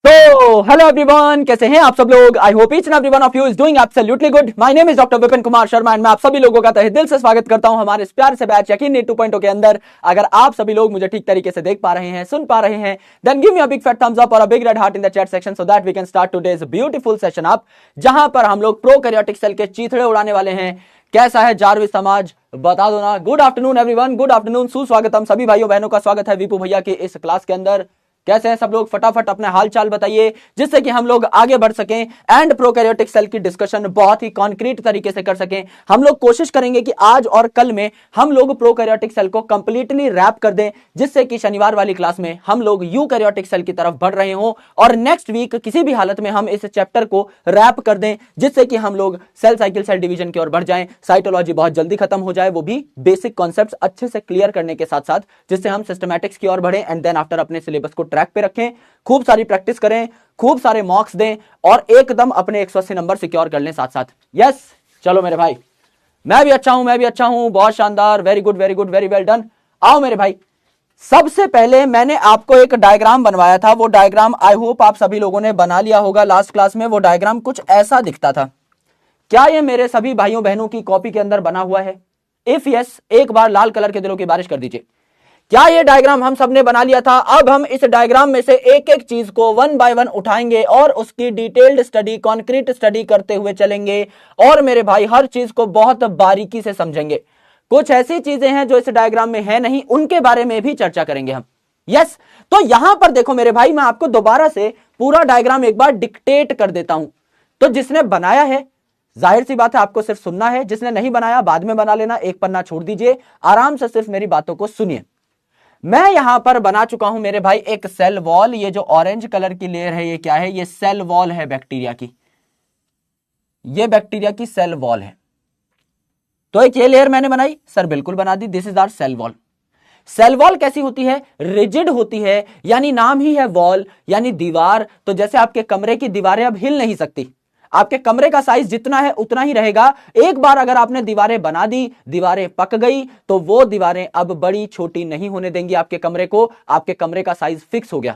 तो hello everyone, कैसे हैं आप सब लोग। I hope each and every one of you is doing absolutely good. My name is doctor Vipin Kumar Sharma and मैं आप सभी लोगों का तहे दिल से स्वागत करता हूं हमारे इस प्यार से बैच यकीन नीट 2.0 के अंदर। अगर आप सभी लोग मुझे ठीक तरीके से देख पा रहे हैं, सुन पा रहे हैं, then give me a big fat thumbs up और a big red heart in the chat section so that we can start today's beautiful session up, जहां पर हम लोग प्रोकैरियोटिक सेल के चीथड़े उड़ाने वाले हैं। कैसा है जारविस समाज, बता दो ना। Good afternoon everyone, good afternoon, सुस्वागतम सभी भाइयों बहनों का स्वागत है वीपू भैया के इस क्लास के अंदर। कैसे हैं सब लोग, फटाफट अपने हालचाल बताइए जिससे कि हम लोग आगे बढ़ सकें एंड प्रोकैरियोटिक सेल की डिस्कशन बहुत ही कॉन्क्रीट तरीके से कर सकें। हम लोग कोशिश करेंगे कि आज और कल में हम लोग प्रोकैरियोटिक सेल को कंप्लीटली रैप कर दें, जिससे कि शनिवार वाली क्लास में हम लोग यूकैरियोटिक सेल की तरफ बढ़ रहे हों और नेक्स्ट वीक किसी भी हालत में हम इस चैप्टर को रैप कर दें, जिससे कि हम लोग सेल साइकिल सेल डिवीजन की ओर बढ़ जाएं, साइटोलॉजी बहुत जल्दी खत्म हो जाए, वो भी बेसिक कॉन्सेप्ट्स अच्छे से क्लियर करने के साथ साथ, जिससे हम सिस्टमैटिक्स की ओर बढ़े एंड देन आफ्टर अपने सिलेबस को ट्रैक पे रखें, खूब सारी प्रैक्टिस करें, खूब सारे मॉक्स दें और एकदम अपने 180 नंबर सिक्योर कर लें साथ साथ। यस, चलो मेरे भाई, मैं भी अच्छा हूं, बहुत शानदार, very good, very well done. आओ मेरे भाई, सबसे पहले मैंने आपको एक डायग्राम बनवाया था। वो डायग्राम आई होप आप सभी लोगों ने बना लिया होगा लास्ट क्लास में। वो डायग्राम कुछ ऐसा दिखता था। क्या ये मेरे सभी भाइयों बहनों की कॉपी के अंदर बना हुआ है? इफ यस, एक बार लाल कलर के दिलों की बारिश कर दीजिए। क्या ये डायग्राम हम सबने बना लिया था? अब हम इस डायग्राम में से एक एक चीज को वन बाय वन उठाएंगे और उसकी डिटेल्ड स्टडी, कॉन्क्रीट स्टडी करते हुए चलेंगे और मेरे भाई हर चीज को बहुत बारीकी से समझेंगे। कुछ ऐसी चीजें हैं जो इस डायग्राम में है नहीं, उनके बारे में भी चर्चा करेंगे हम। यस, तो यहां पर देखो मेरे भाई, मैं आपको दोबारा से पूरा डायग्राम एक बार डिक्टेट कर देता हूं। तो जिसने बनाया है, जाहिर सी बात है आपको सिर्फ सुनना है, जिसने नहीं बनाया बाद में बना लेना, एक पन्ना छोड़ दीजिए, आराम से सिर्फ मेरी बातों को सुनिए। मैं यहां पर बना चुका हूं मेरे भाई एक सेल वॉल। ये जो ऑरेंज कलर की लेयर है, ये क्या है? ये सेल वॉल है बैक्टीरिया की। ये बैक्टीरिया की सेल वॉल है। तो एक ये लेयर मैंने बनाई, सर बिल्कुल बना दी। This is our cell wall. Cell wall कैसी होती है? रिजिड होती है, यानी नाम ही है वॉल, यानी दीवार। तो जैसे आपके कमरे की दीवारें अब हिल नहीं सकती, आपके कमरे का साइज जितना है उतना ही रहेगा। एक बार अगर आपने दीवारें बना दी, दीवारें पक गई, तो वो दीवारें अब बड़ी छोटी नहीं होने देंगी आपके कमरे को। आपके कमरे का साइज फिक्स हो गया।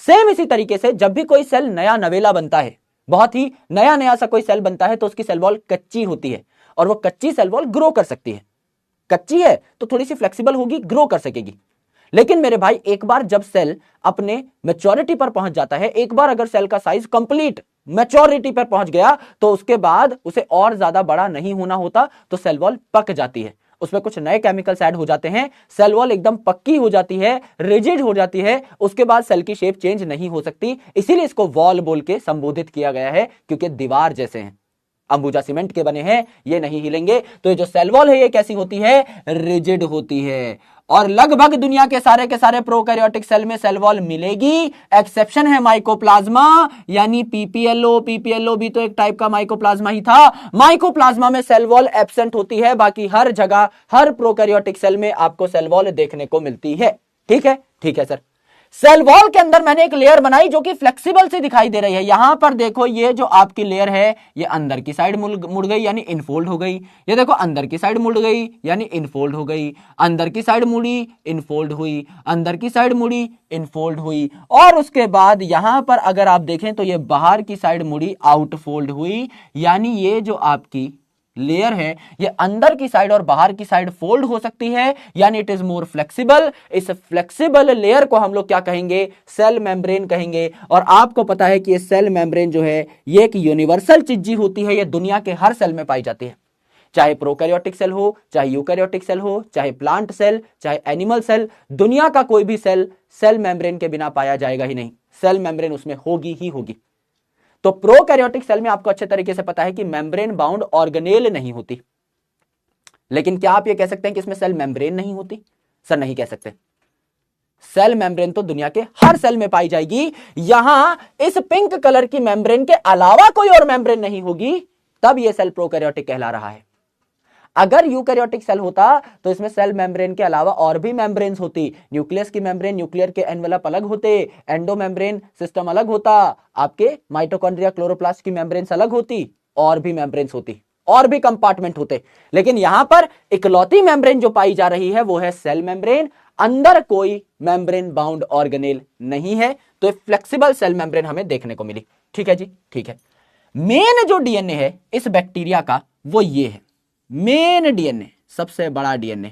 सेम इसी तरीके से जब भी कोई सेल नया नवेला बनता है, बहुत ही नया नया सा कोई सेल बनता है, तो उसकी सेल वॉल कच्ची होती है और वो कच्ची सेल वॉल ग्रो कर सकती है। कच्ची है तो थोड़ी सी फ्लेक्सिबल होगी, ग्रो कर सकेगी। लेकिन मेरे भाई एक बार जब सेल अपने मैच्योरिटी पर पहुंच जाता है, एक बार अगर सेल का साइज कंप्लीट मैच्योरिटी पर पहुंच गया, तो उसके बाद उसे और ज्यादा बड़ा नहीं होना होता, तो सेल वॉल पक जाती है। उसमें कुछ नए केमिकल्स ऐड हो जाते हैं, सेल वॉल एकदम पक्की हो जाती है, रिजिड हो जाती है। उसके बाद सेल की शेप चेंज नहीं हो सकती, इसीलिए इसको वॉल बोल के संबोधित किया गया है, क्योंकि दीवार जैसे हैं, अंबुजा सीमेंट के बने हैं, ये नहीं हिलेंगे। तो ये जो सेल वॉल है, ये कैसी होती है? रिजिड होती है। और लगभग दुनिया के सारे प्रोकैरियोटिक सेल में सेल वॉल मिलेगी। एक्सेप्शन है माइकोप्लाज्मा, यानी पीपीएलओ। पीपीएलओ भी तो एक टाइप का माइकोप्लाज्मा ही था। माइकोप्लाज्मा में सेल वॉल एब्सेंट होती है, बाकी हर जगह हर प्रोकैरियोटिक सेल में आपको सेल वॉल देखने को मिलती है। ठीक है, ठीक है सर। सेल वॉल के अंदर मैंने एक लेयर बनाई जो कि फ्लेक्सिबल सी दिखाई दे रही है। यहां पर देखो, ये जो आपकी लेयर है, ये अंदर की साइड मुड़ गई, यानी इनफोल्ड हो गई। ये देखो अंदर की साइड मुड़ गई, यानी इनफोल्ड हो गई। अंदर की साइड मुड़ी, इनफोल्ड हुई, अंदर की साइड मुड़ी, इनफोल्ड हुई। और उसके बाद यहां पर अगर आप देखें तो ये बाहर की साइड मुड़ी, आउटफोल्ड हुई। यानी ये जो आपकी लेयर है, ये अंदर की साइड और बाहर की साइड फोल्ड हो सकती है, यानी इट इज मोर फ्लेक्सिबल। इस फ्लेक्सिबल लेयर को हम लोग क्या कहेंगे? सेल मेम्ब्रेन कहेंगे। और आपको पता है कि ये सेल मेम्ब्रेन जो है, ये एक यूनिवर्सल चीज होती है, ये दुनिया के हर सेल में पाई जाती है। चाहे प्रोकैरियोटिक सेल हो, चाहे यूकैरियोटिक सेल हो, चाहे प्लांट सेल, चाहे एनिमल सेल, दुनिया का कोई भी सेल सेल मेम्ब्रेन के बिना पाया जाएगा ही नहीं। सेल मेम्ब्रेन उसमें होगी ही होगी। तो प्रोकैरियोटिक सेल में आपको अच्छे तरीके से पता है कि मेम्ब्रेन बाउंड ऑर्गेनेल नहीं होती। लेकिन क्या आप ये कह सकते हैं कि इसमें सेल मेम्ब्रेन नहीं होती? सर नहीं कह सकते। सेल मेम्ब्रेन तो दुनिया के हर सेल में पाई जाएगी। यहां इस पिंक कलर की मेम्ब्रेन के अलावा कोई और मेम्ब्रेन नहीं होगी, तब यह सेल प्रोकैरियोटिक कहला रहा है। अगर यूकैरियोटिक सेल होता तो इसमें सेल मेम्ब्रेन के अलावा और भी मेम्ब्रेन्स होती। न्यूक्लियस की मेम्ब्रेन, न्यूक्लियर के एनवेलप अलग होते, एंडो मेम्ब्रेन सिस्टम अलग होता, आपके माइटोकॉन्ड्रिया क्लोरोप्लास्ट की मेम्ब्रेन्स अलग होती, और भी मेम्ब्रेन्स होती। और भी कंपार्टमेंट होते, लेकिन यहां पर इकलौती मेम्ब्रेन जो पाई जा रही है वो है सेल मेम्ब्रेन, अंदर कोई मेम्ब्रेन बाउंड ऑर्गेनेल नहीं है, तो फ्लेक्सिबल सेल मेम्ब्रेन हमें देखने को मिली। ठीक है जी, ठीक है। मेन जो डीएनए है इस बैक्टीरिया का वो ये है, मेन डीएनए, सबसे बड़ा डीएनए,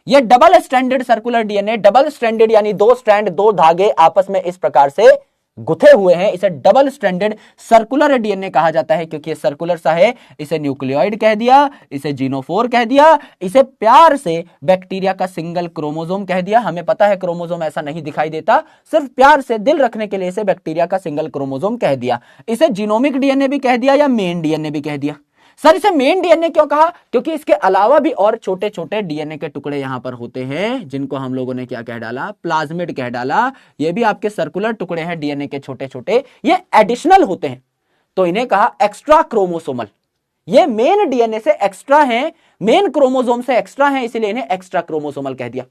ये double stranded circular DNA, double stranded यानी दो स्ट्रैंड, दो धागे आपस में इस प्रकार से गुथे हुए हैं, इसे डबल स्ट्रैंडेड सर्कुलर डीएनए कहा जाता है, क्योंकि ये सर्कुलर सा है। इसे न्यूक्लियोइड कह दिया, इसे जीनोफोर कह दिया, इसे प्यार से बैक्टीरिया का सिंगल क्रोमोसोम कह दिया। हमें पता है क्रोमोसोम ऐसा नहीं दिखाई देता, सिर्फ प्यार से दिल रखने के लिए इसे बैक्टीरिया का सिंगल क्रोमोसोम कह दिया। इसे जीनोमिक डीएनए भी कह दिया या मेन डीएनए भी कह दिया। सर इसे मेन डीएनए क्यों कहा? क्योंकि इसके अलावा भी और छोटे छोटे डीएनए के टुकड़े यहां पर होते हैं, जिनको हम लोगों ने क्या कह डाला? प्लाज्मिड कह डाला। ये भी आपके सर्कुलर टुकड़े हैं डीएनए के छोटे छोटे, ये एडिशनल होते हैं, तो इन्हें कहा एक्स्ट्रा क्रोमोसोमल। ये मेन डीएनए से एक्स्ट्रा हैं, मेन क्रोमोसोम से एक्स्ट्रा हैं, इसीलिए इन्हें एक्स्ट्रा क्रोमोसोमल कह दिया।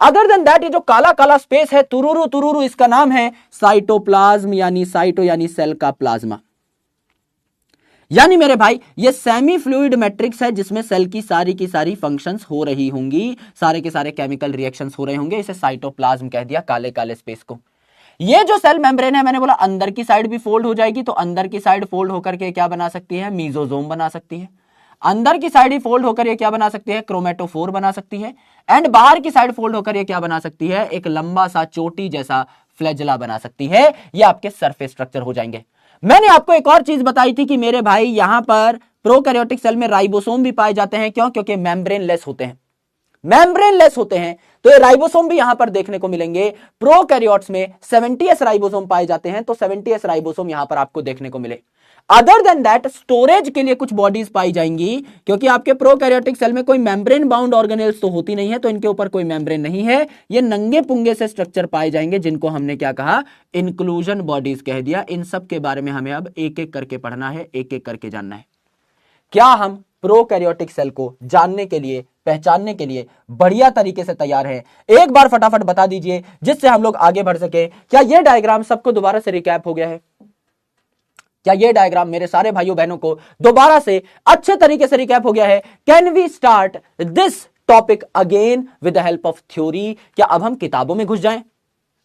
अदर देन दैट, ये जो काला काला स्पेस है तुरुरु तुरुरु, इसका नाम है साइटोप्लाज्म, यानी साइटो यानी सेल का प्लाज्मा। यानी मेरे भाई ये सेमी फ्लूइड मैट्रिक्स है जिसमें सेल की सारी फंक्शंस हो रही होंगी, सारे के सारे केमिकल रिएक्शंस हो रहे होंगे, इसे साइटोप्लाज्म कह दिया, काले काले स्पेस को। ये जो सेल मेम्ब्रेन है, मैंने बोला अंदर की साइड भी फोल्ड हो जाएगी, तो अंदर की साइड फोल्ड होकर के क्या बना सकती है? मीजोजोम बना सकती है। अंदर की साइड ही फोल्ड होकर ये क्या बना सकती है? क्रोमेटोफोर बना सकती है। एंड बाहर की साइड फोल्ड होकर ये क्या बना सकती है? एक लंबा सा चोटी जैसा फ्लैजेला बना सकती है। ये आपके सरफेस स्ट्रक्चर हो जाएंगे। मैंने आपको एक और चीज बताई थी कि मेरे भाई यहां पर प्रोकैरियोटिक सेल में राइबोसोम भी पाए जाते हैं। क्यों? क्योंकि मेम्ब्रेन लेस होते हैं, मेम्ब्रेन लेस होते हैं, तो ये राइबोसोम भी यहां पर देखने को मिलेंगे। प्रोकैरियोट्स में 70s राइबोसोम पाए जाते हैं, तो 70s राइबोसोम यहां पर आपको देखने को मिले। अदर देन दैट स्टोरेज के लिए कुछ बॉडीज पाई जाएंगी, क्योंकि आपके प्रोकैरियोटिक सेल में कोई मेम्ब्रेन बाउंड ऑर्गेनेल्स तो होती नहीं है, तो इनके ऊपर कोई मेम्ब्रेन नहीं है। ये नंगे पुंगे से स्ट्रक्चर पाए जाएंगे, जिनको हमने क्या कहा? इंक्लूजन बॉडीज कह दिया। इन सब के बारे में हमें अब एक एक करके पढ़ना है, एक एक करके जानना है। क्या हम प्रोकैरियोटिक सेल को जानने के लिए, पहचानने के लिए बढ़िया तरीके से तैयार हैं? एक बार फटाफट बता दीजिए जिससे हम लोग आगे बढ़ सके। क्या यह डायग्राम सबको दोबारा से रिकैप हो गया है? क्या ये डायग्राम मेरे सारे भाइयों बहनों को दोबारा से अच्छे तरीके से रिकैप हो गया है? Can we start this topic again with the help of theory? क्या अब हम किताबों में घुस जाएं?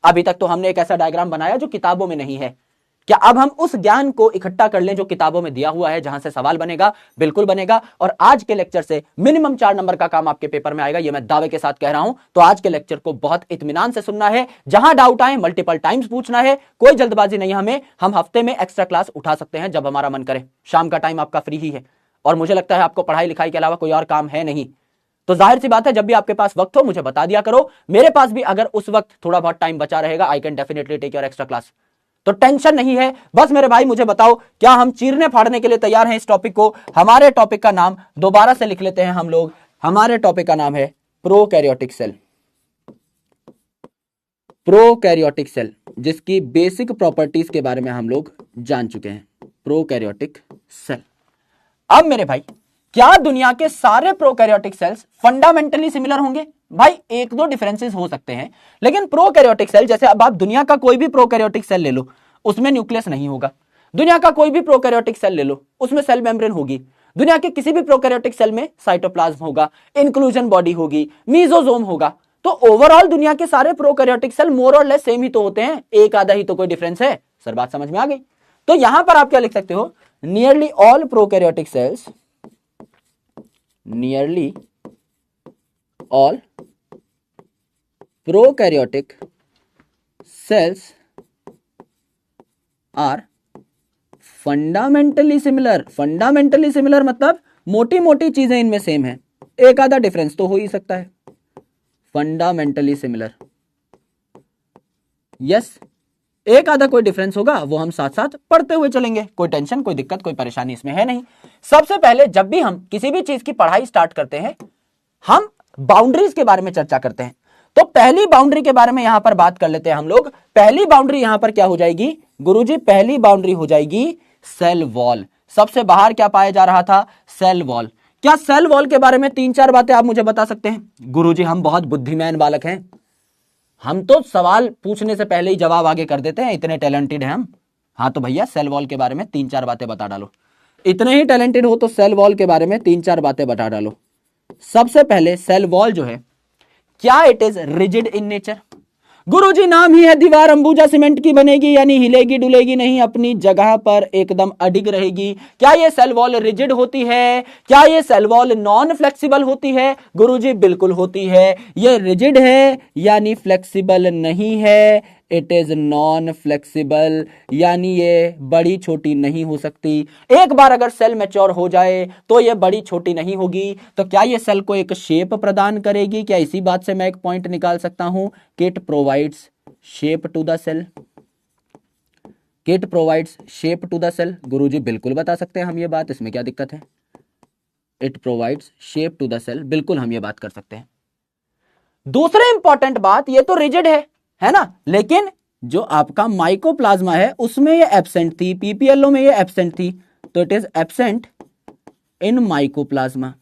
अभी तक तो हमने एक ऐसा डायग्राम बनाया जो किताबों में नहीं है। क्या अब हम उस ज्ञान को इकट्ठा कर लें जो किताबों में दिया हुआ है, जहां से सवाल बनेगा? बिल्कुल बनेगा। और आज के लेक्चर से मिनिमम 4 नंबर का काम आपके पेपर में आएगा, यह मैं दावे के साथ कह रहा हूं। तो आज के लेक्चर को बहुत इत्मीनान से सुनना है, जहां डाउट आए मल्टीपल टाइम्स पूछना है, कोई जल्दबाजी नहीं हमें। हम हफ्ते में एक्स्ट्रा क्लास उठा सकते हैं जब हमारा मन करे। शाम का टाइम आपका फ्री ही है, और मुझे लगता है आपको पढ़ाई लिखाई के अलावा कोई और काम है नहीं। तो जाहिर सी बात है, जब भी आपके पास वक्त हो मुझे बता दिया करो। मेरे पास भी अगर उस वक्त थोड़ा बहुत टाइम बचा रहेगा, I can definitely take your extra class. तो टेंशन नहीं है। बस मेरे भाई मुझे बताओ, क्या हम चीरने फाड़ने के लिए तैयार हैं इस टॉपिक को? हमारे टॉपिक का नाम दोबारा से लिख लेते हैं हम लोग। हमारे टॉपिक का नाम है प्रोकैरियोटिक सेल। प्रोकैरियोटिक सेल, जिसकी बेसिक प्रॉपर्टीज के बारे में हम लोग जान चुके हैं। Prokaryotic cell. अब मेरे भाई, क्या दुनिया के सारे प्रोकैरियोटिक सेल्स फंडामेंटली सिमिलर होंगे? भाई एक दो डिफरेंसेस हो सकते हैं, लेकिन प्रोकैरियोटिक सेल, जैसे अब आप दुनिया का कोई भी प्रोकैरियोटिक सेल ले लो, उसमें न्यूक्लियस नहीं होगा। दुनिया का कोई भी प्रोकैरियोटिक सेल ले लो, उसमें सेल मेम्ब्रेन होगी। दुनिया के किसी भी प्रोकैरियोटिक सेल में साइटोप्लाज्म होगा, इंक्लूजन बॉडी होगी, मीजोजोम होगा। तो ओवरऑल दुनिया के सारे प्रोकैरियोटिक सेल मोर और लेस सेम ही तो होते हैं, एक आधा ही तो कोई डिफरेंस है। सर बात समझ में आ गई? तो यहां पर आप क्या लिख सकते हो? Nearly all prokaryotic cells, nearly all prokaryotic cells are fundamentally similar. Fundamentally similar मतलब मोटी मोटी चीजें इनमें सेम है, एक आधा डिफरेंस तो हो ही सकता है। फंडामेंटली सिमिलर, यस, एक आधा कोई डिफरेंस होगा, वो हम साथ साथ पढ़ते हुए चलेंगे। कोई टेंशन, कोई दिक्कत, कोई परेशानी इसमें है नहीं। सबसे पहले जब भी हम किसी भी चीज की पढ़ाई स्टार्ट करते हैं, हम बाउंड्रीज के बारे में चर्चा करते हैं। तो पहली बाउंड्री के बारे में यहां पर बात कर लेते हैं हम लोग। पहली बाउंड्री यहां पर क्या हो जाएगी गुरुजी? पहली बाउंड्री हो जाएगी सेल वॉल। सबसे बाहर क्या पाया जा रहा था? Cell wall. क्या सेल वॉल के बारे में 3-4 बातें आप मुझे बता सकते हैं? गुरुजी हम बहुत बुद्धिमान बालक हैं, हम तो सवाल पूछने से पहले ही जवाब आगे कर देते हैं, इतने टैलेंटेड हैं हम। हाँ तो भैया सेल वॉल के बारे में 3-4 बातें बता डालो। इतने ही टैलेंटेड हो तो सेल वॉल के बारे में 3-4 बातें बता डालो। सबसे पहले सेल वॉल जो है, क्या it is rigid in nature? गुरुजी नाम ही है दीवार अंबुजा सीमेंट की बनेगी, यानी हिलेगी डुलेगी नहीं, अपनी जगह पर एकदम अडिग रहेगी। क्या ये सेल वॉल रिजिड होती है? क्या ये सेल वॉल नॉन फ्लेक्सिबल होती है? गुरुजी बिल्कुल होती है। ये रिजिड है यानी फ्लेक्सिबल नहीं है, इट इज नॉन फ्लेक्सिबल, यानी ये बड़ी छोटी नहीं हो सकती। एक बार अगर सेल मैच्योर हो जाए तो ये बड़ी छोटी नहीं होगी। तो क्या ये सेल को एक शेप प्रदान करेगी? क्या इसी बात से मैं एक पॉइंट निकाल सकता हूं कि it provides shape to the cell? It provides shape to the cell? गुरुजी बिल्कुल बता सकते हैं हम ये बात, इसमें क्या दिक्कत है? It provides shape to the cell, बिल्कुल हम ये बात कर सकते हैं। दूसरा इंपॉर्टेंट बात, ये तो रिजिड है ना, लेकिन जो आपका माइकोप्लाज्मा है उसमें ये एब्सेंट थी, पीपीएलओ में ये एब्सेंट थी, तो it is absent in mycoplasma.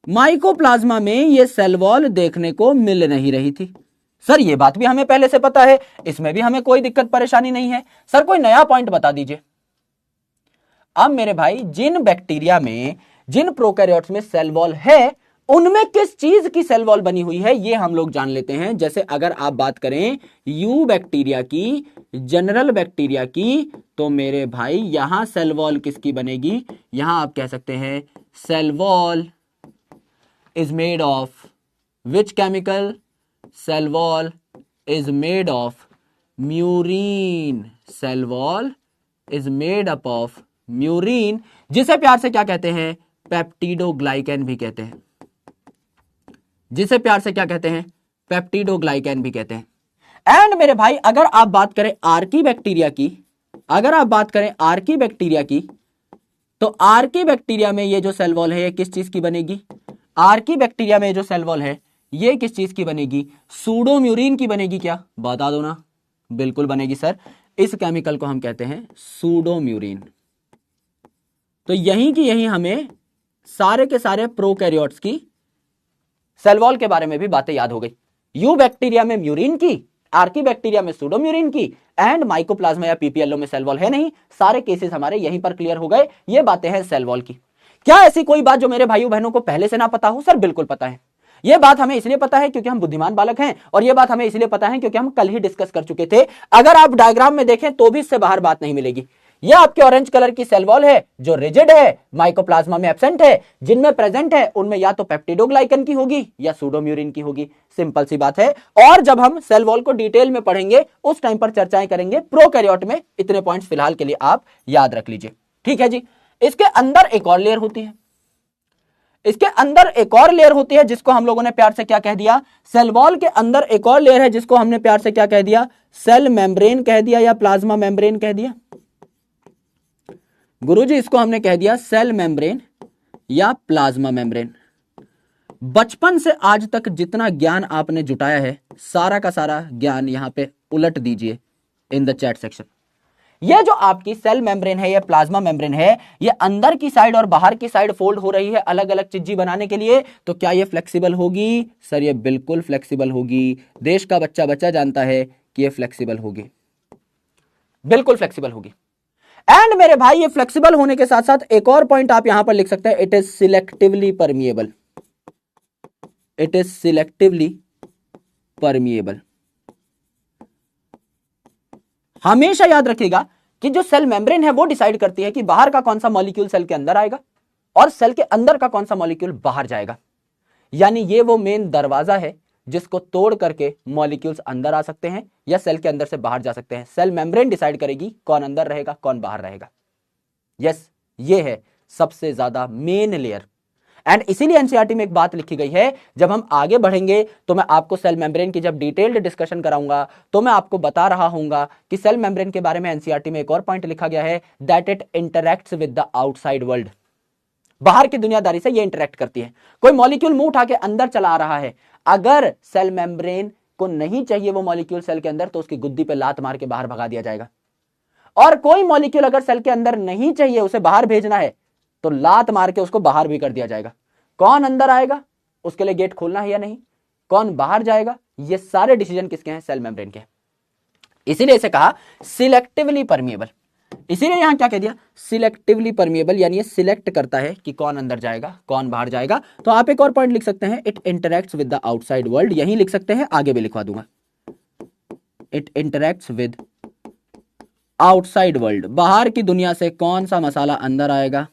Mycoplasma में ये सेल वॉल देखने को मिल नहीं रही थी। सर ये बात भी हमें पहले से पता है, इसमें भी हमें कोई दिक्कत परेशानी नहीं है। सर कोई नया पॉइंट बता दीजिए। अब मेरे भाई, जिन बैक्टीरिया में, जिन प्रोकैरियोट्स में सेल वॉल है, उनमें किस चीज की सेल वॉल बनी हुई है ये हम लोग जान लेते हैं। जैसे अगर आप बात करें यू बैक्टीरिया की, जनरल बैक्टीरिया की, तो मेरे भाई यहां सेल वॉल किसकी बनेगी? यहां आप कह सकते हैं cell wall is made of which chemical? Cell wall is made of murein. Cell wall is made up of murein, जिसे प्यार से क्या कहते हैं? पेप्टिडोग्लाइकैन भी कहते हैं। जिसे प्यार से क्या कहते हैं? पेप्टिडोग्लाइकैन भी कहते हैं। एंड मेरे भाई, अगर आप बात करें आर्की बैक्टीरिया की, अगर आप बात करें आर्की बैक्टीरिया की, तो आर्की बैक्टीरिया में ये जो सेल वॉल है ये किस चीज की बनेगी? आर्की बैक्टीरिया में जो सेल वॉल है ये किस चीज की बनेगी? सूडोम्यूरिन की बनेगी। क्या बता दो ना? बिल्कुल बनेगी सर। इस केमिकल को हम कहते हैं सूडोम्यूरिन। तो यहीं की यहीं हमें सारे के सारे प्रोकैरियोट्स की सेल वॉल के बारे में भी बातें याद हो गई। यू बैक्टीरिया में म्यूरिन की, आर्की बैक्टीरिया में सूडोम्यूरिन की, एंड माइकोप्लाज्मा या पीपीएलओ में सेल वॉल है नहीं। सारे केसेस हमारे यहीं पर क्लियर हो गए। ये बातें हैं सेल वॉल की। क्या ऐसी कोई बात जो मेरे भाइयों बहनों को पहले से ना पता हो? सर बिल्कुल पता है। यह बात हमें इसलिए पता है क्योंकि हम बुद्धिमान बालक हैं, और यह बात हमें इसलिए पता है क्योंकि हम कल ही डिस्कस कर चुके थे। अगर आप डायग्राम में देखें तो भी इससे बाहर बात नहीं मिलेगी। यह आपके ऑरेंज कलर की सेल वॉल है जो रिजिड है, माइकोप्लाज्मा में एब्सेंट है। जिनमें प्रेजेंट है उनमें या तो पेप्टिडोग्लाइकन की होगी या सूडोम्यूरिन की होगी। सिंपल सी बात है। और जब हम सेल वॉल को डिटेल में पढ़ेंगे उस टाइम पर चर्चाएं करेंगे। प्रोकैरियोट में इतने पॉइंट्स फिलहाल के लिए आप याद रख लीजिए, ठीक है जी। इसके अंदर एक और लेयर होती है, इसके अंदर एक और लेयर होती है जिसको हम लोगों ने प्यार से क्या कह दिया? सेल वॉल के अंदर एक और लेयर है जिसको हमने प्यार से क्या कह दिया? सेल मेम्ब्रेन कह दिया या प्लाज्मा मेम्ब्रेन कह दिया? गुरुजी इसको हमने कह दिया सेल मेम्ब्रेन या प्लाज्मा मेम्ब्रेन। बचपन से आज तक जितना ज्ञान आपने जुटाया है, सारा का सारा ज्ञान यहां पे उलट दीजिए इन द चैट सेक्शन। ये जो आपकी सेल मेम्ब्रेन है, ये प्लाज्मा मेम्ब्रेन है, ये अंदर की साइड और बाहर की साइड फोल्ड हो रही है अलग अलग चीजें बनाने के लिए। तो क्या ये फ्लेक्सिबल होगी? सर ये बिल्कुल फ्लेक्सिबल होगी। देश का बच्चा बच्चा जानता है कि ये फ्लेक्सिबल होगी, बिल्कुल फ्लेक्सिबल होगी। एंड मेरे भाई, ये फ्लेक्सिबल होने के साथ साथ एक और पॉइंट आप यहां पर लिख सकते हैं, it is selectively permeable. It is selectively permeable. हमेशा याद रखिएगा कि जो सेल मेम्ब्रेन है वो डिसाइड करती है कि बाहर का कौन सा मॉलिक्यूल सेल के अंदर आएगा और सेल के अंदर का कौन सा मॉलिक्यूल बाहर जाएगा। यानी ये वो मेन दरवाजा है जिसको तोड़ करके मॉलिक्यूल्स अंदर आ सकते हैं या सेल के अंदर से बाहर जा सकते हैं। सेल मेम्ब्रेन डिसाइड करेगी कौन अंदर रहेगा कौन बाहर रहेगा। यस, ये है सबसे ज्यादा मेन लेयर। एंड इसीलिए एनसीईआरटी में एक बात लिखी गई है, जब हम आगे बढ़ेंगे तो मैं आपको सेल मेम्ब्रेन की जब डिटेल्ड डिस्कशन कराऊंगा तो मैं आपको बता रहा हूंगा कि सेल मेम्ब्रेन के बारे में एनसीईआरटी में एक और पॉइंट लिखा गया है, that it interacts with the outside world. बाहर की दुनियादारी से ये इंटरैक्ट करती है। कोई मॉलिक्यूल मुंह उठा के अंदर चला आ रहा है, अगर सेल मेम्ब्रेन को नहीं चाहिए वो मॉलिक्यूल सेल के अंदर, तो उसकी गुद्दी पे लात मार के बाहर भगा दिया जाएगा। और कोई मॉलिक्यूल अगर सेल के अंदर नहीं चाहिए, उसे बाहर भेजना है, तो लात मार के उसको बाहर भी कर दिया जाएगा। कौन अंदर आएगा, उसके लिए गेट खोलना है या नहीं, कौन बाहर जाएगा, ये सारे डिसीजन किसके हैं? सेल मेम्ब्रेन के। इसीलिए इसे कहा सिलेक्टिवली परमिएबल। इसीलिए यहां क्या कह दिया, सिलेक्टिवली परमिएबल, यानी ये सिलेक्ट करता है कि कौन अंदर जाएगा कौन बाहर जाएगा। तो आप एक और पॉइंट लिख सकते हैं, it interacts with the outside world, यही लिख सकते हैं, आगे भी लिखवा दूंगा, it interacts with outside world, बाहर की दुनिया से कौन सा मसाला अंदर आएगा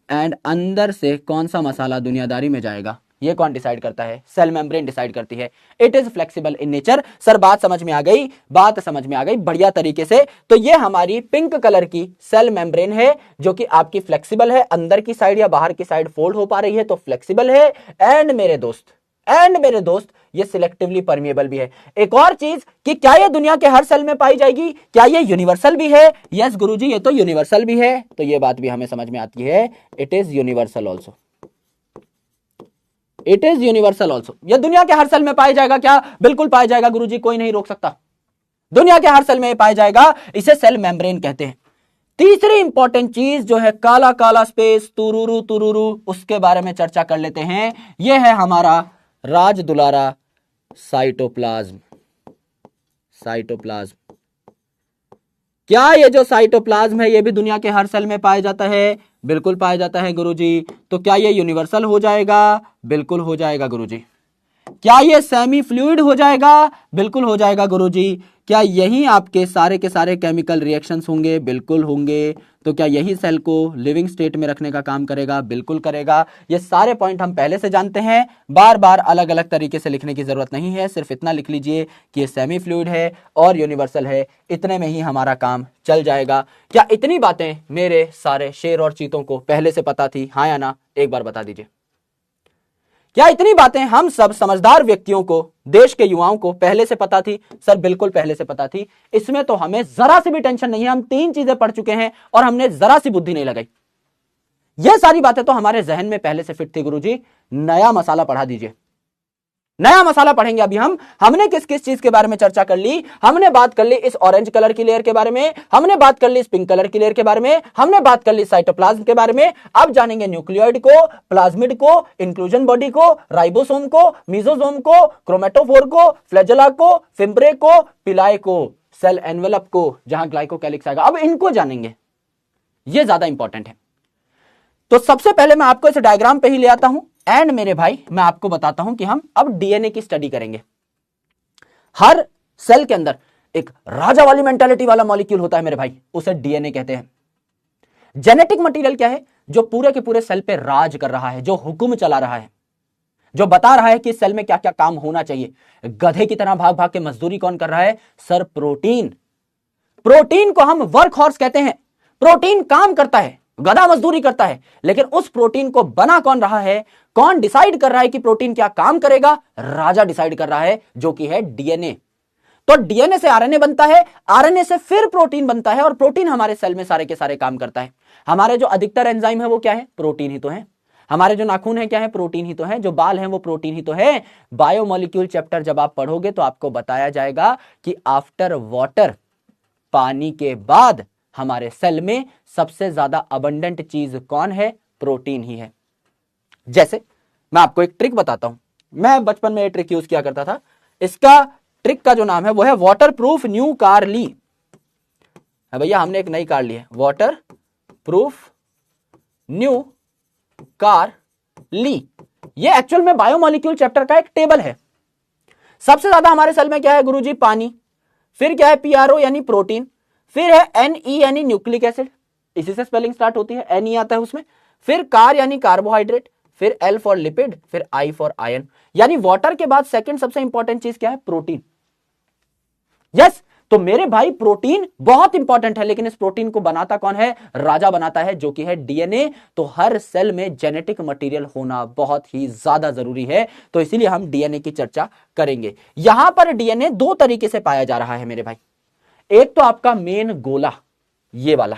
एंड अंदर से कौन सा मसाला दुनियादारी में जाएगा, ये कौन डिसाइड करता है, सेल मेम्ब्रेन डिसाइड करती है। It is flexible in nature. Sir बात समझ में आ गई, बात समझ में आ गई बढ़िया तरीके से। तो ये हमारी पिंक कलर की सेल मेम्ब्रेन है जो कि आपकी फ्लेक्सिबल है, अंदर की साइड या बाहर की साइड फोल्ड हो पा रही है तो फ्लेक्सिबल है। एंड मेरे दोस्त ये सिलेक्टिवली परमिएबल भी है। एक और चीज कि क्या ये दुनिया के हर सेल में पाई जाएगी, क्या ये यूनिवर्सल भी है? यस गुरुजी, ये तो यूनिवर्सल भी है। तो ये बात भी हमें समझ में आती है, it is universal also, it is universal also. ये दुनिया के हर सेल में पाया जाएगा क्या? बिल्कुल पाया जाएगा गुरुजी, कोई नहीं रोक सकता, दुनिया के हर सेल में पाया जाएगा, इसे सेल मेम्ब्रेन कहते हैं। तीसरी इंपॉर्टेंट चीज जो है काला काला स्पेस तुरुरु तुरुरु, उसके बारे में चर्चा कर लेते हैं। यह है हमारा राज दुलारा साइटोप्लाज्म। साइटोप्लाज्म, क्या ये जो साइटोप्लाज्म है ये भी दुनिया के हर सेल में पाया जाता है? बिल्कुल पाया जाता है गुरुजी। तो क्या ये यूनिवर्सल हो जाएगा? बिल्कुल हो जाएगा गुरुजी। क्या ये सेमी फ्लूइड हो जाएगा? बिल्कुल हो जाएगा गुरुजी। क्या यही आपके सारे के सारे केमिकल रिएक्शंस होंगे? बिल्कुल होंगे। तो क्या यही सेल को लिविंग स्टेट में रखने का काम करेगा? बिल्कुल करेगा। ये सारे पॉइंट हम पहले से जानते हैं, बार बार अलग अलग तरीके से लिखने की जरूरत नहीं है, सिर्फ इतना लिख लीजिए कि ये सेमी फ्लूइड है और यूनिवर्सल है, इतने में ही हमारा काम चल जाएगा। क्या इतनी बातें मेरे सारे शेर और चीतों को पहले से पता थी, हाँ या ना? एक बार बता दीजिए। क्या इतनी बातें हम सब समझदार व्यक्तियों को, देश के युवाओं को पहले से पता थी? सर बिल्कुल पहले से पता थी। इसमें तो हमें जरा सी भी टेंशन नहीं है, हम 3 चीजें पढ़ चुके हैं और हमने जरा सी बुद्धि नहीं लगाई। यह सारी बातें तो हमारे जहन में पहले से फिट थी गुरुजी। नया मसाला पढ़ा दीजिए, नया मसाला पढ़ेंगे अभी हम। हमने किस किस चीज के बारे में चर्चा कर ली? हमने बात कर ली इस ऑरेंज कलर की लेयर के बारे में, हमने बात कर ली इस पिंक कलर की लेयर के बारे में, हमने बात कर ली साइटोप्लाज्म के बारे में। अब जानेंगे न्यूक्लियोइड को, प्लाज्मिड को, इंक्लूजन बॉडी को, राइबोसोम को, मीजोसोम को, क्रोमेटोफोर को, फ्लैजेला को, फिम्ब्रे को, पिलाई को, सेल एनवेलप को जहां ग्लाइकोकैलिक्स आएगा। अब इनको जानेंगे, यह ज्यादा इंपॉर्टेंट है। तो सबसे पहले मैं आपको इस डायग्राम पे ही ले आता हूं एंड मेरे भाई मैं आपको बताता हूं कि हम अब डीएनए की स्टडी करेंगे। हर सेल के अंदर एक राजा वाली मेंटालिटी वाला मॉलिक्यूल होता है मेरे भाई, उसे डीएनए कहते हैं। जेनेटिक मटेरियल क्या है? जो पूरे के पूरे सेल पे राज कर रहा है, जो हुक्म चला रहा है, जो बता रहा है कि सेल में क्या क्या काम होना चाहिए। गधे की तरह भाग भाग के मजदूरी कौन कर रहा है? Sir protein. प्रोटीन को हम वर्क हॉर्स कहते हैं। प्रोटीन काम करता है, गधा मजदूरी करता है, लेकिन उस प्रोटीन को बना कौन रहा है? कौन डिसाइड कर रहा है कि प्रोटीन क्या काम करेगा? राजा डिसाइड कर रहा है, जो कि है डीएनए। तो डीएनए से आरएनए बनता है, आरएनए से फिर प्रोटीन बनता है और प्रोटीन हमारे सेल में सारे के सारे काम करता है। हमारे जो अधिकतर एंजाइम है वो क्या है? प्रोटीन ही तो है। हमारे जो नाखून है क्या है? प्रोटीन ही तो है। जो बाल हैं वो प्रोटीन ही तो है। बायोमोलिक्यूल चैप्टर जब आप पढ़ोगे तो आपको बताया जाएगा कि आफ्टर वाटर, पानी के बाद हमारे सेल में सबसे ज्यादा अबंडेंट चीज कौन है? प्रोटीन ही है। जैसे मैं आपको एक ट्रिक बताता हूं, मैं बचपन में ये ट्रिक यूज किया करता था। इसका ट्रिक का जो नाम है वो है वाटर प्रूफ न्यू कार ली। भैया हमने एक नई कार ली है, वाटर प्रूफ न्यू कार ली। ये एक्चुअल में बायोमोलिक्यूल चैप्टर का एक टेबल है। सबसे ज्यादा हमारे सेल में क्या है गुरुजी? पानी। फिर क्या है? पीआरओ यानी प्रोटीन। फिर है एनई यानी न्यूक्लिक एसिड, इसी से स्पेलिंग स्टार्ट होती है, एनई आता है उसमें। फिर कार यानी कार्बोहाइड्रेट, फिर एल फॉर लिपिड, फिर आई फॉर आयन। यानी वाटर के बाद सेकंड सबसे इंपॉर्टेंट चीज क्या है? प्रोटीन। यस, तो मेरे भाई प्रोटीन बहुत इंपॉर्टेंट है, लेकिन इस प्रोटीन को बनाता कौन है? राजा बनाता है, जो कि है डीएनए। तो हर सेल में जेनेटिक मटेरियल होना बहुत ही ज्यादा जरूरी है, तो इसीलिए हम डीएनए की चर्चा करेंगे। यहां पर डीएनए 2 तरीके से पाया जा रहा है मेरे भाई। एक तो आपका मेन गोला, ये वाला,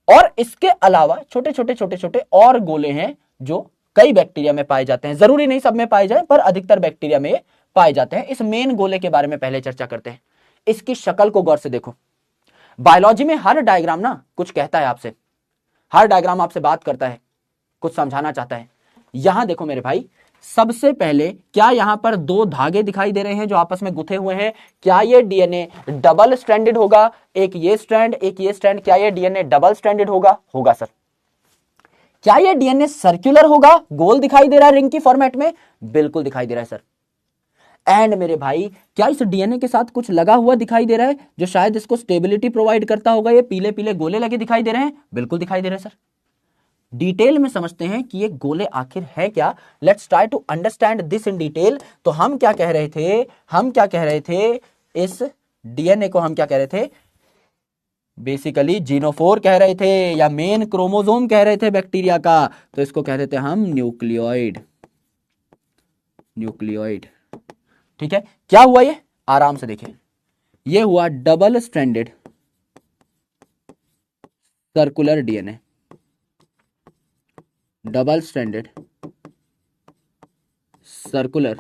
और इसके अलावा छोटे छोटे और गोले हैं जो कई बैक्टीरिया में पाए जाते हैं। जरूरी नहीं सब में पाए जाए, पर अधिकतर बैक्टीरिया में पाए जाते हैं। इस मेन गोले के बारे में पहले चर्चा करते हैं। इसकी शक्ल को गौर से देखो। बायोलॉजी में हर डायग्राम ना कुछ कहता है आपसे, हर डायग्राम आपसे बात करता है, कुछ समझाना चाहता है। यहां देखो मेरे भाई, सबसे पहले क्या यहां पर दो धागे दिखाई दे रहे हैं जो आपस में गुथे हुए हैं? क्या ये डीएनए डबल स्ट्रैंडेड होगा? एक ये स्ट्रैंड, एक ये स्ट्रैंड, क्या ये डीएनए डबल स्ट्रैंडेड होगा? होगा सर। क्या ये डीएनए सर्कुलर होगा? गोल दिखाई दे रहा है रिंग की फॉर्मेट में? बिल्कुल दिखाई दे रहा है सर। एंड मेरे भाई, क्या इस डीएनए के साथ कुछ लगा हुआ दिखाई दे रहा है जो शायद इसको स्टेबिलिटी प्रोवाइड करता होगा? ये पीले पीले गोले लगे दिखाई दे रहे हैं? बिल्कुल दिखाई दे रहे हैं सर। डिटेल में समझते हैं कि ये गोले आखिर है क्या। Let's try to understand this in detail. तो हम क्या कह रहे थे? इस डीएनए को हम क्या कह रहे थे? बेसिकली जीनोफोर कह रहे थे या मेन क्रोमोसोम कह रहे थे बैक्टीरिया का। तो इसको कह रहे थे हम न्यूक्लियोइड। ठीक है, क्या हुआ ये? आराम से देखें, ये हुआ double stranded circular DNA. Double stranded circular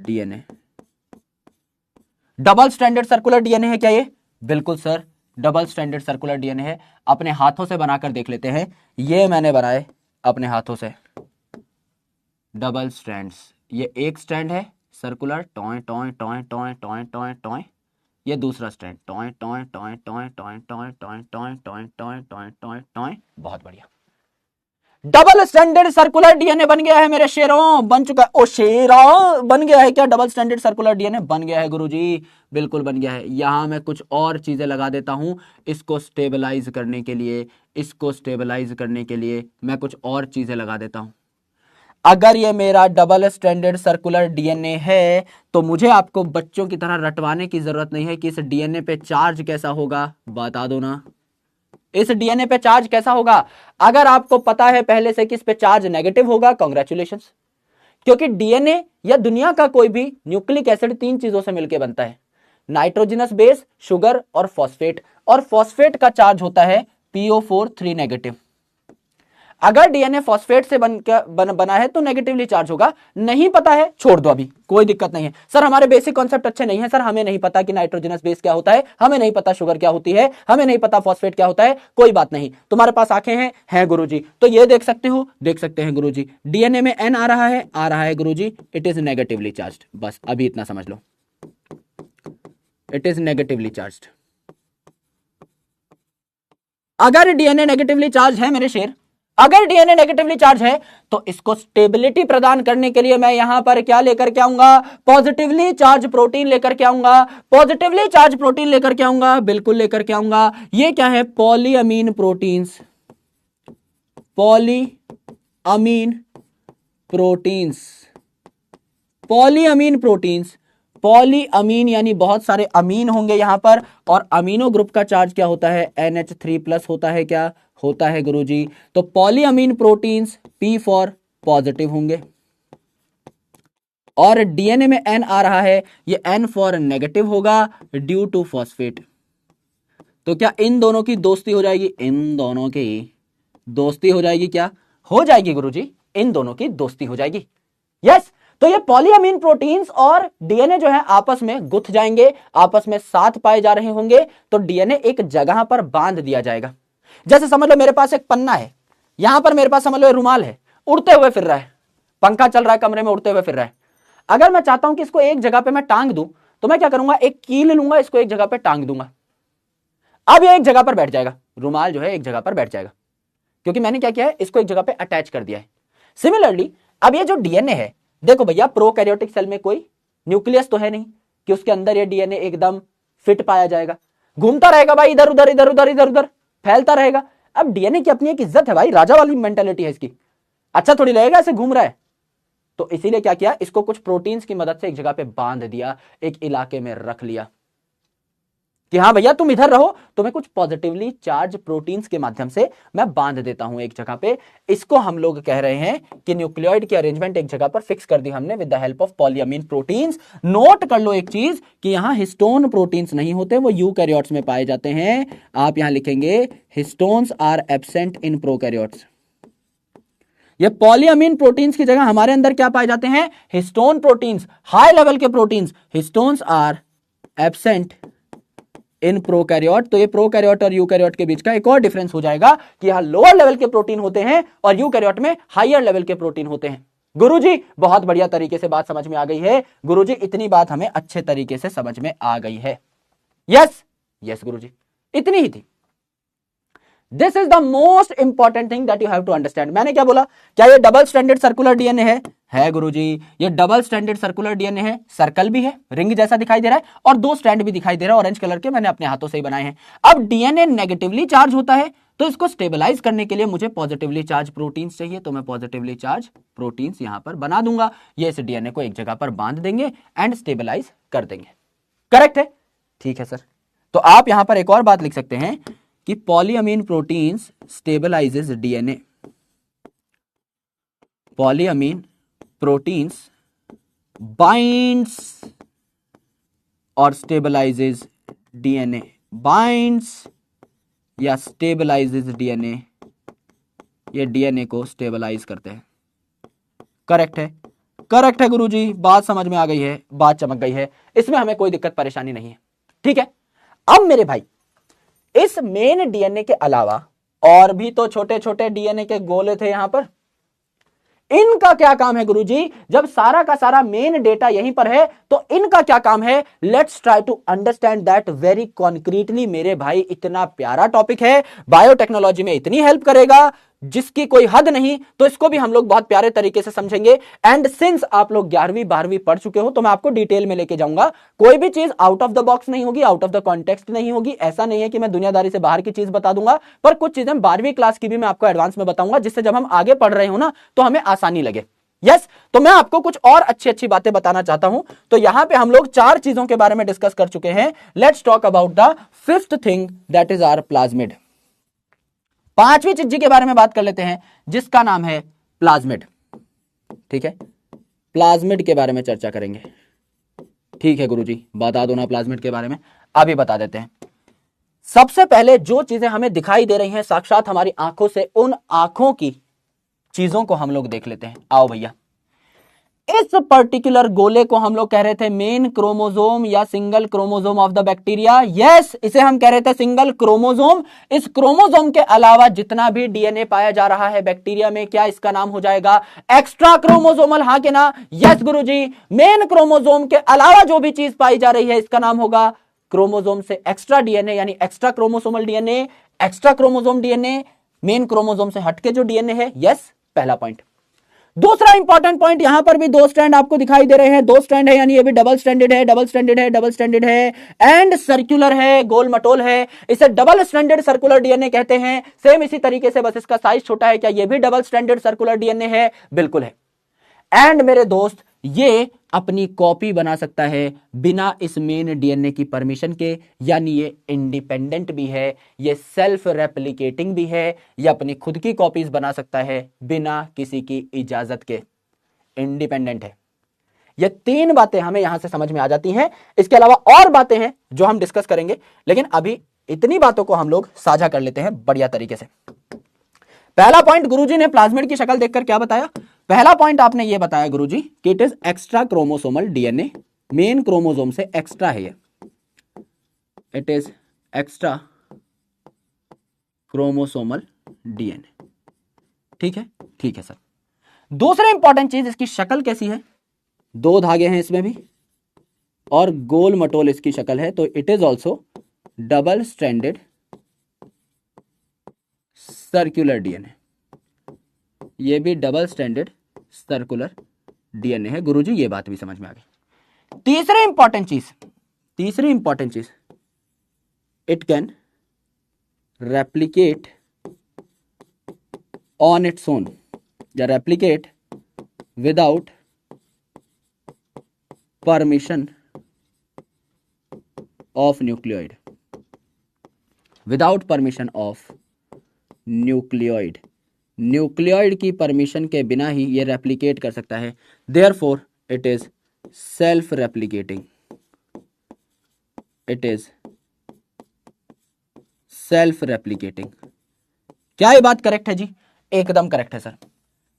DNA. Double stranded circular DNA है क्या ये? बिल्कुल sir, double stranded circular DNA है। अपने हाथों से बनाकर देख लेते हैं। ये मैंने बनाए अपने हाथों से डबल स्ट्रैंड्स। ये एक स्ट्रैंड है circular, toy toy toy toy toy toy toy. ये दूसरा strand, toy toy toy toy toy toy toy toy toy toy toy toy toy. बहुत बढ़िया, डबल स्टैंडर्ड सर्कुलर डीएनए बन गया है मेरे शेरों। बन चुका है। ओ शेरा, बन गया है क्या डबल स्टैंडर्ड सर्कुलर डीएनए? बन गया है गुरुजी, बिल्कुल बन गया है। यहां मैं कुछ और चीजें लगा देता हूं इसको स्टेबलाइज करने के लिए। मैं कुछ और चीजें लगा देता हूं। अगर ये मेरा डबल स्टैंडर्ड सर्कुलर डीएनए है तो मुझे आपको बच्चों की तरह रटवाने की जरूरत नहीं है कि इस डीएनए पे चार्ज कैसा होगा। बता दो ना, इस डीएनए पे चार्ज कैसा होगा? अगर आपको पता है पहले से कि इस पे चार्ज नेगेटिव होगा, कांग्रेचुलेशंस। क्योंकि डीएनए या दुनिया का कोई भी न्यूक्लिक एसिड तीन चीजों से मिलकर बनता है, नाइट्रोजनस बेस, शुगर और फॉस्फेट। और फॉस्फेट का चार्ज होता है PO4 3 नेगेटिव। अगर डीएनए फॉस्फेट से बना है तो नेगेटिवली चार्ज होगा। नहीं पता है, छोड़ दो, अभी कोई दिक्कत नहीं है। सर हमारे बेसिक कॉन्सेप्ट अच्छे नहीं है सर, हमें नहीं पता कि नाइट्रोजनस बेस क्या होता है, हमें नहीं पता शुगर क्या होती है, हमें नहीं पता फॉस्फेट क्या होता है। कोई बात नहीं, तुम्हारे पास आंखें हैं गुरुजी, तो ये देख सकते हैं गुरुजी। डीएनए में N आ रहा है गुरुजी, इट इज नेगेटिवली चार्ज्ड। बस अभी इतना समझ लो, इट इज नेगेटिवली चार्ज्ड। अगर डीएनए नेगेटिवली चार्ज है मेरे शेर, अगर डीएनए नेगेटिवली चार्ज है तो इसको स्टेबिलिटी प्रदान करने के लिए मैं यहां पर क्या लेकर के आऊंगा? पॉजिटिवली चार्ज प्रोटीन लेकर के आऊंगा। बिल्कुल लेकर के आऊंगा। ये क्या है? पॉलीअमीन प्रोटीन्स। पॉलीअमीन यानी बहुत सारे अमीन होंगे यहां पर, और अमीनो ग्रुप का चार्ज क्या होता है? NH3+ होता है। क्या होता है गुरुजी? तो पॉलीअमीन प्रोटीन्स P फॉर पॉजिटिव होंगे, और डीएनए में N आ रहा है, ये N फॉर नेगेटिव होगा ड्यू टू फॉस्फेट। तो क्या इन दोनों की दोस्ती हो जाएगी? इन दोनों की दोस्ती हो जाएगी। क्या हो जाएगी गुरुजी? इन दोनों की दोस्ती हो जाएगी। यस, तो ये पॉलीअमीन प्रोटीन्स और डीएनए जो है आपस में गुथ जाएंगे, आपस में साथ पाए जा रहे होंगे, तो डीएनए एक जगह पर बांध दिया जाएगा। जैसे समझ लो मेरे पास एक पन्ना है, यहां पर मेरे पास समझ लो रुमाल है, उड़ते हुए फिर रहा है, पंखा चल रहा है कमरे में, उड़ते हुए फिर रहा है। अगर मैं चाहता हूं कि इसको एक जगह पे मैं टांग दूं, तो मैं क्या करूंगा? एक कील लूंगा, इसको एक जगह पे टांग दूंगा। अब ये एक जगह पर बैठ जाएगा, रुमाल जो है एक जगह पर बैठ जाएगा, क्योंकि मैंने क्या किया है? इसको एक जगह पे अटैच कर दिया है। सिमिलरली अब ये जो डीएनए है, देखो भैया, प्रोकैरियोटिक सेल में कोई न्यूक्लियस तो है नहीं कि उसके अंदर ये डीएनए एकदम फिट पाया जाएगा, घूमता रहेगा भाई, इधर उधर इधर उधर इधर उधर फैलता रहेगा। अब डीएनए की अपनी एक इज्जत है भाई, राजा वाली मेंटेलिटी है इसकी, अच्छा थोड़ी लगेगा ऐसे घूम रहा है। तो इसीलिए क्या किया? इसको कुछ प्रोटीन्स की मदद से एक जगह पे बांध दिया, एक इलाके में रख लिया कि हाँ भैया तुम इधर रहो, तुम्हें कुछ पॉजिटिवली चार्ज प्रोटीन्स के माध्यम से मैं बांध देता हूं एक जगह पे। इसको हम लोग कह रहे हैं कि न्यूक्लियोइड की अरेंजमेंट एक जगह पर फिक्स कर दी हमने with the help of polyamine proteins. Note कर लो एक चीज कि यहां हिस्टोन प्रोटीन्स नहीं होते, वो यूकैरियोट्स में पाए जाते हैं। आप यहां लिखेंगे histones are absent in prokaryotes. ये पॉलीअमीन प्रोटीन्स की जगह हमारे अंदर क्या पाए जाते हैं? हिस्टोन प्रोटीन्स, हाई लेवल के proteins. Histones are absent in prokaryote. तो ये प्रोकैरियोट और यूकैरियोट के बीच का एक और डिफरेंस हो जाएगा कि यहां लोअर लेवल के प्रोटीन होते हैं और यूकैरियोट में हायर लेवल के प्रोटीन होते हैं। गुरुजी बहुत बढ़िया तरीके से बात समझ में आ गई है। गुरुजी इतनी बात हमें अच्छे तरीके से समझ में आ गई है। यस यस गुरुजी, इतनी ही थी। This is the most important thing that you have to understand. मैंने क्या बोला, क्या ये डबल स्ट्रैंडेड सर्कुलर डीएनए है गुरुजी, ये डबल स्ट्रैंडेड सर्कुलर डीएनए है। सर्कल भी है, रिंग जैसा दिखाई दे रहा है, और दो स्ट्रैंड भी दिखाई दे रहा है, ऑरेंज कलर के, मैंने अपने हाथों से ही बनाए हैं। अब डीएनए नेगेटिवली चार्ज होता है, तो इसको स्टेबलाइज करने के लिए मुझे पॉजिटिवली चार्ज प्रोटीन्स चाहिए, तो मैं पॉजिटिवली चार्ज प्रोटीन्स यहां पर बना दूंगा। ये इस डीएनए को एक जगह पर बांध देंगे एंड स्टेबलाइज कर देंगे। करेक्ट है? ठीक है सर। तो आप यहां पर एक और बात लिख सकते हैं कि polyamine proteins stabilises DNA. Polyamine proteins binds और स्टेबलाइजेस डीएनए। बाइंड्स या स्टेबलाइजेस डीएनए, ये डीएनए को स्टेबलाइज करते हैं। करेक्ट है? करेक्ट है गुरुजी, बात समझ में आ गई है, बात चमक गई है, इसमें हमें कोई दिक्कत परेशानी नहीं है। ठीक है। अब मेरे भाई, इस मेन डीएनए के अलावा और भी तो छोटे छोटे डीएनए के गोले थे यहां पर, इनका क्या काम है गुरुजी? जब सारा का सारा मेन डेटा यहीं पर है तो इनका क्या काम है? Let's try to understand that very concretely मेरे भाई। इतना प्यारा टॉपिक है, बायोटेक्नोलॉजी में इतनी हेल्प करेगा जिसकी कोई हद नहीं, तो इसको भी हम लोग बहुत प्यारे तरीके से समझेंगे। एंड सिंस आप लोग 11वीं 12वीं पढ़ चुके हो, तो मैं आपको डिटेल में लेके जाऊंगा। कोई भी चीज आउट ऑफ द बॉक्स नहीं होगी, आउट ऑफ द कॉन्टेक्स्ट नहीं होगी। ऐसा नहीं है कि मैं दुनियादारी से बाहर की चीज बता दूंगा, पर कुछ चीजें 12वीं क्लास की भी मैं आपको एडवांस में बताऊंगा, जिससे जब हम आगे पढ़ रहे हो ना, तो हमें आसानी लगे। यस, तो मैं आपको कुछ और अच्छी अच्छी बातें बताना चाहता हूं। तो यहां पे हम लोग 4 चीजों के बारे में डिस्कस कर चुके हैं। Let's talk about the 5th thing, that is our plasmid. 5वीं चीज के बारे में बात कर लेते हैं, जिसका नाम है प्लाज्मिड। ठीक है, प्लाज्मिड के बारे में चर्चा करेंगे। ठीक है गुरुजी, बता दो ना प्लाज्मिड के बारे में। अभी बता देते हैं। सबसे पहले जो चीजें हमें दिखाई दे रही हैं साक्षात हमारी आंखों से, उन आंखों की चीजों को हम लोग देख लेते हैं। आओ भैया, इस पर्टिकुलर गोले को हम लोग कह रहे थे मेन क्रोमोसोम या single chromosome of the bacteria. Yes, इसे हम कह रहे थे सिंगल क्रोमोसोम। इस क्रोमोसोम के अलावा जितना भी डीएनए पाया जा रहा है बैक्टीरिया में, क्या इसका नाम हो जाएगा? Extra chromosomal. हाँ के ना? यस गुरुजी, मेन क्रोमोसोम के अलावा जो भी चीज पाई जा रही है, इसका नाम होगा क्रोमोसोम से एक्स्ट्रा डीएनए, यानी extra chromosomal DNA, extra chromosome DNA, main chromosome से हटके जो डीएनए है। यस, पहला पॉइंट। दूसरा इंपॉर्टेंट पॉइंट, यहां पर भी 2 स्ट्रैंड आपको दिखाई दे रहे हैं। 2 स्ट्रैंड है, यानी ये भी डबल स्टैंडर्ड है, डबल स्टैंडर्ड है, डबल स्टैंडर्ड है, एंड सर्कुलर है, गोल मटोल है। इसे डबल स्टैंडर्ड सर्कुलर डीएनए कहते हैं। सेम इसी तरीके से, बस इसका साइज छोटा है। क्या ये भी डबल स्टैंडर्ड सर्कुलर डीएनए है? बिल्कुल है। एंड मेरे दोस्त, ये अपनी कॉपी बना सकता है बिना इस मेन डीएनए की परमिशन के, यानी ये इंडिपेंडेंट भी है, ये सेल्फ रेप्लिकेटिंग भी है, ये अपनी खुद की कॉपीज बना सकता है बिना किसी की इजाजत के। इंडिपेंडेंट है। ये 3 बातें हमें यहां से समझ में आ जाती हैं। इसके अलावा और बातें हैं जो हम डिस्कस करेंगे, लेकिन अभी इतनी बातों को हम लोग साझा कर लेते हैं बढ़िया तरीके से। पहला पॉइंट, गुरुजी ने प्लाज्मिड की शक्ल देखकर क्या बताया? पहला पॉइंट आपने ये बताया गुरुजी कि it is extra chromosomal DNA. Main chromosome से एक्स्ट्रा है ये, it is extra chromosomal DNA. ठीक है? ठीक है सर। दूसरी इंपॉर्टेंट चीज, इसकी शक्ल कैसी है? 2 धागे हैं इसमें भी, और गोल मटोल इसकी शक्ल है, तो it is also double stranded circular DNA. ये भी डबल स्टैंडर्ड सर्कुलर डीएनए है। गुरुजी, ये बात भी समझ में आ गई। तीसरी इंपॉर्टेंट चीज, it can replicate on its own या replicate without permission of nucleoid. Without permission of nucleoid, nucleoid की परमिशन के बिना ही ये रेप्लिकेट कर सकता है। Therefore it is self replicating, it is self replicating. क्या ये बात करेक्ट है जी? एकदम करेक्ट है सर।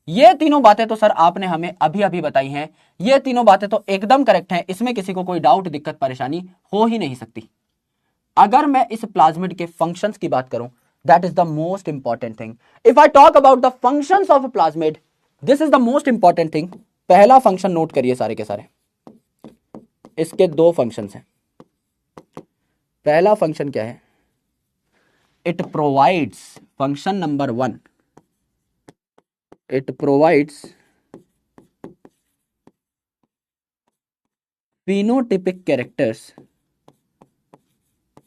ये तीनों बातें तो सर आपने हमें अभी अभी बताई हैं, ये तीनों बातें तो एकदम करेक्ट हैं। इसमें किसी को कोई डाउट, दिक्कत, परेशानी हो ही नहीं सकती। अगर मैं इस प्लाज्मिड के फंक्शंस की बात करूं, that is the most important thing. If I talk about the functions of a plasmid, this is the most important thing. पहला फंक्शन नोट करिए सारे के सारे, इसके दो फंक्शंस हैं। पहला फंक्शन क्या है? It provides, function number 1, it provides phenotypic characters,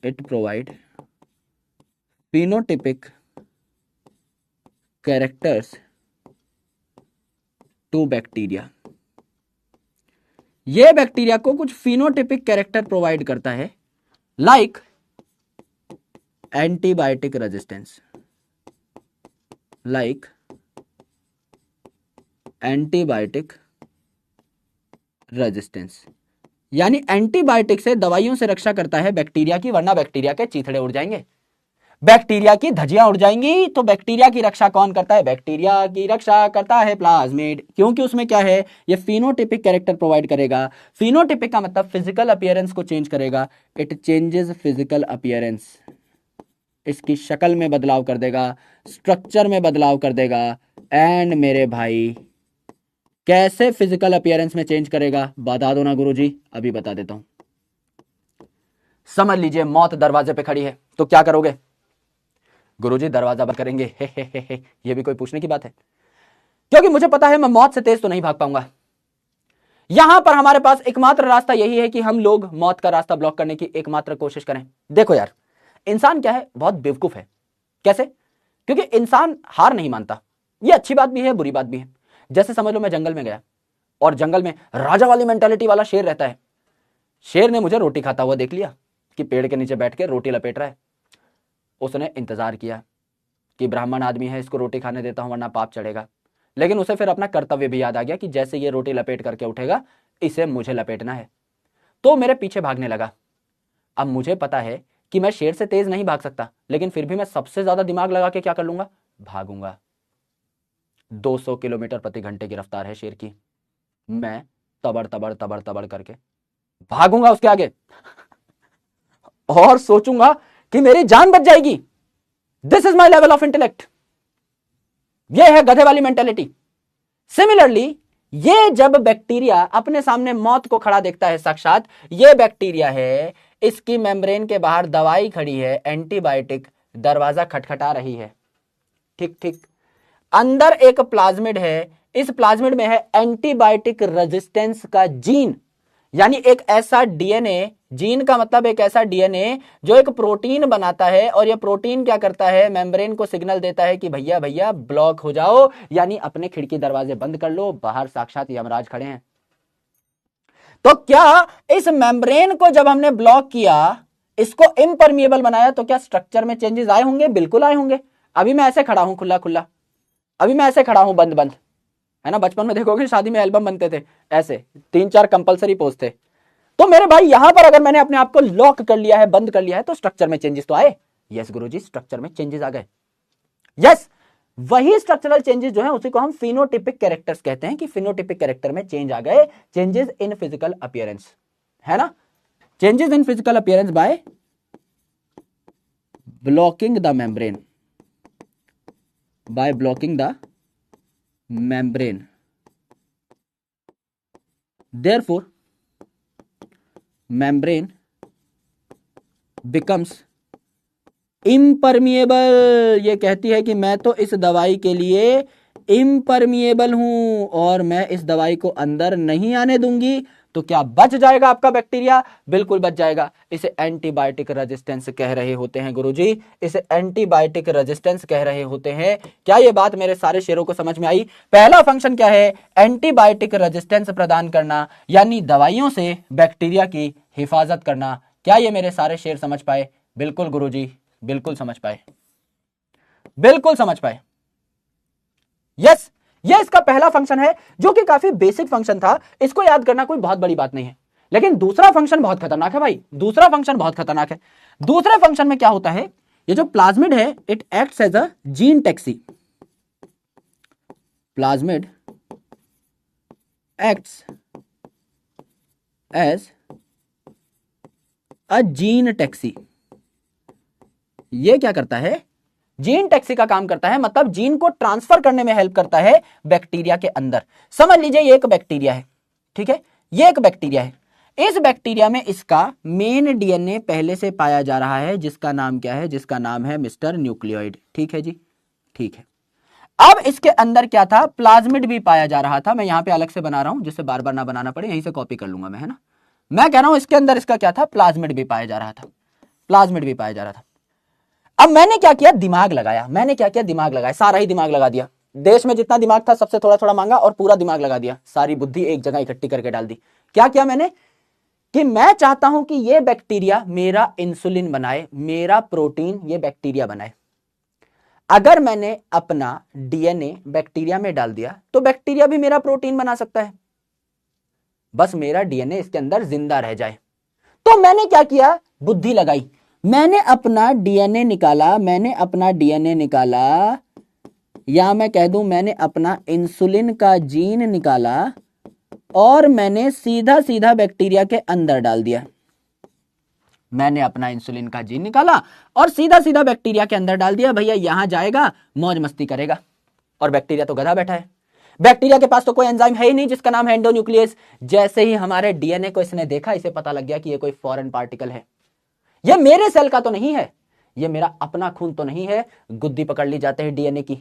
it provide phenotypic characters to bacteria। ये बैक्टीरिया को कुछ फिनोटिपिक कैरेक्टर प्रोवाइड करता है, like antibiotic resistance, like antibiotic resistance, यानी एंटीबायोटिक से, दवाइयों से रक्षा करता है बैक्टीरिया की, वरना बैक्टीरिया के चीथड़े उड़ जाएंगे, बैक्टीरिया की धज्जियां उड़ जाएंगी। तो बैक्टीरिया की रक्षा कौन करता है? बैक्टीरिया की रक्षा करता है प्लाज्मिड, क्योंकि उसमें क्या है? ये फिनोटिपिक कैरेक्टर प्रोवाइड करेगा। फिनोटिपिक का मतलब फिजिकल अपीयरेंस को चेंज करेगा। इट चेंजेस फिजिकल अपीयरेंस, इसकी शक्ल में बदलाव कर देगा, स्ट्रक्चर में बदलाव कर देगा। एंड मेरे भाई, कैसे फिजिकल अपीयरेंस में चेंज करेगा? बता दो ना गुरुजी, अभी बता देता हूं। समझ लीजिए मौत दरवाजे पे खड़ी है, तो क्या करोगे? गुरुजी दरवाजा बंद करेंगे। हे। ये भी कोई पूछने की बात है? क्योंकि मुझे पता है मैं मौत से तेज तो नहीं भाग पाऊंगा। यहां पर हमारे पास एकमात्र रास्ता यही है कि हम लोग मौत का रास्ता ब्लॉक करने की एकमात्र कोशिश करें। देखो यार, इंसान क्या है? बहुत बेवकूफ है। कैसे? क्योंकि इंसान हार नहीं मानता। ये अच्छी बात भी है, बुरी बात भी है। जैसे समझ लो मैं जंगल में गया और जंगल में राजा वाली मेंटालिटी वाला शेर रहता है। शेर ने मुझे रोटी खाता हुआ देख लिया कि पेड़ के नीचे बैठ के रोटी लपेट रहा है। उसने इंतजार किया कि ब्राह्मण आदमी है, इसको रोटी खाने देता हूं वरना पाप चढ़ेगा। लेकिन उसे फिर अपना कर्तव्य भी याद आ गया कि जैसे ये रोटी लपेट करके उठेगा, इसे मुझे लपेटना है। तो मेरे पीछे भागने लगा। अब मुझे पता है कि मैं शेर से तेज नहीं भाग सकता, लेकिन फिर भी मैं सबसे ज्यादा दिमाग लगा के क्या कर लूंगा? भागूंगा। 200 किलोमीटर प्रति घंटे की रफ्तार है शेर की। मैं तबड़ तबड़ तबड़ तबड़ करके भागूंगा उसके आगे और सोचूंगा कि मेरी जान बच जाएगी। This is my level of intellect. यह है गधे वाली मेंटेलिटी। सिमिलरली, ये जब बैक्टीरिया अपने सामने मौत को खड़ा देखता है साक्षात, ये बैक्टीरिया है, इसकी मेम्ब्रेन के बाहर दवाई खड़ी है, एंटीबायोटिक, दरवाजा खटखटा रही है। ठीक ठीक, अंदर एक प्लाज्मिड है, इस प्लाज्मिड में है एंटीबायोटिक रेजिस्टेंस का जीन, यानी एक ऐसा डीएनए, जीन का मतलब एक ऐसा डीएनए जो एक प्रोटीन बनाता है, और यह प्रोटीन क्या करता है? मेम्ब्रेन को सिग्नल देता है कि भैया भैया ब्लॉक हो जाओ, यानी अपने खिड़की दरवाजे बंद कर लो, बाहर साक्षात यमराज खड़े हैं। तो क्या इस मेम्ब्रेन को जब हमने ब्लॉक किया, इसको इम्परमिएबल बनाया, तो क्या स्ट्रक्चर में चेंजेस आए होंगे? बिल्कुल आए होंगे। अभी मैं ऐसे खड़ा हूं खुला खुला, अभी मैं ऐसे खड़ा हूं बंद बंद, है ना? बचपन में देखोगे शादी में एल्बम बनते थे ऐसे, 3-4 कंपलसरी पोज थे। तो मेरे भाई यहां पर अगर मैंने अपने आप को लॉक कर लिया है, बंद कर लिया है, तो स्ट्रक्चर में चेंजेस तो आए। यस गुरुजी, स्ट्रक्चर में चेंजेस आ गए। यस, वही स्ट्रक्चरल चेंजेस जो है उसी को हम फिनोटिपिक कैरेक्टर्स कहते हैं कि फिनोटिपिक कैरेक्टर में चेंज आ गए, चेंजेस इन फिजिकल अपीयरेंस, है ना? Changes in physical appearance by blocking the membrane, by blocking the membrane. Therefore, membrane becomes impermeable। ये कहती है कि मैं तो इस दवाई के लिए impermeable हूं और मैं इस दवाई को अंदर नहीं आने दूंगी। तो क्या बच जाएगा आपका बैक्टीरिया? बिल्कुल बच जाएगा। इसे एंटीबायोटिक रेजिस्टेंस कह रहे होते हैं गुरुजी, इसे एंटीबायोटिक रेजिस्टेंस कह रहे होते हैं। क्या ये बात मेरे सारे शेरों को समझ में आई? पहला फंक्शन क्या है? एंटीबायोटिक रेजिस्टेंस प्रदान करना, यानी दवाइयों से बैक्टीरिया की हिफाजत करना। क्या ये मेरे सारे शेर समझ पाए? बिल्कुल गुरुजी, बिल्कुल समझ पाए, बिल्कुल समझ पाए। यस, ये इसका पहला फंक्शन है जो कि काफी बेसिक फंक्शन था, इसको याद करना कोई बहुत बड़ी बात नहीं है। लेकिन दूसरा फंक्शन बहुत खतरनाक है भाई, दूसरा फंक्शन बहुत खतरनाक है। दूसरे फंक्शन में क्या होता है? ये जो प्लाज्मिड है, it acts as a gene taxi. Plasmid acts as a gene taxi. ये क्या करता है? जीन टैक्सी का काम करता है, मतलब जीन को ट्रांसफर करने में हेल्प करता है बैक्टीरिया के अंदर। समझ लीजिए ये एक बैक्टीरिया है, ठीक है, ये एक बैक्टीरिया है। इस बैक्टीरिया में इसका मेन डीएनए पहले से पाया जा रहा है, जिसका नाम क्या है, जिसका नाम है मिस्टर न्यूक्लियोइड। ठीक है जी, ठीक है। अब इसके अंदर क्या था, प्लाज्मिड भी पाया जा रहा था। मैं यहां पे अलग से बना रहा हूं जिससे बार बार ना बनाना पड़े, यहीं से कॉपी कर लूंगा मैं, है ना। मैं कह रहा हूं इसके अंदर इसका क्या था, प्लाज्मिड भी पाया जा रहा था, प्लाज्मिड भी पाया जा रहा था। अब मैंने क्या किया, दिमाग लगाया। मैंने क्या किया, दिमाग लगाया, सारा ही दिमाग लगा दिया। देश में जितना दिमाग था सबसे थोड़ा थोड़ा मांगा और पूरा दिमाग लगा दिया, सारी बुद्धि एक जगह इकट्ठी करके डाल दी। क्या किया मैंने कि मैं चाहता हूं कि ये बैक्टीरिया मेरा इंसुलिन बनाए, मेरा प्रोटीन ये बैक्टीरिया बनाए। अगर मैंने अपना डीएनए बैक्टीरिया में डाल दिया तो बैक्टीरिया भी मेरा प्रोटीन बना सकता है, बस मेरा डीएनए इसके अंदर जिंदा रह जाए। तो मैंने क्या किया, बुद्धि लगाई, मैंने अपना डीएनए निकाला, मैंने अपना डीएनए निकाला, या मैं कह दूं मैंने अपना इंसुलिन का जीन निकाला और मैंने सीधा सीधा बैक्टीरिया के अंदर डाल दिया। मैंने अपना इंसुलिन का जीन निकाला और सीधा सीधा बैक्टीरिया के अंदर डाल दिया। भैया यहां जाएगा, मौज मस्ती करेगा। और बैक्टीरिया तो गधा बैठा है, बैक्टीरिया के पास तो कोई एंजाइम है ही नहीं जिसका नाम है एंडोन्यूक्लियस। जैसे ही हमारे डीएनए को इसने देखा, इसे पता लग गया कि ये कोई फॉरेन पार्टिकल है, ये मेरे सेल का तो नहीं है, ये मेरा अपना खून तो नहीं है। गुद्दी पकड़ ली जाते हैं डीएनए की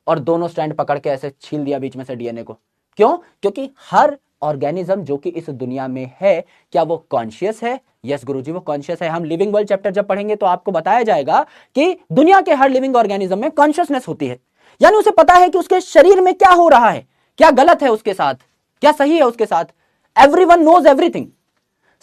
और दोनों स्ट्रैंड पकड़ के ऐसे छील दिया बीच में से डीएनए को। क्यों? क्योंकि हर ऑर्गेनिज्म जो कि इस दुनिया में है, क्या वो कॉन्शियस है? यस गुरुजी, वो कॉन्शियस है। हम लिविंग वर्ल्ड चैप्टर जब पढ़ेंगे तो आपको बताया जाएगा कि दुनिया के हर लिविंग ऑर्गेनिज्म में कॉन्शियसनेस होती है, यानी उसे पता है कि उसके शरीर में क्या हो रहा है, क्या गलत है उसके साथ, क्या सही है उसके साथ। Everyone knows everything.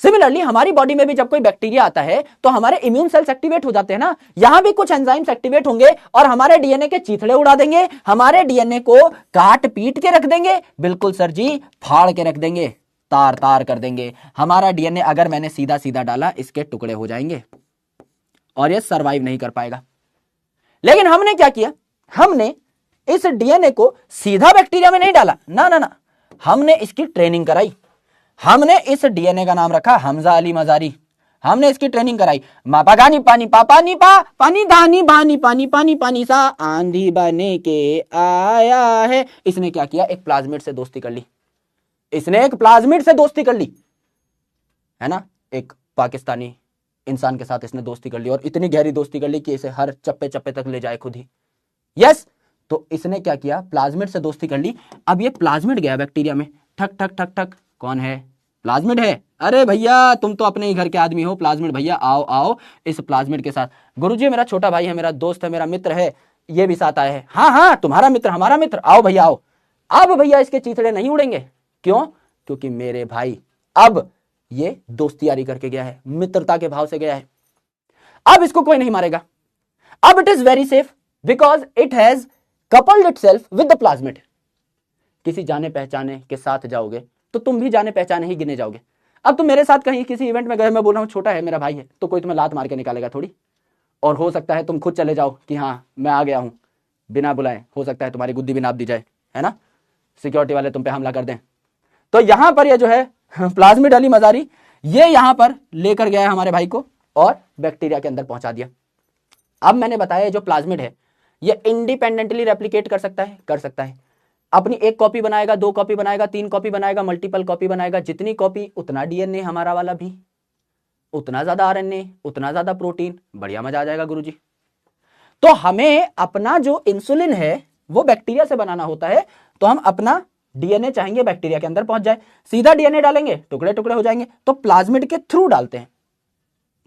सिमिलरली हमारी बॉडी में भी जब कोई बैक्टीरिया आता है तो हमारे इम्यून सेल्स एक्टिवेट हो जाते हैं ना, यहां भी कुछ एंजाइम्स एक्टिवेट होंगे और हमारे डीएनए के चीथड़े उड़ा देंगे, हमारे डीएनए को काट पीट के रख देंगे। बिल्कुल सर जी, फाड़ के रख देंगे, तार तार कर देंगे। हमारा डीएनए अगर मैंने सीधा सीधा डाला, इसके टुकड़े हो जाएंगे और ये सरवाइव नहीं कर पाएगा। लेकिन हमने क्या किया, हमने इस डीएनए को सीधा बैक्टीरिया में नहीं डाला, ना ना ना, हमने इसकी ट्रेनिंग कराई। हमने इस डीएनए का नाम रखा हमजा अली मजारी। हमने इसकी ट्रेनिंग कराई। मापा गानी पानी पापा नी पा पानी धानी भानी पानी पानी पानी सा आंधी बने के आया है। इसने क्या किया, एक प्लाज्मिड से दोस्ती कर ली। इसने एक प्लाज्मिड से दोस्ती कर ली, है ना, एक पाकिस्तानी इंसान के साथ इसने दोस्ती कर ली और इतनी गहरी दोस्ती कर ली कि इसे हर चप्पे चप्पे तक ले जाए खुद ही। यस, तो इसने क्या किया, प्लाज्मिड से दोस्ती कर ली। अब ये प्लाज्मिड गया बैक्टीरिया में, ठक ठक ठक ठक, कौन है, प्लाज्मिड है। अरे भैया तुम तो अपने ही घर के आदमी हो, प्लाज्मिड भैया आओ आओ इस प्लाज्मिड के साथ। गुरुजी मेरा छोटा भाई है, मेरा दोस्त है, मेरा मित्र है, ये भी साथ आया है। हाँ हाँ, तुम्हारा मित्र हमारा मित्र, आओ भैया आओ। अब भैया इसके चीथड़े नहीं उड़ेंगे, क्यों? क्योंकि मेरे भाई अब ये दोस्ती यारी करके गया है, मित्रता के भाव से गया है। अब इसको कोई नहीं मारेगा। अब it is very safe because it has coupled itself with the plasmid. किसी जाने पहचाने के साथ जाओगे तो तुम भी जाने पहचाने ही गिने जाओगे। अब तुम मेरे साथ कहीं किसी इवेंट में गए, मैं बोल रहा हूं छोटा है मेरा भाई है, तो कोई तुम्हें लात मार के निकालेगा थोड़ी। और हो सकता है तुम खुद चले जाओ कि हाँ मैं आ गया हूं बिना बुलाए, हो सकता है तुम्हारी गुद्दी भी नाप दी जाए, है ना, सिक्योरिटी वाले तुम पे हमला कर दें। तो यहां पर ये जो है प्लाज्मिड अली मजारी, ये यहां पर लेकर गया है हमारे भाई को और बैक्टीरिया के अंदर पहुंचा दिया। अब मैंने बताया जो प्लाज्मिड है ये इंडिपेंडेंटली रेप्लिकेट कर सकता है, कर सकता है। अपनी एक कॉपी बनाएगा, 2 कॉपी बनाएगा, 3 कॉपी बनाएगा, मल्टीपल कॉपी बनाएगा। जितनी कॉपी उतना डीएनए हमारा वाला भी, उतना ज्यादा आरएनए, उतना ज्यादा प्रोटीन, बढ़िया मजा आ जाएगा गुरुजी। तो हमें अपना जो इंसुलिन है वो बैक्टीरिया से बनाना होता है, तो हम अपना डीएनए चाहेंगे बैक्टीरिया के अंदर पहुंच जाए। सीधा डीएनए डालेंगे, टुकड़े टुकड़े हो जाएंगे, तो प्लाज्मिड के थ्रू डालते हैं।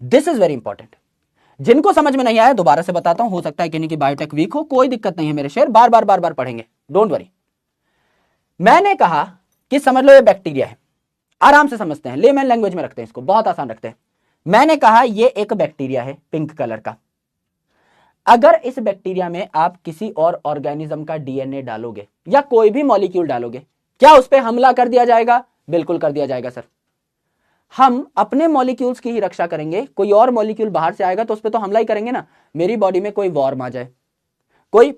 This is very important. जिनको समझ में नहीं आया दोबारा से बताता हूं, हो सकता है किन्हीं की बायोटेक वीक हो, कोई दिक्कत नहीं है मेरे शेर, बार बार पढ़ेंगे, डोंट वरी। मैंने कहा कि समझ लो ये बैक्टीरिया है, आराम से समझते हैं, लेमैन लैंग्वेज में रखते हैं इसको, बहुत आसान रखते हैं। मैंने कहा ये एक बैक्टीरिया है पिंक कलर का। अगर इस बैक्टीरिया में आप किसी और ऑर्गेनिज्म का डीएनए डालोगे या कोई भी मॉलिक्यूल डालोगे, क्या उस पर हमला कर दिया जाएगा? बिल्कुल कर दिया जाएगा सर। हम अपने मॉलिक्यूल्स की ही रक्षा करेंगे, कोई और मॉलिक्यूल बाहर से आएगा तो उस पर तो हमला ही करेंगे ना। मेरी बॉडी में कोई वॉर्म आ जाए, कोई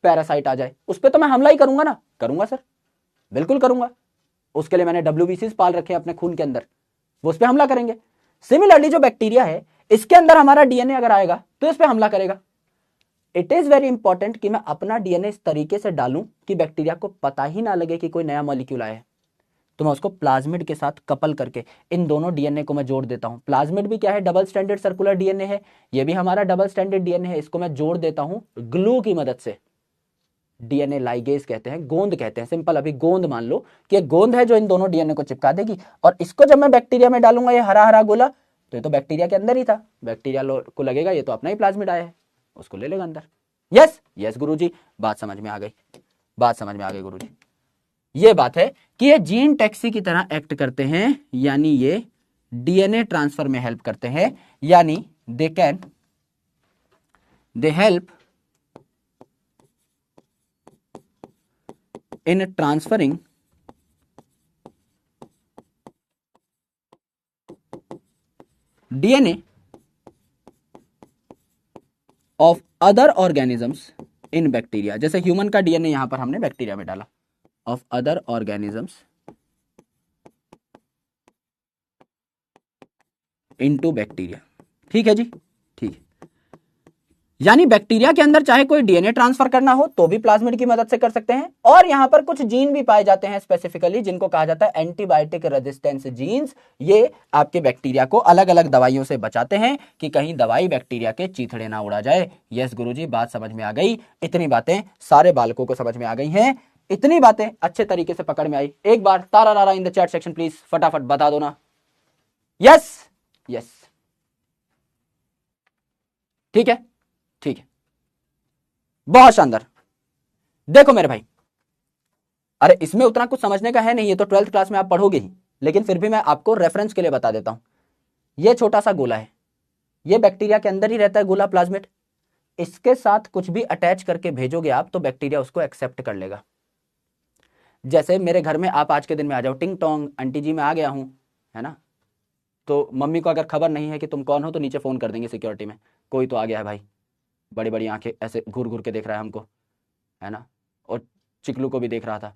पैरासाइट आ जाए, उस पर तो मैं हमला ही करूंगा ना। करूंगा सर, बिल्कुल करूंगा। उसके लिए मैंने WBCs पाल रखे हैं अपने खून के अंदर, वो उस पर हमला करेंगे। सिमिलरली जो बैक्टीरिया है इसके अंदर हमारा डीएनए अगर आएगा तो इस पर हमला करेगा। इट इज वेरी इंपॉर्टेंट कि मैं अपना डीएनए इस तरीके से डालूं कि बैक्टीरिया को पता ही ना लगे कि कोई नया मॉलिक्यूल आया है। तो मैं उसको प्लाज्मिड के साथ कपल करके इन दोनों डीएनए को मैं जोड़ देता हूं। प्लाज्मिड भी क्या है, डबल स्टैंडर्ड सर्कुलर डीएनए है, ये भी हमारा डबल स्टैंडर्ड डीएनए है। इसको मैं जोड़ देता हूं ग्लू की मदद से। डीएनए लाइगेज कहते हैं, गोंद कहते हैं, सिंपल अभी गोंद मान लो कि एक गोंद है जो इन दोनों डीएनए को चिपका देगी। और इसको जब मैं बैक्टीरिया में डालूंगा, ये हरा हरा गोला, तो ये तो बैक्टीरिया के अंदर ही था, बैक्टीरिया को लगेगा ये तो अपना ही प्लाज्मिड आया है, उसको ले लेगा अंदर। यस यस गुरुजी, बात समझ में आ गई, बात समझ में आ गई गुरुजी। ये बात है कि ये जीन टैक्सी की तरह एक्ट करते हैं, यानी ये डीएनए ट्रांसफर में हेल्प करते हैं, यानी they help in transferring DNA of other organisms in bacteria. जैसे ह्यूमन का डीएनए यहां पर हमने बैक्टीरिया में डाला, of other organisms into bacteria. ठीक है जी, ठीक है। यानी बैक्टीरिया के अंदर चाहे कोई डीएनए ट्रांसफर करना हो तो भी प्लाज्मिड की मदद से कर सकते हैं। और यहां पर कुछ जीन भी पाए जाते हैं स्पेसिफिकली, जिनको कहा जाता है एंटीबायोटिक रेजिस्टेंस जीन्स। ये आपके बैक्टीरिया को अलग अलग दवाइयों से बचाते हैं कि कहीं दवाई बैक्टीरिया के चीथड़े ना उड़ा जाए। यस गुरुजी, बात समझ में आ गई। इतनी बातें सारे बालकों को समझ में आ गई हैं, इतनी बातें अच्छे तरीके से पकड़ में आई। एक बार तारा रारा इन द चैट सेक्शन प्लीज, फटाफट बता दो ना। यस यस, ठीक है ठीक है, बहुत शानदार। देखो मेरे भाई, अरे इसमें उतना कुछ समझने का है नहीं, ये तो 12th क्लास में आप पढ़ोगे ही, लेकिन फिर भी मैं आपको रेफरेंस के लिए बता देता हूं। ये छोटा सा गोला है, ये बैक्टीरिया के अंदर ही रहता है गोला प्लाज्मिड। इसके साथ कुछ भी अटैच करके भेजोगे आप तो बैक्टीरिया उसको एक्सेप्ट कर लेगा। जैसे मेरे घर में आप आज के दिन में आ जाओ, टिंग टोंग आंटी जी मैं आ गया हूं, है ना, तो मम्मी को अगर खबर नहीं है कि तुम कौन हो तो नीचे फोन कर देंगे सिक्योरिटी में, कोई तो आ गया है भाई, बड़ी बड़ी आंखें ऐसे घूर घूर के देख रहा है हमको, है ना, और चिकलू को भी देख रहा था,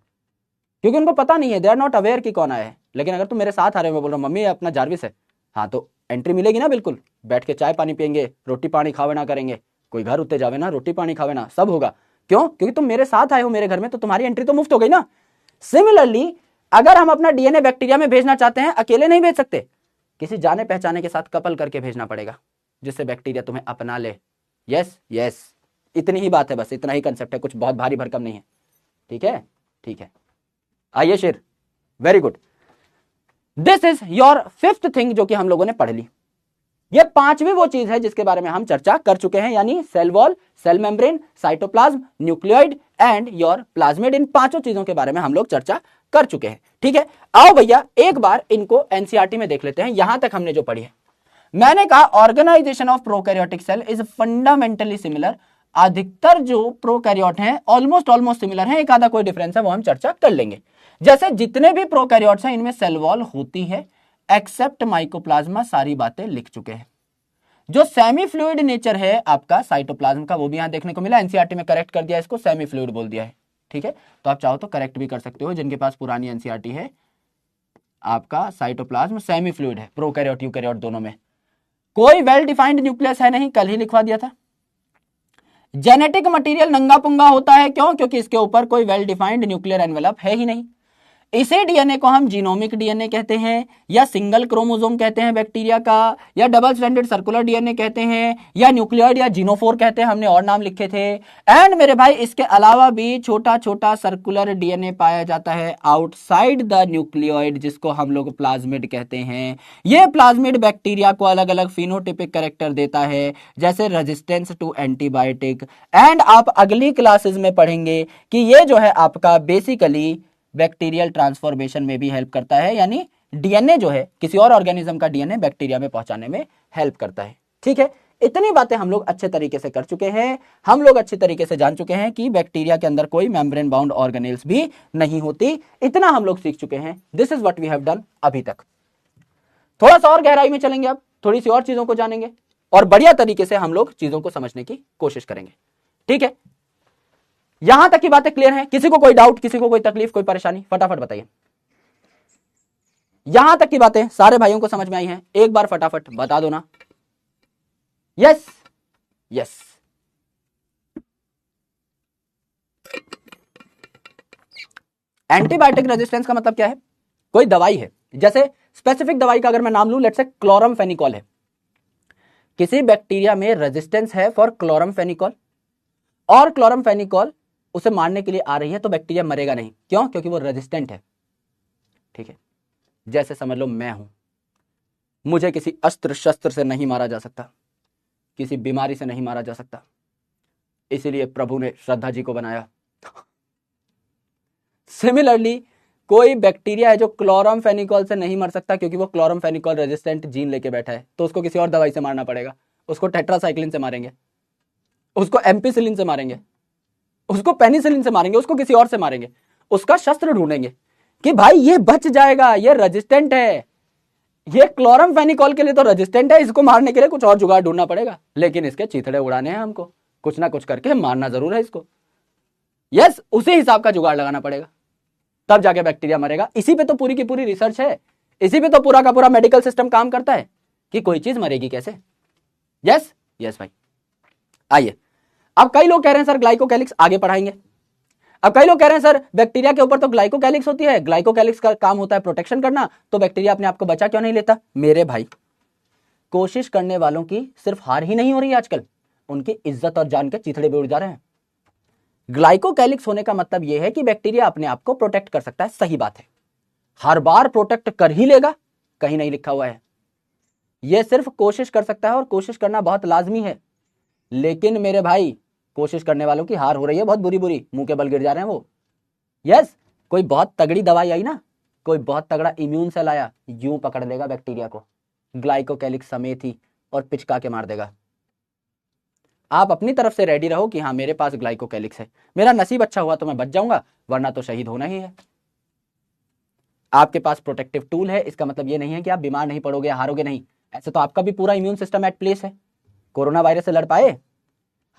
क्योंकि उनको पता नहीं है, दे आर नॉट अवेयर कि कौन आया है। लेकिन अगर तुम मेरे साथ आ रहे हो, मैं बोल रहा हूँ मम्मी अपना जारविस है, हाँ तो एंट्री मिलेगी ना, बिल्कुल बैठ के चाय पानी पियेंगे, रोटी पानी खावे ना करेंगे, कोई घर उत्ते जावे ना, रोटी पानी खावे ना, सब होगा। क्यों? क्योंकि तुम मेरे साथ आए हो मेरे घर में, तो तुम्हारी एंट्री तो मुफ्त हो गई ना। सिमिलरली अगर हम अपना डीएनए बैक्टीरिया में भेजना चाहते हैं, अकेले नहीं भेज सकते, किसी जाने पहचाने के साथ कपल करके भेजना पड़ेगा, जिससे बैक्टीरिया तुम्हें अपना ले। यस यस, इतनी ही बात है, बस इतना ही कंसेप्ट है, कुछ बहुत भारी भरकम नहीं है। ठीक है ठीक है, आइए शेर, very good. This is your 5th thing जो कि हम लोगों ने पढ़ ली। ये 5वीं वो चीज है जिसके बारे में हम चर्चा कर चुके हैं, यानी cell wall, cell membrane, cytoplasm, nucleoid and your plasmid. इन 5 चीजों के बारे में हम लोग चर्चा कर चुके हैं। ठीक है, आओ भैया एक बार इनको एनसीईआरटी में देख लेते हैं। यहां तक हमने जो पढ़ी है, मैंने कहा organisation of prokaryotic cell is fundamentally similar. अधिकतर जो प्रोकैरियोट हैं ऑलमोस्ट सिमिलर हैं, एक आधा कोई डिफरेंस है वो हम चर्चा कर लेंगे। जैसे जितने भी प्रोकैरियोट्स हैं इनमें सेल वॉल होती है, एक्सेप्ट माइकोप्लाज्मा, सारी बातें लिख चुके हैं। जो सेमी फ्लूइड नेचर है आपका साइटोप्लाज्म का, वो भी यहां देखने को मिला, एनसीईआरटी में करेक्ट कर दिया, इसको सेमी फ्लूइड बोल दिया है। ठीक है, तो आप चाहो तो करेक्ट भी कर सकते हो, जिनके पास पुरानी एनसीईआरटी है। आपका साइटोप्लाज्म सेमी फ्लूइड है, प्रोकैरियोट यूकैरियोट दोनों में। कोई वेल डिफाइंड न्यूक्लियस है नहीं, कल ही लिखवा दिया था। जेनेटिक मटेरियल नंगा पुंगा होता है, क्यों? क्योंकि इसके ऊपर कोई वेल डिफाइंड न्यूक्लियर एनवेलप है ही नहीं। इसे डीएनए को हम जीनोमिक डीएनए कहते हैं, या सिंगल क्रोमोसोम कहते हैं बैक्टीरिया का, या डबल स्टैंडर्ड सर्कुलर डीएनए कहते हैं, या न्यूक्लियोइड या जीनोफोर कहते हैं, हमने और नाम लिखे थे। एंड मेरे भाई इसके अलावा भी छोटा छोटा सर्कुलर डीएनए पाया जाता है आउटसाइड द न्यूक्लियोइड, जिसको हम लोग प्लाज्मिड कहते हैं। ये प्लाज्मिड बैक्टीरिया को अलग अलग फिनोटिपिक कैरेक्टर देता है, जैसे रेजिस्टेंस टू एंटीबायोटिक। एंड आप अगली क्लासेस में पढ़ेंगे कि ये जो है आपका बेसिकली बैक्टीरियल ट्रांसफॉर्मेशन में भी हेल्प करता है, यानी डीएनए जो है किसी और ऑर्गेनिज्म का डीएनए बैक्टीरिया में पहुंचाने में हेल्प करता है। ठीक है, इतनी बातें हम लोग अच्छे तरीके से कर चुके हैं। हम लोग अच्छे तरीके से जान चुके हैं कि बैक्टीरिया के अंदर कोई मेम्ब्रेन बाउंड ऑर्गेनेल्स भी नहीं होती। इतना हम लोग सीख चुके हैं। This is what we have done अभी तक। थोड़ा सा और गहराई में चलेंगे, अब थोड़ी सी और चीजों को जानेंगे और बढ़िया तरीके से हम लोग चीजों को समझने की कोशिश करेंगे। ठीक है, यहां तक की बातें क्लियर हैं? किसी को कोई डाउट, किसी को कोई तकलीफ, कोई परेशानी, फटाफट बताइए। यहां तक की बातें सारे भाइयों को समझ में आई हैं? एक बार फटाफट बता दो ना। यस यस, एंटीबायोटिक रेजिस्टेंस का मतलब क्या है? कोई दवाई है, जैसे स्पेसिफिक दवाई का अगर मैं नाम लूं, लेट्स से क्लोरमफेनिकॉल है, किसी बैक्टीरिया में रेजिस्टेंस है फॉर क्लोरमफेनिकॉल, और क्लोरमफेनिकॉल उसे मारने के लिए आ रही है, तो बैक्टीरिया मरेगा नहीं। क्यों? क्योंकि वो रेजिस्टेंट है। ठीक है, जैसे समझ लो मैं हूं, मुझे किसी अस्त्र शस्त्र से नहीं मारा जा सकता, किसी बीमारी से नहीं मारा जा सकता, इसीलिए प्रभु ने श्रद्धा जी को बनाया। सिमिलरली कोई बैक्टीरिया है जो क्लोरमफेनिकॉल से नहीं मर सकता, क्योंकि वो क्लोरमफेनिकॉल रेजिस्टेंट जीन लेके बैठा है, तो उसको किसी और दवाई से मारना पड़ेगा। उसको टेट्रासाइक्लिन से मारेंगे, उसको एम्पिसिलिन से मारेंगे, उसको पेनिसिलिन से मारेंगे, उसको किसी और से मारेंगे, उसका शस्त्र ढूंढेंगे कि भाई ये बच जाएगा, ये रेजिस्टेंट है, ये क्लोरमफेनिकॉल के लिए तो रेजिस्टेंट है, इसको मारने के लिए कुछ और जुगाड़ ढूंढना पड़ेगा, लेकिन इसके चीथड़े उड़ाने हैं हमको, कुछ ना कुछ करके मारना जरूर है इसको। यस, उसी हिसाब का जुगाड़ लगाना पड़ेगा, तब जाके बैक्टीरिया मरेगा। इसी पे तो पूरी की पूरी रिसर्च है, इसी पे तो पूरा का पूरा मेडिकल सिस्टम काम करता है कि कोई चीज मरेगी कैसे। यस यस भाई। आइए, अब कई लोग कह रहे हैं सर ग्लाइकोकैलिक्स आगे पढ़ाएंगे। अब कई लोग कह रहे हैं सर बैक्टीरिया के ऊपर तो ग्लाइकोकैलिक्स होती है, ग्लाइकोकैलिक्स का काम होता है प्रोटेक्शन करना, तो बैक्टीरिया अपने आप को बचा क्यों नहीं लेता? मेरे भाई, कोशिश करने वालों की सिर्फ हार ही नहीं हो रही आजकल, उनकी इज्जत और जान के चिथड़े भी उड़ जा रहे हैं। ग्लाइकोकैलिक्स होने का मतलब यह है कि बैक्टीरिया अपने आप को प्रोटेक्ट कर सकता है। सही बात है, हर बार प्रोटेक्ट कर ही लेगा, कहीं नहीं लिखा हुआ है। यह सिर्फ कोशिश कर सकता है, और कोशिश करना बहुत लाजमी है। लेकिन मेरे भाई, कोशिश करने वालों की हार हो रही है बहुत बुरी बुरी, मुंह के बल गिर जा रहे हैं वो। यस, कोई बहुत तगड़ी दवाई आई ना, कोई बहुत तगड़ा इम्यून सेल आया, यूं पकड़ लेगा बैक्टीरिया को ग्लाइकोकैलिक्स समेत ही और पिचका के मार देगा। आप अपनी तरफ से रेडी रहो कि हाँ मेरे पास ग्लाइकोकैलिक्स है, मेरा नसीब अच्छा हुआ तो मैं बच जाऊंगा, वरना तो शहीद होना ही है। आपके पास प्रोटेक्टिव टूल है, इसका मतलब ये नहीं है कि आप बीमार नहीं पड़ोगे, हारोगे नहीं। ऐसे तो आपका भी पूरा इम्यून सिस्टम एट प्लेस है। कोरोना वायरस से लड़ पाए?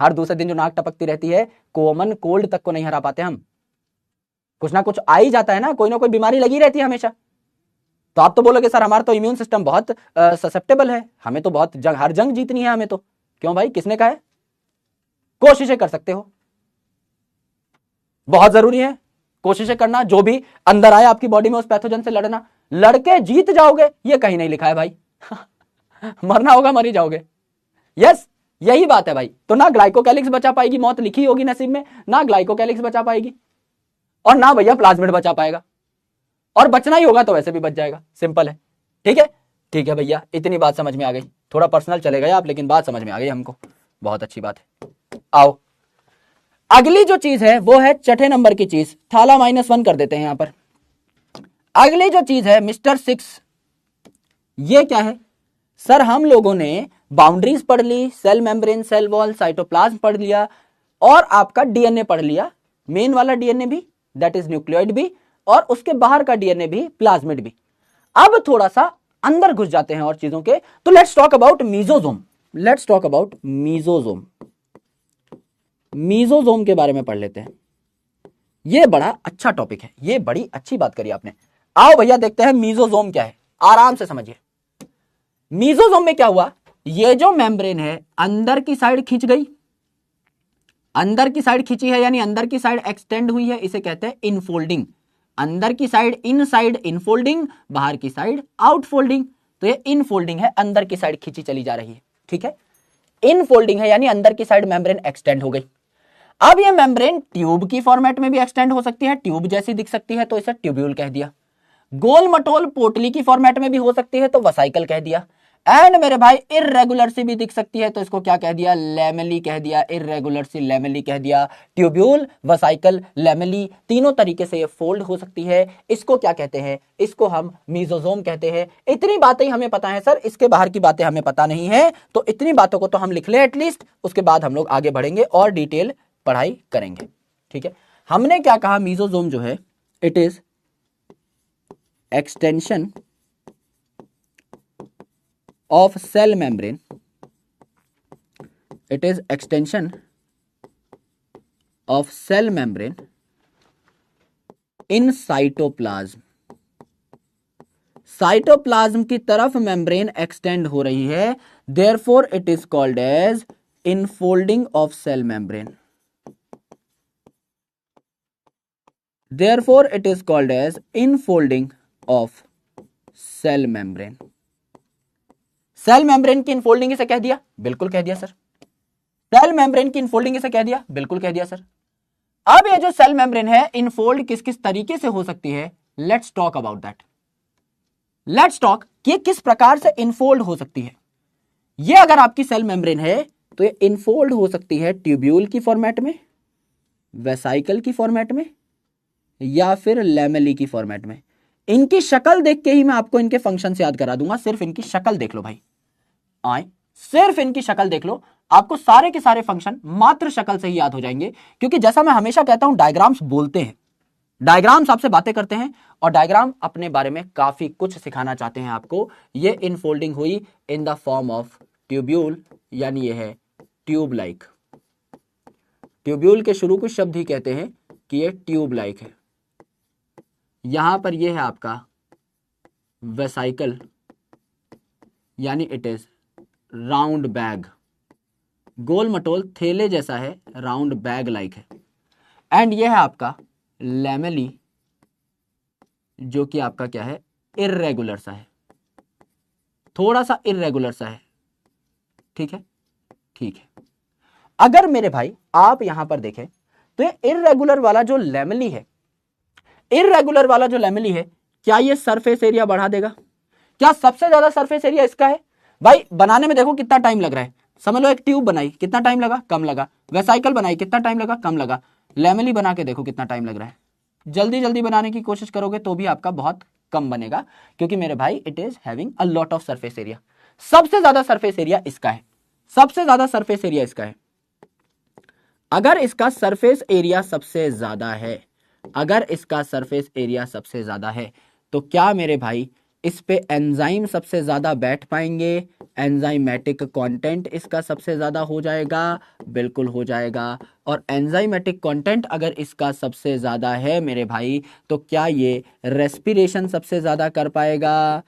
हर दूसरे दिन जो नाक टपकती रहती है, कॉमन कोल्ड तक को नहीं हरा पाते हम। कुछ ना कुछ आ ही जाता है ना कोई बीमारी लगी रहती है हमेशा। तो आप तो बोलोगे सर हमारा तो इम्यून सिस्टम बहुत ससेप्टेबल है, हमें तो बहुत हर जंग जीतनी है हमें तो। क्यों भाई, किसने कहा है? कोशिशें कर सकते हो, बहुत जरूरी है कोशिशें करना। जो भी अंदर आए आपकी बॉडी में उस पैथोजन से लड़ना, लड़के जीत जाओगे ये कहीं नहीं लिखा है भाई। मरना होगा मर ही जाओगे। यस, यही बात है भाई। तो ना ग्लाइकोकैलिक्स बचा पाएगी, मौत लिखी होगी नसीब में, ना ग्लाइकोकैलिक्स बचा पाएगी, और ना भैया प्लाज्मिड बचा पाएगा। और बचना ही होगा तो वैसे भी बच जाएगा, सिंपल है। ठीक है, ठीक है भैया, इतनी बात समझ में आ गई। थोड़ा पर्सनल चले गए आप, लेकिन बात समझ में आ गई हमको, बहुत अच्छी बात है। आओ, अगली जो चीज है वो है छठे नंबर की चीज, थाला -1 कर देते हैं यहां पर। अगली जो चीज है मिस्टर 6, ये क्या है सर? हम लोगों ने बाउंड्रीज पढ़ ली, cell membrane, cell wall, cytoplasm पढ़ लिया, और आपका डीएनए पढ़ लिया, मेन वाला डीएनए भी, दैट इज न्यूक्लियोइड भी, और उसके बाहर का डीएनए भी, प्लाज्मिड भी। अब थोड़ा सा अंदर घुस जाते हैं और चीजों के, तो let's talk about mesosome. Let's talk about mesosome. Mesosome के बारे में पढ़ लेते हैं। यह बड़ा अच्छा टॉपिक है, यह बड़ी अच्छी बात करी आपने। आओ भैया देखते हैं मीजोजोम क्या है, आराम से समझिए। मीजोजोम में क्या हुआ, ये जो मेम्ब्रेन है अंदर की साइड खिंच गई, अंदर की साइड खिंची है, यानी अंदर की साइड एक्सटेंड हुई है, इसे कहते हैं इनफोल्डिंग। अंदर की साइड इनसाइड इनफोल्डिंग, बाहर की साइड आउटफोल्डिंग। तो ये इनफोल्डिंग है, अंदर की साइड खिंची चली जा रही है। ठीक है, इनफोल्डिंग है यानी अंदर की साइड मेम्ब्रेन एक्सटेंड हो गई। अब ये मेम्ब्रेन ट्यूब की फॉर्मेट में भी एक्सटेंड हो सकती है, ट्यूब जैसी दिख सकती है तो इसे ट्यूब्यूल कह दिया। गोल मटोल पोटली की फॉर्मेट में भी हो सकती है तो वसाइकल कह दिया। एंड मेरे भाई इर्रेगुलर सी भी दिख सकती है तो इसको क्या कह दिया? लैमेली कह दिया। इर्रेगुलर सी लैमेली कह दिया। ट्यूब्यूल, वसाइकल, लैमेली, तीनों तरीके से ये फोल्ड हो सकती है। इसको क्या कहते हैं? इसको हम मीजोजोम कहते हैं। इतनी बातें हमें पता है सर, इसके बाहर की बातें हमें पता नहीं है, तो इतनी बातों को तो हम लिख लें एटलीस्ट, उसके बाद हम लोग आगे बढ़ेंगे और डिटेल पढ़ाई करेंगे। ठीक है, हमने क्या कहा? मीजोजोम जो है it is extension of cell membrane. It is extension of cell membrane in cytoplasm. Cytoplasm की तरफ मेम्ब्रेन एक्सटेंड हो रही है, therefore it is called as infolding of cell membrane. Therefore it is called as infolding of cell membrane. Cell membrane की infolding इसे कह दिया, बिल्कुल कह दिया सर। सेल मेम्ब्रेन की इनफोल्डिंग इसे कह दिया, बिल्कुल कह दिया सर। अब ये जो सेल मेम्ब्रेन है इनफोल्ड किस किस तरीके से हो सकती है, let's talk about that. Let's talk कि किस प्रकार से इनफोल्ड हो सकती है। ये अगर आपकी सेल मेम्ब्रेन है तो ये इनफोल्ड हो सकती है ट्यूब्यूल की फॉर्मेट में, वेसाइकल की फॉर्मेट में, या फिर लैमेली की फॉर्मेट में। इनकी शक्ल देख के ही मैं आपको इनके फंक्शन से याद करा दूंगा। सिर्फ इनकी शक्ल देख लो भाई, आए सिर्फ इनकी शक्ल देख लो, आपको सारे के सारे फंक्शन मात्र शक्ल से ही याद हो जाएंगे। क्योंकि जैसा मैं हमेशा कहता हूं, डायग्राम्स बोलते हैं, डायग्राम्स आपसे बातें करते हैं, और डायग्राम अपने बारे में काफी कुछ सिखाना चाहते हैं आपको। ये इनफोल्डिंग हुई in the form of tubule, यानी ये है ट्यूब लाइक। ट्यूब्यूल के शुरू कुछ शब्द ही कहते हैं कि ये ट्यूब लाइक है। यहां पर ये है आपका वेसाइकल, यानी इट इज राउंड बैग, गोल मटोल थैले जैसा है, राउंड बैग लाइक है। एंड ये है आपका लैमेली, जो कि आपका क्या है, इर्रेगुलर सा है, थोड़ा सा इर्रेगुलर सा है। ठीक है, ठीक है। अगर मेरे भाई आप यहां पर देखें तो ये इर्रेगुलर वाला जो लैमेली है, इर्रेगुलर वाला जो लैमेली है, क्या ये सरफेस एरिया बढ़ा देगा? क्या सबसे ज्यादा सरफेस एरिया इसका है? भाई बनाने में देखो कितना टाइम लग रहा है। समझ लो एक ट्यूब बनाई, कितना टाइम लगा? कम लगा। वेसाइकल बनाई, कितना टाइम लगा? कम लगा। लैमेली बना के देखो कितना टाइम लग रहा है। जल्दी जल्दी बनाने की कोशिश करोगे तो भी आपका बहुत कम बनेगा, क्योंकि मेरे भाई it is having a lot of surface area. सबसे ज्यादा सरफेस एरिया इसका है, सबसे ज्यादा सरफेस एरिया इसका है। अगर इसका सरफेस एरिया सबसे ज्यादा है, अगर इसका सरफेस एरिया सबसे ज्यादा है, तो क्या मेरे भाई इस पे एंजाइम सबसे ज्यादा बैठ पाएंगे? एंजाइमेटिक कंटेंट इसका सबसे ज्यादा हो जाएगा, बिल्कुल हो जाएगा। और एंजाइमेटिक कंटेंट अगर इसका सबसे ज्यादा है मेरे भाई, तो क्या ये रेस्पिरेशन सबसे ज्यादा कर पाएगा?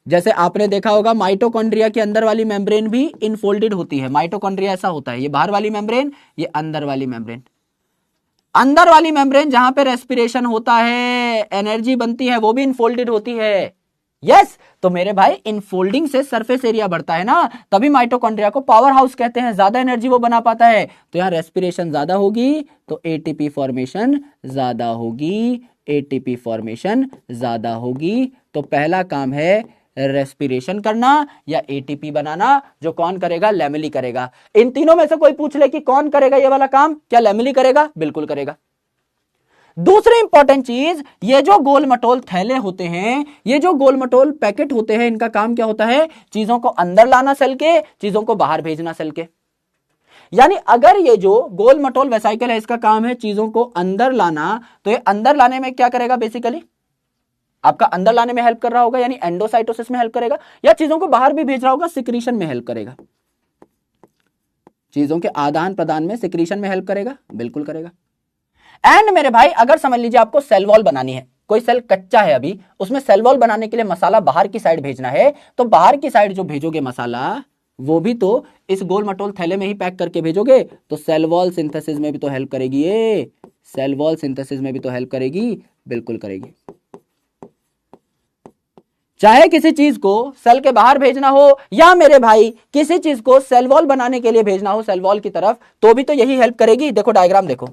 जैसे आपने देखा होगा माइटोकॉन्ड्रिया के अंदर वाली मेम्ब्रेन भी इनफोल्डेड होती है। माइटोकॉन्ड्रिया ऐसा होता है, ये बाहर वाली मेम्ब्रेन, ये अंदर वाली मेम्ब्रेन। अंदर वाली मेम्ब्रेन जहां पे रेस्पिरेशन होता है, एनर्जी बनती है, वो भी इनफोल्डेड होती है। यस, तो मेरे भाई इनफोल्डिंग से सरफेस एरिया बढ़ता है ना, तभी माइटोकॉन्ड्रिया को पावर हाउस कहते हैं, ज्यादा एनर्जी वो बना पाता है। तो यहां रेस्पिरेशन ज्यादा होगी तो एटीपी फॉर्मेशन ज्यादा होगी, एटीपी फॉर्मेशन ज्यादा होगी। तो पहला काम है रेस्पिरेशन करना या एटीपी बनाना, जो कौन करेगा? लैमेली करेगा। इन तीनों में से कोई पूछ ले कि कौन करेगा ये वाला काम, क्या लैमेली करेगा? बिल्कुल करेगा। दूसरी इंपॉर्टेंट चीज, ये जो गोल मटोल थैले होते हैं, ये जो गोल मटोल पैकेट होते हैं, इनका काम क्या होता है? चीजों को अंदर लाना सेल के, चीजों को बाहर भेजना सेल के। यानी अगर ये जो गोल मटोल वेसाइकल है, इसका काम है चीजों को अंदर लाना, तो ये अंदर लाने में क्या करेगा? बेसिकली आपका अंदर लाने में हेल्प कर रहा होगा, यानी एंडोसाइटोसिस में हेल्प करेगा, या चीजों को बाहर भी भेज रहा होगा, सिक्रीशन में हेल्प करेगा। चीजों के आदान प्रदान में, सिक्रीशन में हेल्प करेगा, बिल्कुल करेगा। एंड मेरे भाई अगर समझ लीजिए आपको सेल वॉल बनानी है, कोई सेल कच्चा है अभी, उसमें सेल वॉल बनाने के लिए मसाला बाहर की साइड भेजना है, तो बाहर की साइड जो भेजोगे मसाला, वो भी तो इस गोल मटोल थैले में ही पैक करके भेजोगे, तो सेल वॉल सिंथेसिस में भी तो हेल्प करेगी ये, सेल वॉल सिंथेसिस में भी तो हेल्प करेगी, बिल्कुल करेगी। चाहे किसी चीज को सेल के बाहर भेजना हो, या मेरे भाई किसी चीज को सेल वॉल बनाने के लिए भेजना हो सेल वॉल की तरफ, तो भी तो यही हेल्प करेगी। देखो डायग्राम देखो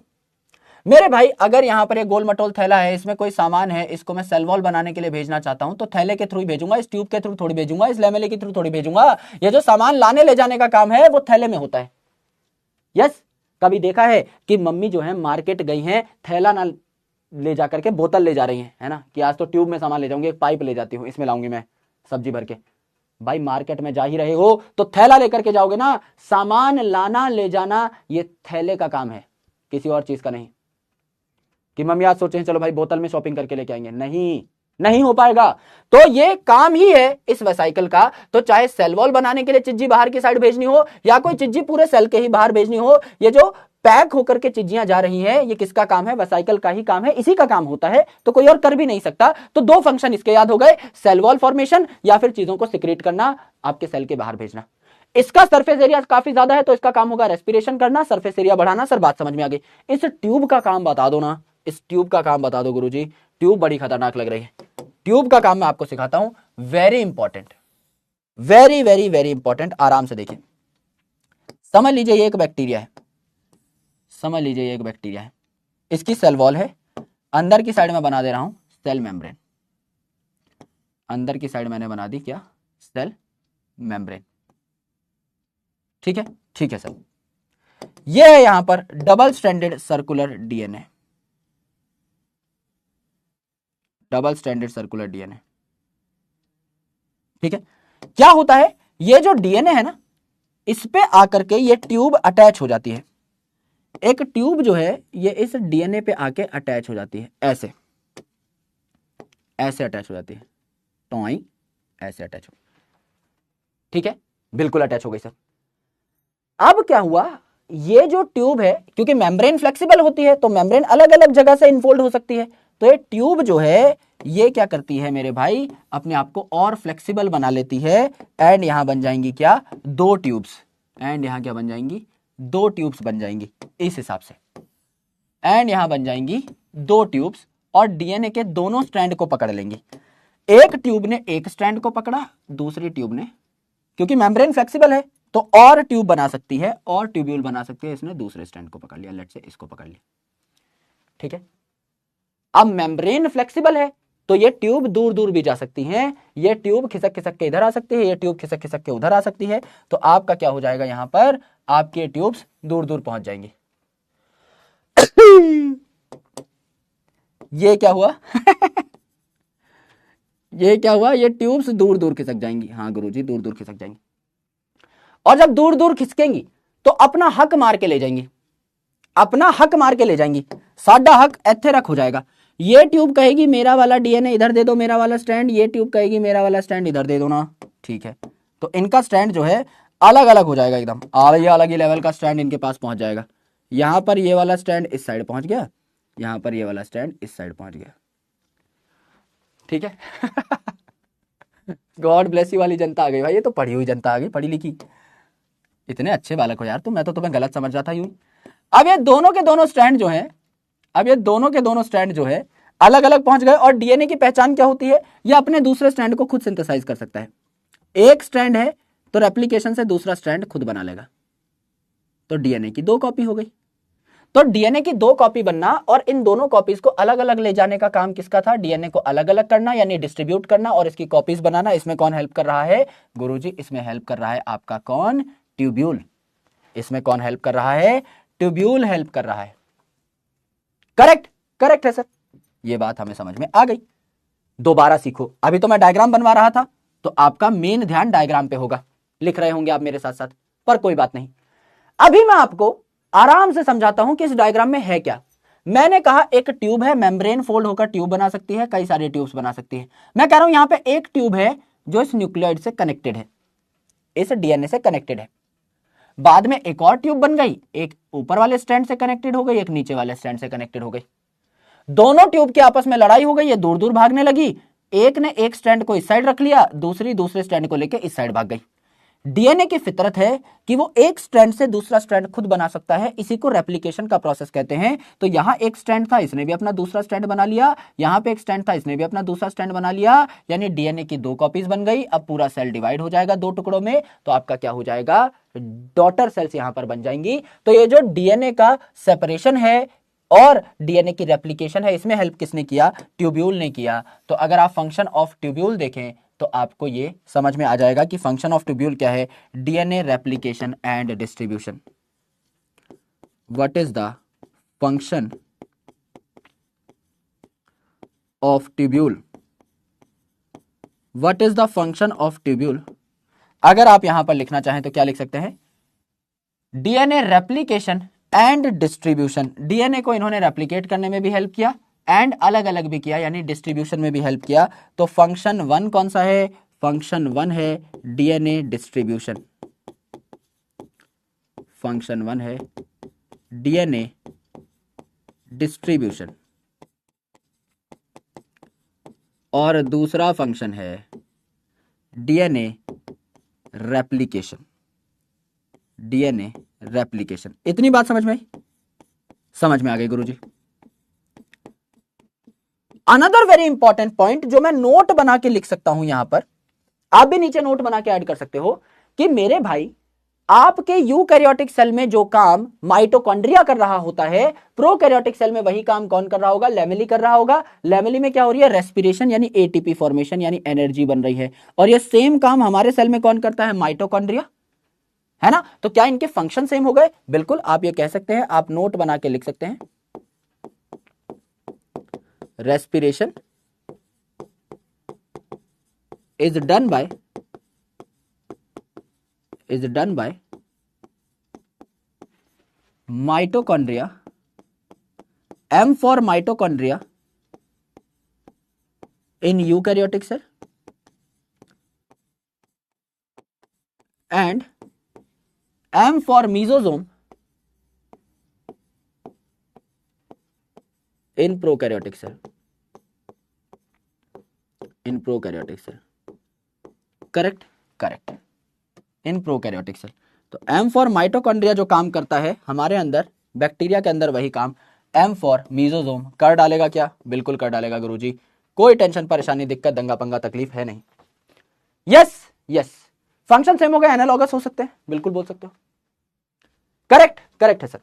मेरे भाई, अगर यहां पर एक गोल मटोल थैला है, इसमें कोई सामान है, इसको मैं सेल वॉल बनाने के लिए भेजना चाहता हूं, तो थैले के थ्रू ही भेजूंगा, इस ट्यूब के थ्रू थोड़ी भेजूंगा, इस लैमेले के थ्रू थोड़ी भेजूंगा। ये जो सामान लाने ले जाने का काम है वो थैले में होता है। यस, कभी देखा है कि मम्मी जो है मार्केट गई हैं, थैला ना ले जाकर के बोतल ले जा रही हैं, है ना, कि आज तो ट्यूब में सामान ले जाऊंगी, एक पाइप ले जाती हूँ, इसमें लाऊंगी मैं सब्जी भर के। भाई मार्केट में जा ही रहे हो तो थैला लेकर के जाओगे ना। सामान लाना ले जाना ये थैले का काम है, किसी और चीज का नहीं। कि मम्मी आज सोचे चलो भाई बोतल में शॉपिंग करके लेके आएंगे, नहीं, नहीं हो पाएगा। तो ये काम ही है इस वेसाइकल का। तो चाहे सेल वॉल बनाने के लिए चिज्जी बाहर की साइड भेजनी हो, या कोई चिज्जी पूरे सेल के ही बाहर भेजनी हो, ये जो पैक होकर के चिज्जियां जा रही हैं, ये किसका काम है? वेसाइकल का ही काम है, इसी का काम होता है, तो कोई और कर भी नहीं सकता। तो दो फंक्शन इसके याद हो गए, सेल वॉल फॉर्मेशन या फिर चीजों को सिक्रेट करना, आपके सेल के बाहर भेजना। इसका सरफेस एरिया काफी ज्यादा है, तो इसका काम होगा रेस्पिरेशन करना, सरफेस एरिया बढ़ाना। सर बात समझ में आ गई। इस ट्यूब का काम बता दो ना, इस ट्यूब का काम बता दो गुरुजी। ट्यूब बड़ी खतरनाक लग रही है। ट्यूब का काम मैं आपको सिखाता हूं, very important, very very very important. आराम से देखिए, समझ लीजिए ये एक बैक्टीरिया है, समझ लीजिए ये एक बैक्टीरिया है, इसकी सेल वॉल है, अंदर की साइड में बना दे रहा हूं सेल मेम्ब्रेन, अंदर की साइड मैंने बना दी क्या, सेल मेम्ब्रेन। ठीक है, ठीक है सर। ये है यहां पर double stranded circular DNA, double stranded circular DNA. ठीक है, क्या होता है, ये जो डीएनए है ना, इस पे आकर के ये ट्यूब अटैच हो जाती है। एक ट्यूब जो है ये इस डीएनए पे आके अटैच हो जाती है, ऐसे ऐसे अटैच हो जाती है, टॉई ऐसे अटैच हो। ठीक है, बिल्कुल अटैच हो गई सर। अब क्या हुआ, ये जो ट्यूब है, क्योंकि मेम्ब्रेन फ्लेक्सिबल होती है तो मेम्ब्रेन अलग अलग जगह से इनफोल्ड हो सकती है, तो ये ट्यूब जो है ये क्या करती है मेरे भाई, अपने आप को और फ्लेक्सिबल बना लेती है। एंड यहां बन जाएंगी क्या, दो ट्यूब्स, एंड यहां क्या बन जाएंगी, दो ट्यूब्स बन जाएंगी इस हिसाब से, एंड यहां बन जाएंगी दो ट्यूब्स, और डीएनए के दोनों स्ट्रैंड को पकड़ लेंगी। एक ट्यूब ने एक स्ट्रैंड को पकड़ा, दूसरी ट्यूब ने, क्योंकि मेम्ब्रेन फ्लेक्सिबल है तो और ट्यूब बना सकती है, और ट्यूब्यूल बना सकती है, इसने दूसरे स्ट्रैंड को पकड़ लिया, लेट से इसको पकड़ लिया। ठीक है, अब मेम्ब्रेन फ्लेक्सिबल है तो ये ट्यूब दूर दूर भी जा सकती हैं, ये ट्यूब खिसक खिसक के इधर आ सकती है, ये ट्यूब खिसक खिसक के उधर आ सकती है, तो आपका क्या हो जाएगा, यहां पर आपके ट्यूब्स दूर दूर पहुंच जाएंगी। ये क्या हुआ ये क्या हुआ, ये ट्यूब्स दूर दूर खिसक जाएंगी। हाँ गुरुजी, दूर दूर खिसक जाएंगी, और जब दूर दूर खिसकेंगी तो अपना हक मार के ले जाएंगी, अपना हक मार के ले जाएंगी, साडा हक एथे रख हो जाएगा। ये ट्यूब कहेगी मेरा वाला डीएनए इधर दे दो, मेरा वाला स्टैंड, ये ट्यूब कहेगी मेरा वाला स्टैंड इधर दे दो ना। ठीक है, तो इनका स्टैंड जो है अलग अलग हो जाएगा, एकदम अलग ही लेवल का स्टैंड इनके पास पहुंच जाएगा। यहां पर ये वाला स्टैंड इस साइड पहुंच गया, यहां पर ये वाला स्टैंड इस साइड पहुंच गया। ठीक है गॉड ब्लेस यू वाली जनता आ गई भाई, ये तो पढ़ी हुई जनता आ गई, पढ़ी लिखी। इतने अच्छे बालक हो यार तुम, मैं तो तुम्हें गलत समझ रहा था यूं। अब ये दोनों के दोनों स्टैंड जो है, अब ये दोनों के दोनों स्टैंड जो है अलग अलग पहुंच गए, और डीएनए की पहचान क्या होती है, ये अपने दूसरे स्टैंड को खुद सिंथेसाइज कर सकता है। एक स्टैंड है तो रेप्लिकेशन से दूसरा स्टैंड खुद बना लेगा, तो डीएनए की दो कॉपी हो गई। तो डीएनए की दो कॉपी बनना और इन दोनों कॉपीज को अलग अलग ले जाने का काम किसका था, डीएनए को अलग अलग करना यानी डिस्ट्रीब्यूट करना और इसकी कॉपीज बनाना। इसमें कौन हेल्प कर रहा है गुरुजी, इसमें हेल्प कर रहा है आपका कौन, ट्यूब्यूल। इसमें कौन हेल्प कर रहा है, ट्यूब्यूल हेल्प कर रहा है। करेक्ट, करेक्ट है सर, ये बात हमें समझ में आ गई। दोबारा सीखो, अभी तो मैं डायग्राम बनवा रहा था तो आपका मेन ध्यान डायग्राम पे होगा, लिख रहे होंगे आप मेरे साथ साथ, पर कोई बात नहीं। अभी मैं आपको आराम से समझाता हूं कि इस डायग्राम में है क्या। मैंने कहा एक ट्यूब है, मेम्ब्रेन फोल्ड होकर ट्यूब बना सकती है, कई सारे ट्यूब्स बना सकती है। मैं कह रहा हूं यहां पे एक ट्यूब है जो इस न्यूक्लियोइड से कनेक्टेड है, इस डीएनए से कनेक्टेड है। बाद में एक और ट्यूब बन गई, एक ऊपर वाले स्टैंड से कनेक्टेड हो गई, एक नीचे वाले स्टैंड से कनेक्टेड हो गई। दोनों ट्यूब की आपस में लड़ाई हो गई, ये दूर दूर भागने लगी। एक ने एक स्टैंड को इस साइड रख लिया, दूसरी दूसरे स्टैंड को लेकर इस साइड भाग गई। डीएनए की फितरत है कि वो एक स्ट्रैंड से दूसरा स्ट्रैंड खुद बना सकता है, इसी को रेप्लिकेशन का प्रोसेस कहते हैं। तो यहां एक स्ट्रैंड था, इसने भी अपना दूसरा स्ट्रैंड बना लिया, यहां पे एक स्ट्रैंड था, इसने भी अपना दूसरा स्ट्रैंड बना लिया, यानी डीएनए की दो कॉपीज बन गई। अब पूरा सेल डिवाइड हो जाएगा दो टुकड़ों में, तो आपका क्या हो जाएगा, डॉटर सेल्स यहां पर बन जाएंगी। तो ये जो डीएनए का सेपरेशन है और डीएनए की रेप्लिकेशन है, इसमें हेल्प किसने किया, ट्यूब्यूल ने किया। तो अगर आप फंक्शन ऑफ ट्यूब्यूल देखें तो आपको ये समझ में आ जाएगा कि फंक्शन ऑफ ट्यूब्यूल क्या है, DNA replication and distribution. What is the function of tubule, what is the function of tubule. अगर आप यहां पर लिखना चाहें तो क्या लिख सकते हैं, DNA replication and distribution. DNA को इन्होंने रेप्लिकेट करने में भी हेल्प किया एंड अलग अलग भी किया, यानी डिस्ट्रीब्यूशन में भी हेल्प किया। तो फंक्शन वन कौन सा है, फंक्शन वन है डीएनए डिस्ट्रीब्यूशन। फंक्शन वन है डीएनए डिस्ट्रीब्यूशन, और दूसरा फंक्शन है डीएनए रेप्लिकेशन। डीएनए रेप्लिकेशन, इतनी बात समझ में आई, समझ में आ गई गुरुजी। अनदर वेरी इंपॉर्टेंट पॉइंट जो मैं नोट बना के लिख सकता हूं यहां पर, आप भी नीचे नोट बना के ऐड कर सकते हो कि मेरे भाई आपके यूकैरियोटिक सेल में जो काम माइटोकॉन्ड्रिया कर रहा होता है, प्रोकैरियोटिक सेल में वही काम कौन कर रहा होगा? लैमेली कर रहा होगा। लैमेली में क्या हो रही है? रेस्पिरेशन यानी एटीपी फॉर्मेशन यानी एनर्जी बन रही है। और ये सेम काम हमारे सेल में कौन करता है? माइटोकॉन्ड्रिया, है ना? तो क्या इनके फंक्शन सेम हो गए? बिल्कुल, आप ये कह सकते हैं, आप नोट बना के लिख सकते हैं, respiration is done by mitochondria, M for mitochondria in eukaryotic cell and M for mesosome in prokaryotic cell. Correct in prokaryotic cell. तो M फॉर माइटोकॉन्ड्रिया जो काम करता है हमारे अंदर, बैक्टीरिया के अंदर वही काम M फॉर मीजोजोम कर डालेगा। क्या? बिल्कुल कर डालेगा गुरुजी, कोई टेंशन परेशानी दिक्कत दंगा पंगा तकलीफ है नहीं। यस फंक्शन सेम हो गए, एनालॉगस हो सकते हैं, बिल्कुल बोल सकते हो। करेक्ट है सर।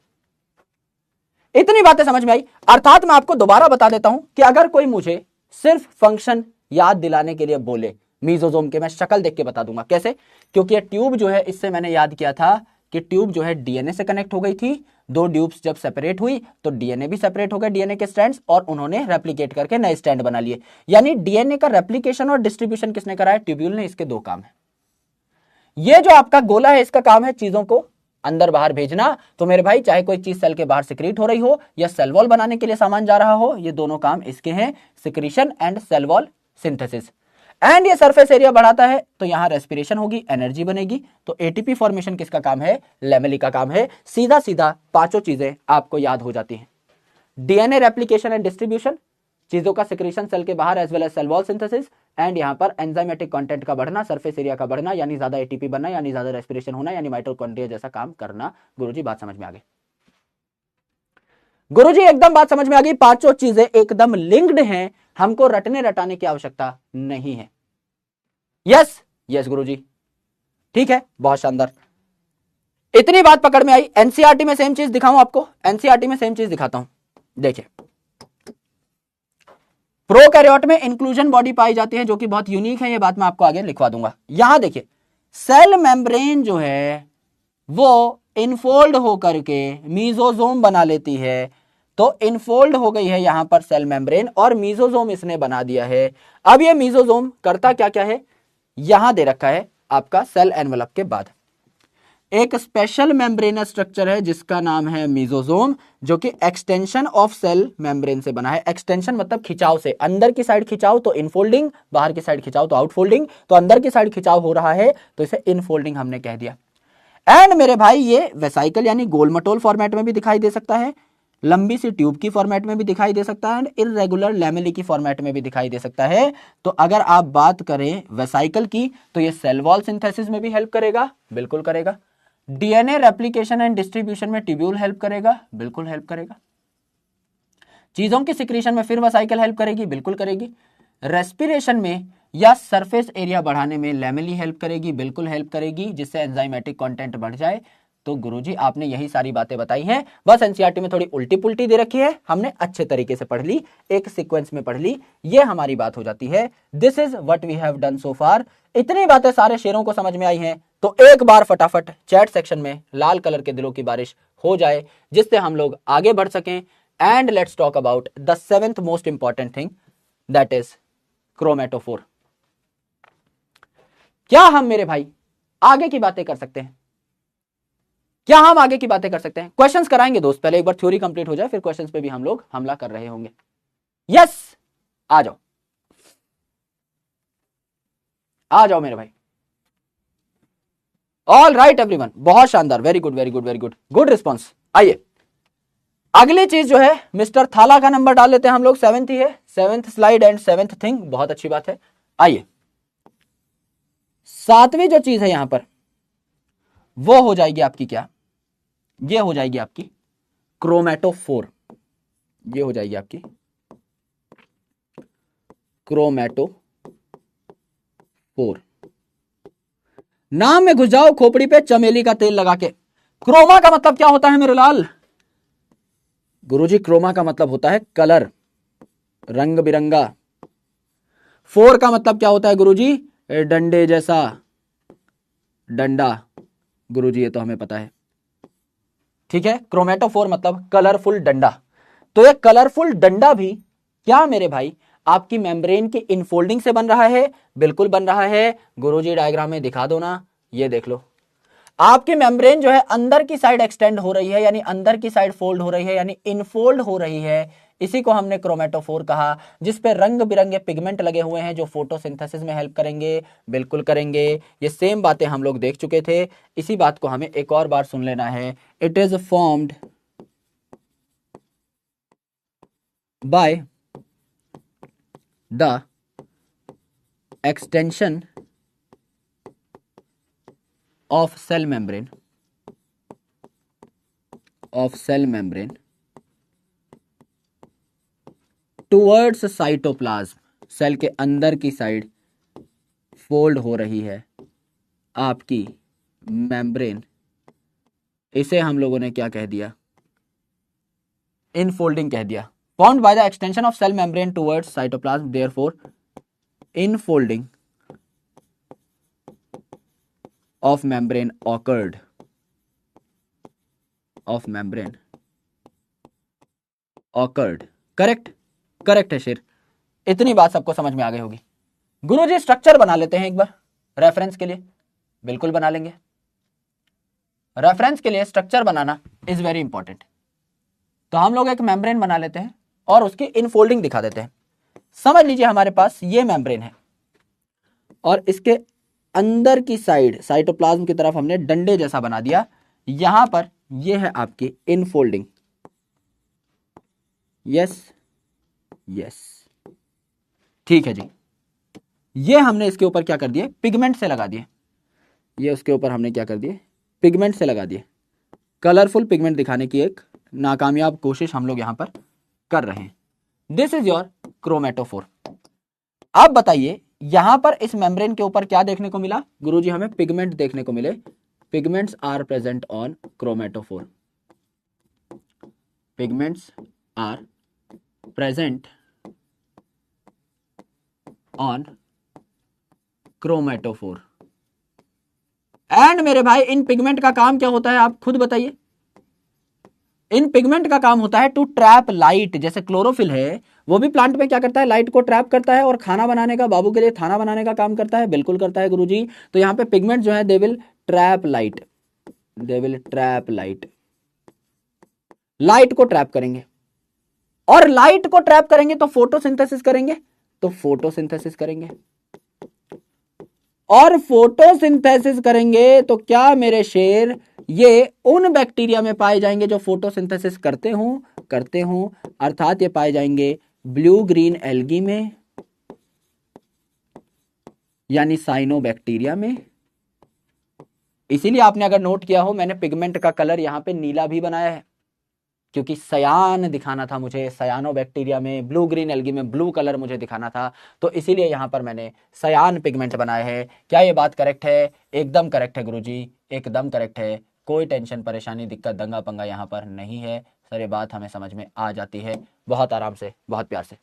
इतनी बातें समझ में आई। अर्थात मैं आपको दोबारा बता देता हूं कि अगर कोई मुझे सिर्फ फंक्शन याद दिलाने के लिए बोले मीजोजोम के, मैं शक्ल देख के बता दूंगा। कैसे? क्योंकि ये ट्यूब जो है, इससे मैंने याद किया था कि ट्यूब जो है डीएनए से कनेक्ट हो गई थी। दो ट्यूब्स जब सेपरेट हुई तो डीएनए भी सेपरेट हो गए, डीएनए के स्ट्रैंड्स, और उन्होंने रेप्लिकेट करके नए स्ट्रैंड बना लिए। यानी डीएनए का रेप्लिकेशन और डिस्ट्रीब्यूशन किसने कराया? ट्यूब्यूल ने। इसके दो काम है। ये जो आपका गोला है इसका काम है चीजों को अंदर बाहर भेजना। तो मेरे भाई चाहे कोई चीज सेल के बाहर सिक्रीट हो रही हो या सेल वॉल बनाने के लिए सामान जा रहा हो, ये दोनों काम इसके हैं, secretion and cell wall synthesis. And ये सरफेस एरिया बढ़ाता है तो यहां रेस्पिरेशन होगी, एनर्जी बनेगी। तो एटीपी फॉर्मेशन किसका काम है? लैमेली का काम है। सीधा सीधा पांचों चीजें आपको याद हो जाती हैं। डीएनए रेप्लिकेशन एंड डिस्ट्रीब्यूशन, चीजों का सिक्रीशन सेल के बाहर as well as cell wall synthesis, and यहां पर एंजाइमेटिक कंटेंट का बढ़ना, सरफेस एरिया का बढ़ना, यानी ज्यादा एटीपी बनना, यानी ज्यादा रेस्पिरेशन होना, यानी माइटोकॉन्ड्रिया जैसा काम करना। गुरुजी बात समझ में आ गई? गुरुजी एकदम बात समझ में आ गई। पांचों चीजें एकदम लिंक्ड हैं, हमको रटने रटाने की आवश्यकता नहीं है। यस गुरुजी, ठीक है, बहुत शानदार। इतनी बात पकड़ में आई। एनसीईआरटी में सेम चीज दिखाऊं आपको? एनसीईआरटी में सेम चीज दिखाता हूं, देखिए। प्रोकैरियोट में इंक्लूजन बॉडी पाई जाती है जो कि बहुत यूनिक है, ये बात मैं आपको आगे लिखवा दूंगा। यहां देखिए, सेल मेम्ब्रेन जो है वो इनफोल्ड होकर के मीजोजोम बना लेती है। तो इनफोल्ड हो गई है यहां पर सेल मेम्ब्रेन और मीजोजोम इसने बना दिया है। अब ये मीजोजोम करता क्या क्या है? यहां दे रखा है आपका सेल एनवेलप के बाद एक स्पेशल मेम्ब्रेनस स्ट्रक्चर है जिसका नाम है मीजोजोम, जो कि एक्सटेंशन ऑफ सेल मेम्ब्रेन से बना है। एक्सटेंशन मतलब खिंचाव से, अंदर की साइड खिंचाव तो इनफोल्डिंग, बाहर की साइड खिंचाव तो आउटफोल्डिंग। तो अंदर की साइड खिंचाव हो रहा है तो इसे इनफोल्डिंग हमने कह दिया। एंड मेरे भाई ये वेसाइकल यानी गोलमटोल फॉर्मेट में भी दिखाई दे सकता है, लंबी सी ट्यूब की फॉर्मेट में भी दिखाई दे सकता है, एंड इररेगुलर लैमेली की फॉर्मेट में भी दिखाई दे सकता है। तो अगर आप बात करें वेसाइकल की तो ये सेल वॉल सिंथेसिस में भी हेल्प करेगा, बिल्कुल करेगा। डीएनए रेप्लिकेशन एंड डिस्ट्रीब्यूशन में ट्यूब्यूल हेल्प करेगा, बिल्कुल हेल्प करेगा। चीजों की सिक्रीशन में फिर वेसाइकल हेल्प करेगी, बिल्कुल करेगी। रेस्पिरेशन में या सरफेस एरिया बढ़ाने में लैमेली हेल्प करेगी, बिल्कुल हेल्प करेगी, जिससे एंजाइमेटिक कंटेंट बढ़ जाए। तो गुरुजी आपने यही सारी बातें बताई हैं, बस एनसीईआरटी में थोड़ी उल्टी पुल्टी दे रखी है, हमने अच्छे तरीके से पढ़ ली, एक सीक्वेंस में पढ़ ली, ये हमारी बात हो जाती है। This is what we have done so far. इतनी बातें सारे शेरों को समझ में आई हैं तो एक बार फटाफट चैट सेक्शन में लाल कलर के दिलों की बारिश हो जाए, जिससे हम लोग आगे बढ़ सकें। And let's talk about the seventh most important thing, that is chromatophore. क्या हम मेरे भाई आगे की बातें कर सकते हैं? क्या हम आगे की बातें कर सकते हैं? क्वेश्चंस कराएंगे दोस्त, पहले एक बार थ्योरी कंप्लीट हो जाए, फिर क्वेश्चंस पे भी हम लोग हमला कर रहे होंगे। यस, आ जाओ आ जाओ मेरे भाई। ऑल राइट एवरीवन, बहुत शानदार, very good very good very good, good response. आइए अगली चीज जो है, मिस्टर थाला का नंबर डाल लेते हैं हम लोग, 7th ही है, 7th slide and 7th thing, बहुत अच्छी बात है। आइए 7वीं जो चीज है यहां पर वो हो जाएगी आपकी क्या? ये हो जाएगी आपकी क्रोमेटोफोर, ये हो जाएगी आपकी क्रोमेटोफोर। नाम में घुस जाओ, खोपड़ी पे चमेली का तेल लगा के। क्रोमा का मतलब क्या होता है मेरे लाल? गुरुजी क्रोमा का मतलब होता है कलर, रंग बिरंगा। फोर का मतलब क्या होता है गुरुजी? डंडे जैसा, डंडा। गुरुजी ये तो हमें पता है, ठीक है। क्रोमेटोफोर मतलब कलरफुल डंडा। तो ये कलरफुल डंडा भी क्या मेरे भाई आपकी मेम्ब्रेन की इनफोल्डिंग से बन रहा है? बिल्कुल बन रहा है। गुरुजी डायग्राम में दिखा दो ना, ये देख लो। आपकी मेम्ब्रेन जो है अंदर की साइड एक्सटेंड हो रही है, यानी अंदर की साइड फोल्ड हो रही है, यानी इनफोल्ड हो रही है। इसी को हमने क्रोमेटोफोर कहा, जिस पे रंग बिरंगे पिगमेंट लगे हुए हैं जो फोटोसिंथेसिस में हेल्प करेंगे। बिल्कुल करेंगे। ये सेम बातें हम लोग देख चुके थे, इसी बात को हमें एक और बार सुन लेना है। It is formed by the extension of cell membrane towards cytoplasm। सेल के अंदर की साइड फोल्ड हो रही है आपकी मेम्ब्रेन, इसे हम लोगों ने क्या कह दिया? इनफोल्डिंग कह दिया। Formed by the extension of cell membrane towards cytoplasm, therefore infolding of membrane occurred, correct, correct है शेर। इतनी बात सबको समझ में आ गई होगी। गुरुजी स्ट्रक्चर बना लेते हैं एक बार रेफरेंस के लिए। बिल्कुल बना लेंगे। रेफरेंस के लिए structure banana is very important. तो हम लोग एक मेम्ब्रेन बना लेते हैं और उसकी इनफोल्डिंग दिखा देते हैं। समझ लीजिए हमारे पास ये मेम्ब्रेन है और इसके अंदर की साइड साइटोप्लाज्म की तरफ हमने डंडे जैसा बना दिया। यहां पर यह है आपकी इनफोल्डिंग। यस यस, ठीक है जी। ये हमने इसके ऊपर क्या कर दिए? पिगमेंट से लगा दिए। ये उसके ऊपर हमने क्या कर दिए? पिगमेंट से लगा दिए। कलरफुल पिगमेंट दिखाने की एक नाकामयाब कोशिश हम लोग यहां पर कर रहे हैं। This is your chromatophore. अब बताइए यहां पर इस मेम्ब्रेन के ऊपर क्या देखने को मिला? गुरुजी हमें पिगमेंट देखने को मिले। Pigments are present on chromatophore. Pigments are present on chromatophore. And मेरे भाई इन पिगमेंट का काम क्या होता है आप खुद बताइए? इन पिगमेंट का काम होता है टू ट्रैप लाइट। जैसे क्लोरोफिल है वो भी प्लांट में क्या करता है? लाइट को ट्रैप करता है और खाना बनाने का, बाबू के लिए खाना बनाने का काम करता है। बिल्कुल करता है गुरुजी। तो यहां पे पिगमेंट जो है they will trap light, they will trap light. Light को ट्रैप करेंगे और लाइट को ट्रैप करेंगे तो फोटोसिंथेसिस करेंगे, तो फोटोसिंथेसिस करेंगे और फोटोसिंथेसिस करेंगे तो क्या मेरे शेर ये उन बैक्टीरिया में पाए जाएंगे जो फोटोसिंथेसिस करते हूं, अर्थात ये पाए जाएंगे ब्लू ग्रीन एल्गी में, यानी साइनोबैक्टीरिया में। इसीलिए आपने अगर नोट किया हो मैंने पिगमेंट का कलर यहां पे नीला भी बनाया है, क्योंकि सयान दिखाना था मुझे। सयानोबैक्टीरिया में, ब्लू ग्रीन एल्गी में ब्लू कलर मुझे दिखाना था, तो इसीलिए यहां पर मैंने सयान पिगमेंट बनाए हैं। क्या ये बात करेक्ट है? एकदम करेक्ट है गुरुजी, एकदम करेक्ट है। कोई टेंशन परेशानी दिक्कत दंगा पंगा यहां पर नहीं है सर। ये बात हमें समझ में आ जाती है बहुत आराम से, बहुत प्यार से।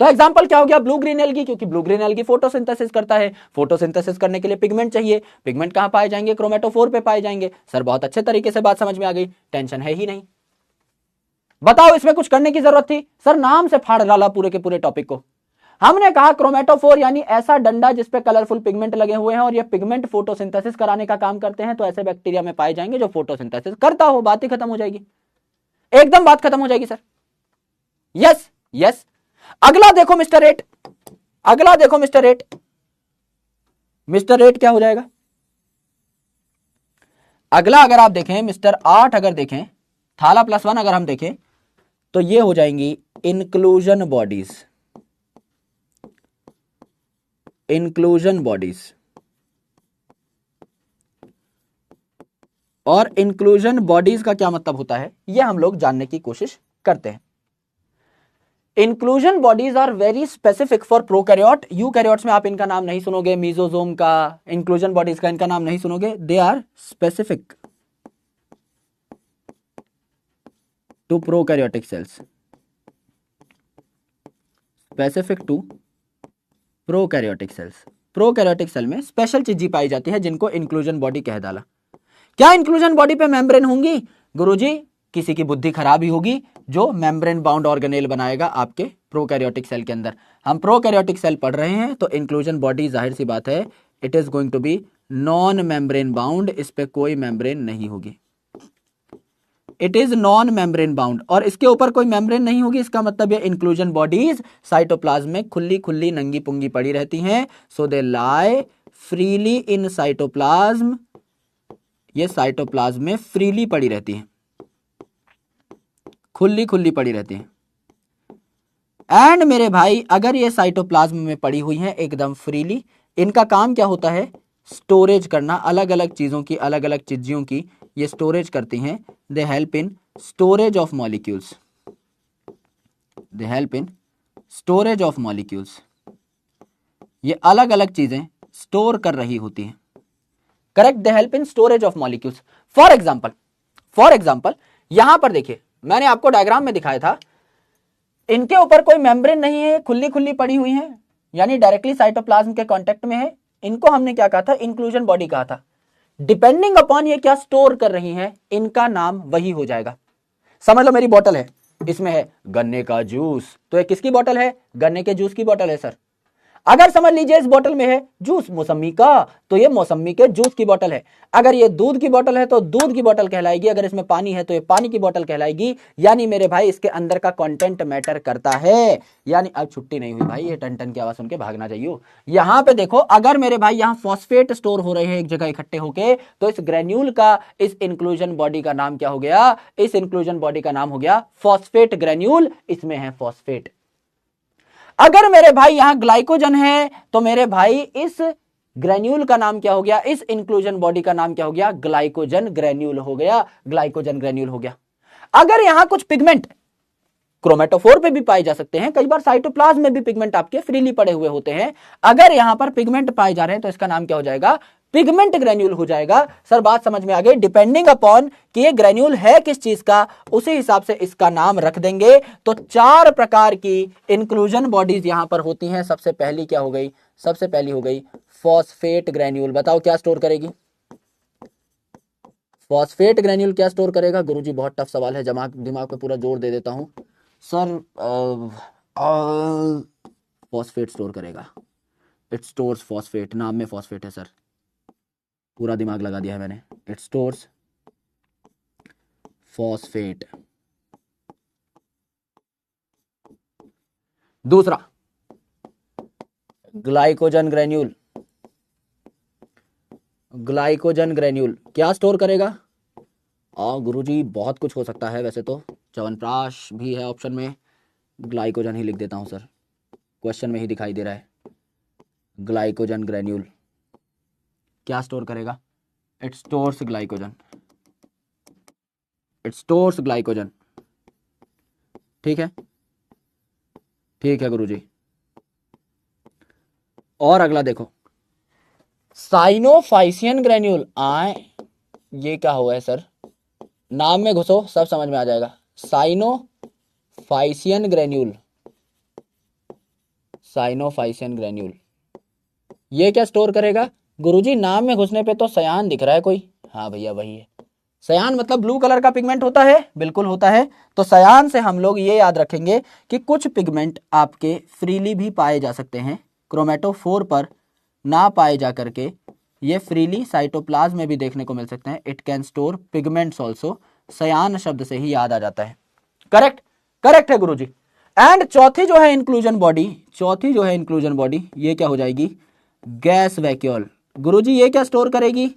तो एग्जांपल क्या हो गया? ब्लू ग्रीन एल्गी, क्योंकि ब्लू ग्रीन एल्गी फोटोसिंथेसिस करता है। फोटोसिंथेसिस करने के लिए पिगमेंट चाहिए। पिगमेंट कहां पाए जाएंगे? क्रोमेटोफोर पे पाए जाएंगे। सर बहुत अच्छे तरीके से बात समझ में आ गई, टेंशन है ही नहीं। बताओ इसमें कुछ करने की जरूरत थी? सर नाम से फाड़ डाला पूरे के पूरे टॉपिक को। हमने कहा क्रोमेटोफोर यानी ऐसा डंडा जिसपे कलरफुल पिगमेंट लगे हुए हैं और ये पिगमेंट फोटोसिंथेसिस कराने का काम करते हैं। तो ऐसे बैक्टीरिया में पाए जाएंगे जो फोटोसिंथेसिस करता हो। बात ही खत्म हो जाएगी, एकदम बात खत्म हो जाएगी सर। Yes yes. अगला देखो मिस्टर एट, अगला देखो मिस्टर एट। मिस्टर एट क्या हो जाएगा? अगला अगर आप देखें मिस्टर 8, अगर देखें थाला +1 अगर हम देखें तो ये हो जाएंगी इंक्लूजन बॉडीज। इंक्लूजन बॉडीज और इंक्लूजन बॉडीज का क्या मतलब होता है ये हम लोग जानने की कोशिश करते हैं। Inclusion bodies are very specific for prokaryote. Eukaryotes में आप इनका नाम नहीं सुनोगे, मीजोजोम का, इंक्लूजन बॉडीज का इनका नाम नहीं सुनोगे। They are specific to prokaryotic cells, specific to prokaryotic cells. Prokaryotic cell में स्पेशल चीज पाई जाती है जिनको इंक्लूजन बॉडी कह डाला। क्या इंक्लूजन बॉडी पे मेम्ब्रेन होंगी? गुरुजी किसी की बुद्धि खराब ही होगी जो मेम्ब्रेन बाउंड ऑर्गेनेल बनाएगा आपके प्रोकैरियोटिक सेल के अंदर। हम प्रोकैरियोटिक सेल पढ़ रहे हैं तो इंक्लूजन बॉडी जाहिर सी बात है it is going to be non membrane bound, इस पे कोई मेम्ब्रेन नहीं होगी। It is non membrane bound और इसके ऊपर कोई मेम्ब्रेन नहीं होगी, इसका मतलब ये इंक्लूजन बॉडीज साइटोप्लाज्म में खुली खुली नंगी पुंगी पड़ी रहती हैं। सो दे लाई फ्रीली इन साइटोप्लाज्म, ये साइटोप्लाज्म में फ्रीली पड़ी रहती हैं, खुली खुली पड़ी रहती हैं। एंड मेरे भाई अगर ये साइटोप्लाज्म में पड़ी हुई हैं एकदम फ्रीली, इनका काम क्या होता है? स्टोरेज करना, अलग अलग चीजों की, अलग अलग चीजों की ये स्टोरेज करती हैं। They help in storage of molecules, they help in storage of molecules. ये अलग अलग चीजें स्टोर कर रही होती हैं। Correct, they help in storage of molecules. For example यहां पर देखिए मैंने आपको डायग्राम में दिखाया था, इनके ऊपर कोई मेम्ब्रेन नहीं है, खुली खुली पड़ी हुई है, यानी डायरेक्टली साइटोप्लाज्म के कांटेक्ट में है। इनको हमने क्या कहा था? इंक्लूजन बॉडी कहा था। डिपेंडिंग अपॉन ये क्या स्टोर कर रही हैं, इनका नाम वही हो जाएगा। समझ लो मेरी बोतल है, इसमें है गन्ने का जूस, तो ये किसकी बोतल है? गन्ने के जूस की बोतल है सर। अगर समझ लीजिए इस बोतल में है जूस मौसम्मी का, तो ये मौसम्मी के जूस की बोतल है। अगर ये दूध की बोतल है तो दूध की बोतल कहलाएगी, अगर इसमें पानी है तो ये पानी की बोतल कहलाएगी। यानी मेरे भाई इसके अंदर का कंटेंट मैटर करता है। यानी अब छुट्टी नहीं हुई भाई, ये टन टन की आवाज सुन के भागना चाहिए। यहां पे देखो, अगर मेरे भाई यहां फॉस्फेट स्टोर हो रहे हैं एक जगह इकट्ठे होके, तो इस ग्रेन्यूल का, इस इंक्लूजन बॉडी का नाम क्या हो गया? इस इंक्लूजन बॉडी का नाम हो गया फॉस्फेट ग्रेन्यूल। इसमें है फॉस्फेट। अगर मेरे भाई यहां ग्लाइकोजन है तो मेरे भाई इस ग्रेन्यूल का नाम क्या हो गया? इस इंक्लूजन बॉडी का नाम क्या हो गया? ग्लाइकोजन ग्रेन्यूल हो गया, ग्लाइकोजन ग्रेन्यूल हो गया। अगर यहां कुछ पिगमेंट क्रोमेटोफोर पे भी पाए जा सकते हैं, कई बार साइटोप्लाज्म में भी पिगमेंट आपके फ्रीली पड़े हुए होते हैं। अगर यहां पर पिगमेंट पाए जा रहे हैं तो इसका नाम क्या हो जाएगा? पिगमेंट ग्रेन्यूल हो जाएगा। सर बात समझ में आ गई? डिपेंडिंग अपॉन कि ये ग्रेन्यूल है किस चीज का, उसी हिसाब से इसका नाम रख देंगे। तो 4 प्रकार की इंक्लूजन बॉडीज यहां पर होती हैं। सबसे पहली क्या हो गई? सबसे पहली हो गई फॉस्फेट ग्रेन्यूल। बताओ क्या स्टोर करेगी? फॉस्फेट ग्रेन्यूल क्या स्टोर करेगा? गुरुजी बहुत टफ सवाल है, दिमाग पे पूरा जोर दे देता हूं सर। फॉस्फेट स्टोर करेगा, इट स्टोर्स फॉस्फेट, नाम में फॉस्फेट है सर, पूरा दिमाग लगा दिया है मैंने। It stores phosphate. दूसरा ग्लाइकोजन ग्रेन्यूल, ग्लाइकोजन ग्रेन्यूल क्या स्टोर करेगा? गुरुजी बहुत कुछ हो सकता है वैसे तो, च्यवनप्राश भी है ऑप्शन में, ग्लाइकोजन ही लिख देता हूं सर, क्वेश्चन में ही दिखाई दे रहा है। ग्लाइकोजन ग्रेन्यूल क्या स्टोर करेगा? It stores glycogen, it stores glycogen. ठीक है, ठीक है गुरुजी। और अगला देखो, साइनोफाइसियन ग्रेन्यूल। ये क्या हुआ है सर? नाम में घुसो सब समझ में आ जाएगा। साइनोफाइसियन ग्रेन्यूल, साइनोफाइसियन ग्रेन्यूल ये क्या स्टोर करेगा? गुरुजी नाम में घुसने पे तो सयान दिख रहा है कोई। हाँ भैया वही है। सयान मतलब ब्लू कलर का पिगमेंट होता है, बिल्कुल होता है। तो सयान से हम लोग ये याद रखेंगे कि कुछ पिगमेंट आपके फ्रीली भी पाए जा सकते हैं, क्रोमेटोफोर पर ना पाए जा करके ये फ्रीली साइटोप्लाज्म में भी देखने को मिल सकते हैं। It can store pigments also, सयान शब्द से ही याद आ जाता है। करेक्ट, करेक्ट है गुरुजी। एंड चौथी जो है इंक्लूजन बॉडी, चौथी जो है इंक्लूजन बॉडी, ये क्या हो जाएगी? Gas vacuole. गुरुजी ये क्या स्टोर करेगी?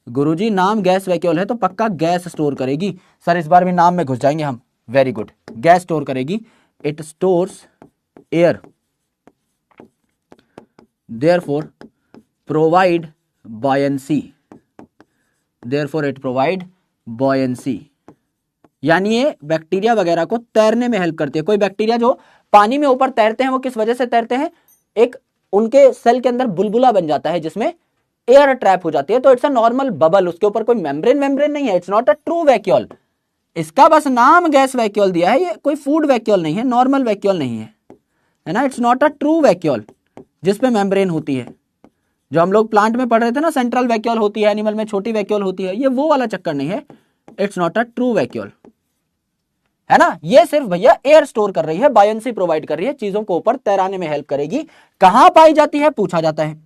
गुरुजी नाम गैस वैक्यूल है तो पक्का गैस स्टोर करेगी। सर इस बार भी नाम में घुस जाएंगे हम, वेरी गुड। गैस स्टोर करेगी, it stores air, therefore provide buoyancy, therefore it provide buoyancy। यानी ये बैक्टीरिया वगैरह को तैरने में हेल्प करती है। कोई बैक्टीरिया जो पानी में ऊपर तैरते हैं वो किस वजह से तैरते हैं, एक उनके सेल के अंदर बुलबुला बन जाता है जिसमें एयर ट्रैप हो जाती है, तो इट्स अ नॉर्मल बबल, उसके ऊपर कोई मेम्ब्रेन नहीं है, it's not a true vacuole. इसका बस नाम गैस वैक्यूल दिया है, ये कोई फूड वैक्यूल नहीं है, नॉर्मल वैक्यूल नहीं है ना, it's not a true vacuole जिसपे मेम्ब्रेन होती है। जो हम लोग प्लांट में पढ़ रहे थे ना, सेंट्रल वैक्यूल होती है, एनिमल में छोटी वैक्यूल होती है, ये वो वाला चक्कर नहीं है, it's not a true vacuole, है ना। ये सिर्फ भैया एयर स्टोर कर रही है, बायंसी प्रोवाइड कर रही है, चीजों को ऊपर तैराने में हेल्प करेगी। कहां पाई जाती है पूछा जाता है,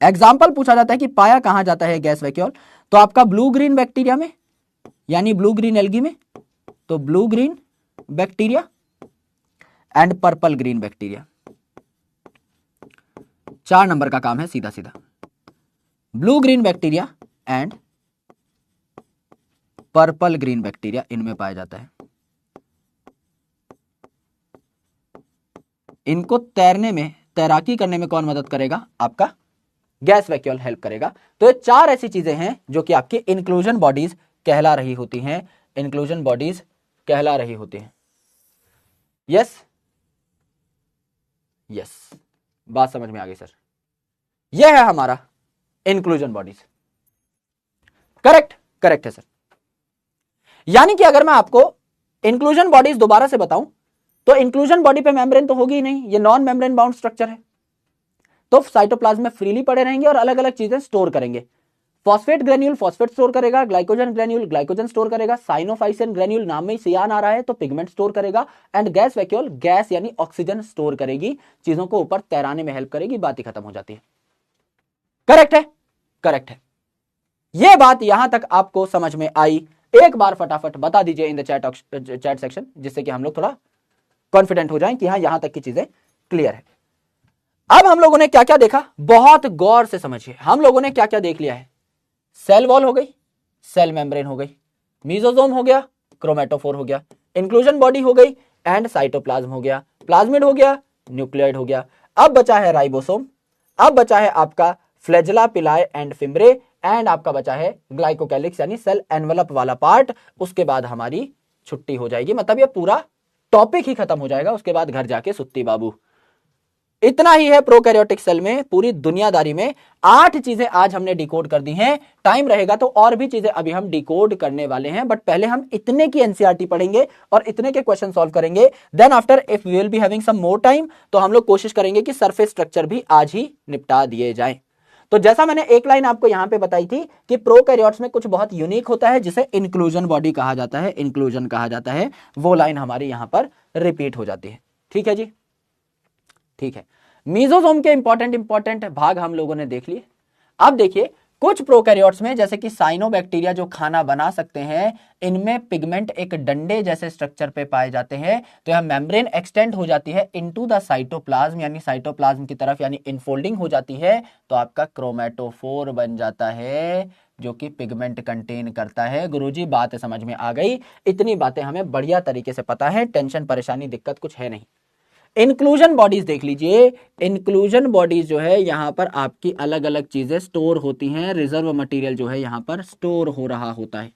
एग्जाम्पल पूछा जाता है कि पाया कहां जाता है गैस वैक्यूल, तो आपका ब्लू ग्रीन बैक्टीरिया में, यानी ब्लू ग्रीन एल्गी में, तो blue green bacteria and purple green bacteria, 4 number का काम है सीधा सीधा। Blue green bacteria and purple green bacteria इनमें पाया जाता है। इनको तैरने में, तैराकी करने में कौन मदद करेगा, आपका गैस वैक्यूल हेल्प करेगा। तो ये 4 ऐसी चीजें हैं जो कि आपकी इंक्लूजन बॉडीज कहला रही होती हैं, इंक्लूजन बॉडीज कहला रही होती हैं। यस यस, बात समझ में आ गई सर। यह है हमारा इंक्लूजन बॉडीज। करेक्ट है सर। यानी कि अगर मैं आपको इंक्लूजन बॉडीज दोबारा से बताऊं तो इंक्लूजन बॉडी पे मेम्ब्रेन तो होगी ही नहीं, ये नॉन मेम्ब्रेन बाउंड स्ट्रक्चर है, तो साइटोप्लाज्म में फ्रीली पड़े रहेंगे और अलग अलग चीजें स्टोर करेंगे। फॉस्फेट ग्रेन्यूल फॉस्फेट स्टोर करेगा, ग्लाइकोजन ग्रेन्यूल ग्लाइकोजन स्टोर करेगा, साइनोफाइसिन ग्रेन्यूल, नाम में ही सियान आ रहा है तो पिगमेंट स्टोर करेगा, एंड गैस वैक्यूल गैस यानी ऑक्सीजन स्टोर करेगी, चीजों को ऊपर तैराने में हेल्प करेगी, बात ही खत्म हो जाती है। करेक्ट है। यह बात यहां तक आपको समझ में आई, एक बार फटाफट बता दीजिए इन द चैट सेक्शन, जिससे कि हम लोग थोड़ा कॉन्फिडेंट हो जाएं कि हाँ यहां तक की चीजें क्लियर है। अब हम लोगों ने क्या क्या देखा, बहुत गौर से समझिए। हम लोगों ने क्या क्या देख लिया है, सेल वॉल हो गई, सेल मेम्ब्रेन हो गई, मीजोजोम हो गया, क्रोमेटोफोर हो गया, इंक्लूजन बॉडी हो गई, एंड साइटोप्लाज्म हो गया, प्लाज्मिड हो गया, न्यूक्लियोइड हो गया। अब बचा है राइबोसोम, अब बचा है आपका फ्लैजेला पिलाई एंड फिम्ब्रे, एंड आपका बचा है ग्लाइकोकैलिक्स यानी सेल एनवेलप वाला पार्ट। उसके बाद हमारी छुट्टी हो जाएगी, मतलब ये पूरा टॉपिक ही खत्म हो जाएगा, उसके बाद घर जाके सुत्ती बाबू। इतना ही है प्रोकैरियोटिक सेल में, पूरी दुनियादारी में 8 चीजें आज हमने डिकोड कर दी हैं। टाइम रहेगा तो और भी चीजें अभी हम डिकोड करने वाले हैं, बट पहले हम इतने की एनसीईआरटी पढ़ेंगे और इतने के क्वेश्चन सॉल्व करेंगे। Then after if we will be having some more time, तो हम लोग कोशिश करेंगे कि सरफेस स्ट्रक्चर भी आज ही निपटा दिए जाएं। तो जैसा मैंने एक लाइन आपको यहां पे बताई थी कि प्रोकैरियोट्स में कुछ बहुत यूनिक होता है जिसे इंक्लूजन बॉडी कहा जाता है, इंक्लूजन कहा जाता है, वो लाइन हमारी यहां पर रिपीट हो जाती है। ठीक है जी, ठीक है। मीजोजोम के इंपॉर्टेंट भाग हम लोगों ने देख लिए। अब देखिए कुछ प्रोकैरियोट्स में, जैसे कि साइनोबैक्टीरिया जो खाना बना सकते हैं, इनमें पिगमेंट एक डंडे जैसे स्ट्रक्चर पे पाए जाते हैं। तो यह मेम्ब्रेन एक्सटेंड हो जाती है इनटू द साइटोप्लाज्म, यानी साइटोप्लाज्म की तरफ, यानी इनफोल्डिंग हो जाती है, तो आपका क्रोमेटोफोर बन जाता है जो कि पिगमेंट कंटेन करता है। गुरुजी बात समझ में आ गई, इतनी बातें हमें बढ़िया तरीके से पता है, टेंशन परेशानी दिक्कत कुछ है नहीं। इंक्लूजन बॉडीज देख लीजिए, इंक्लूजन बॉडीज जो है यहां पर आपकी अलग अलग चीजें स्टोर होती हैं, रिजर्व मटेरियल जो है यहां पर स्टोर हो रहा होता है।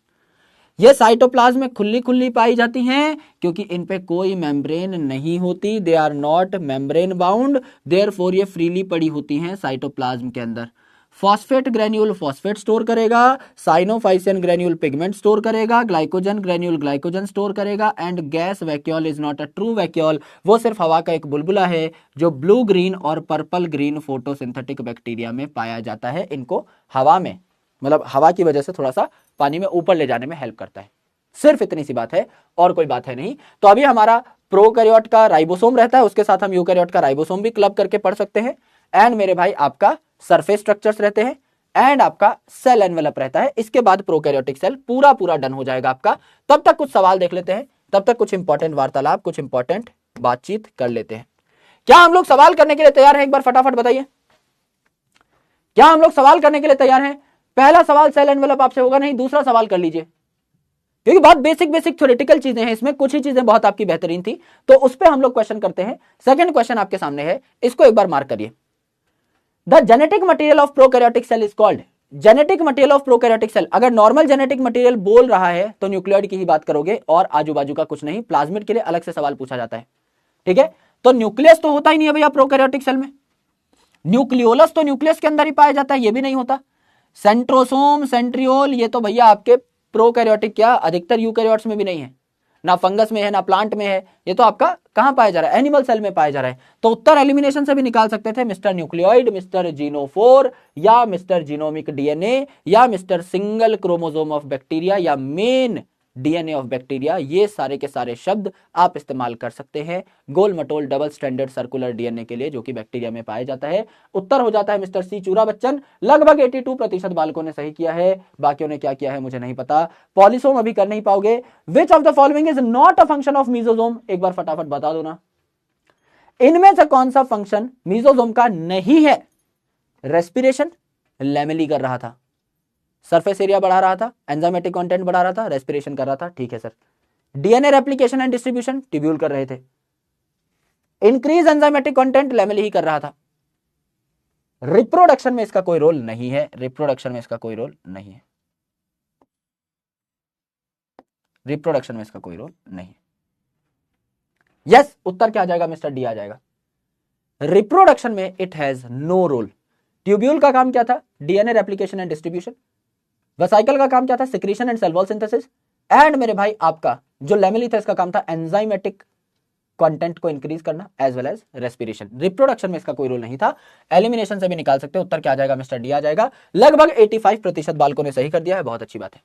ये साइटोप्लाज्म में खुली खुली पाई जाती हैं क्योंकि इन पे कोई मेम्ब्रेन नहीं होती, they are not membrane bound, therefore ये फ्रीली पड़ी होती हैं साइटोप्लाज्म के अंदर। फॉस्फेट ग्रेन्यूल फॉस्फेट स्टोर करेगा, साइनोफाइसिन ग्रेन्यूल पिगमेंट स्टोर करेगा, ग्लाइकोजन ग्रेन्यूल ग्लाइकोजन स्टोर करेगा, and gas vacuole is not a true vacuole, वो सिर्फ हवा का एक बुलबुला है जो ब्लू ग्रीन और पर्पल ग्रीन फोटोसिंथेटिक बैक्टीरिया में पाया जाता है। इनको हवा में, मतलब हवा की वजह से थोड़ा सा पानी में ऊपर ले जाने में हेल्प करता है। सिर्फ इतनी सी बात है और कोई बात है नहीं। तो अभी हमारा प्रोकैरियोट का राइबोसोम रहता है, उसके साथ हम यूकैरियोट का राइबोसोम भी क्लब करके पढ़ सकते हैं, एंड मेरे भाई आपका सरफेस स्ट्रक्चर्स रहते हैं, एंड आपका सेल एनवेलप रहता है। इसके बाद प्रोकैरियोटिक सेल पूरा डन हो जाएगा आपका। तब तक कुछ सवाल देख लेते हैं, तब तक कुछ इंपॉर्टेंट वार्तालाप, कुछ इंपॉर्टेंट बातचीत कर लेते हैं। क्या हम लोग सवाल करने के लिए तैयार हैं? एक बार फटाफट बताइए, क्या हम लोग सवाल करने के लिए तैयार हैं? पहला सवाल सेल एनवेलप आपसे होगा नहीं, दूसरा सवाल कर लीजिए, क्योंकि बहुत बेसिक थ्योरेटिकल चीजें हैं इसमें, कुछ ही चीजें बहुत आपकी बेहतरीन थी, तो उस पर हम लोग क्वेश्चन करते हैं। सेकंड क्वेश्चन आपके सामने है, इसको एक बार मार्क करिए। The genetic material of prokaryotic cell is called, genetic material of prokaryotic cell, अगर नॉर्मल जेनेटिक मटेरियल बोल रहा है तो न्यूक्लियोइड की ही बात करोगे और आजू बाजू का कुछ नहीं। प्लाज्मिड के लिए अलग से सवाल पूछा जाता है, ठीक है। तो न्यूक्लियस तो होता ही नहीं है भैया प्रोकैरियोटिक सेल में। न्यूक्लियोलस तो न्यूक्लियस के अंदर ही पाया जाता है, ये भी नहीं होता। सेंट्रोसोम, सेंट्रियोल, ये तो भैया आपके प्रोकैरियोटिक क्या अधिकतर यूकैरियोट्स में भी नहीं है, ना फंगस में है ना प्लांट में है। ये तो आपका कहां पाया जा रहा है, एनिमल सेल में पाया जा रहा है। तो उत्तर एलिमिनेशन से भी निकाल सकते थे, मिस्टर न्यूक्लियोइड, मिस्टर जीनोफोर, या मिस्टर जीनोमिक डीएनए, या mister single chromosome of bacteria, या मेन डीएनए ऑफ बैक्टीरिया। ये सारे के सारे शब्द आप इस्तेमाल कर सकते हैं गोल मटोल डबल स्टैंडर्ड सर्कुलर डीएनए के लिए, जो कि बैक्टीरिया में पाया जाता है। उत्तर हो जाता है मिस्टर सी चूरा बच्चन। लगभग 82% बालकों ने सही किया है, बाकियों ने क्या किया है मुझे नहीं पता। पॉलीसोम अभी कर नहीं पाओगे। विच of the following is not a function of mesosome, एक बार फटाफट बता दो ना, इनमें से कौन सा फंक्शन मीजोसोम का नहीं है? रेस्पिरेशन, लैमेली कर रहा था, सरफेस एरिया बढ़ा रहा था, एंजाइमेटिक कंटेंट बढ़ा रहा था, रेस्पिरेशन कर रहा था, ठीक है sir. DNA replication and distribution, tubule कर रहे थे। इंक्रीज एंजाइमेटिक कंटेंट, लैमेली ही कर रहा था। रिप्रोडक्शन में इसका कोई रोल नहीं है, रिप्रोडक्शन में इसका कोई रोल नहीं है, रिप्रोडक्शन में इसका कोई रोल नहीं है। यस, उत्तर क्या आ जाएगा मिस्टर डी आ जाएगा। रिप्रोडक्शन में it has no role. Tubule का काम क्या था? DNA replication and distribution. Vesicle का काम क्या था? Secretion and cell wall synthesis. And मेरे भाई आपका जो लैमेली था इसका काम था एंजाइमेटिक कंटेंट को इंक्रीज करना as well as respiration. Reproduction में इसका कोई रोल नहीं था। एलिमिनेशन से भी निकाल सकते हो, उत्तर क्या आ जाएगा मिस्टर डी आ जाएगा। लगभग 85% बालकों ने सही कर दिया है, बहुत अच्छी बात है।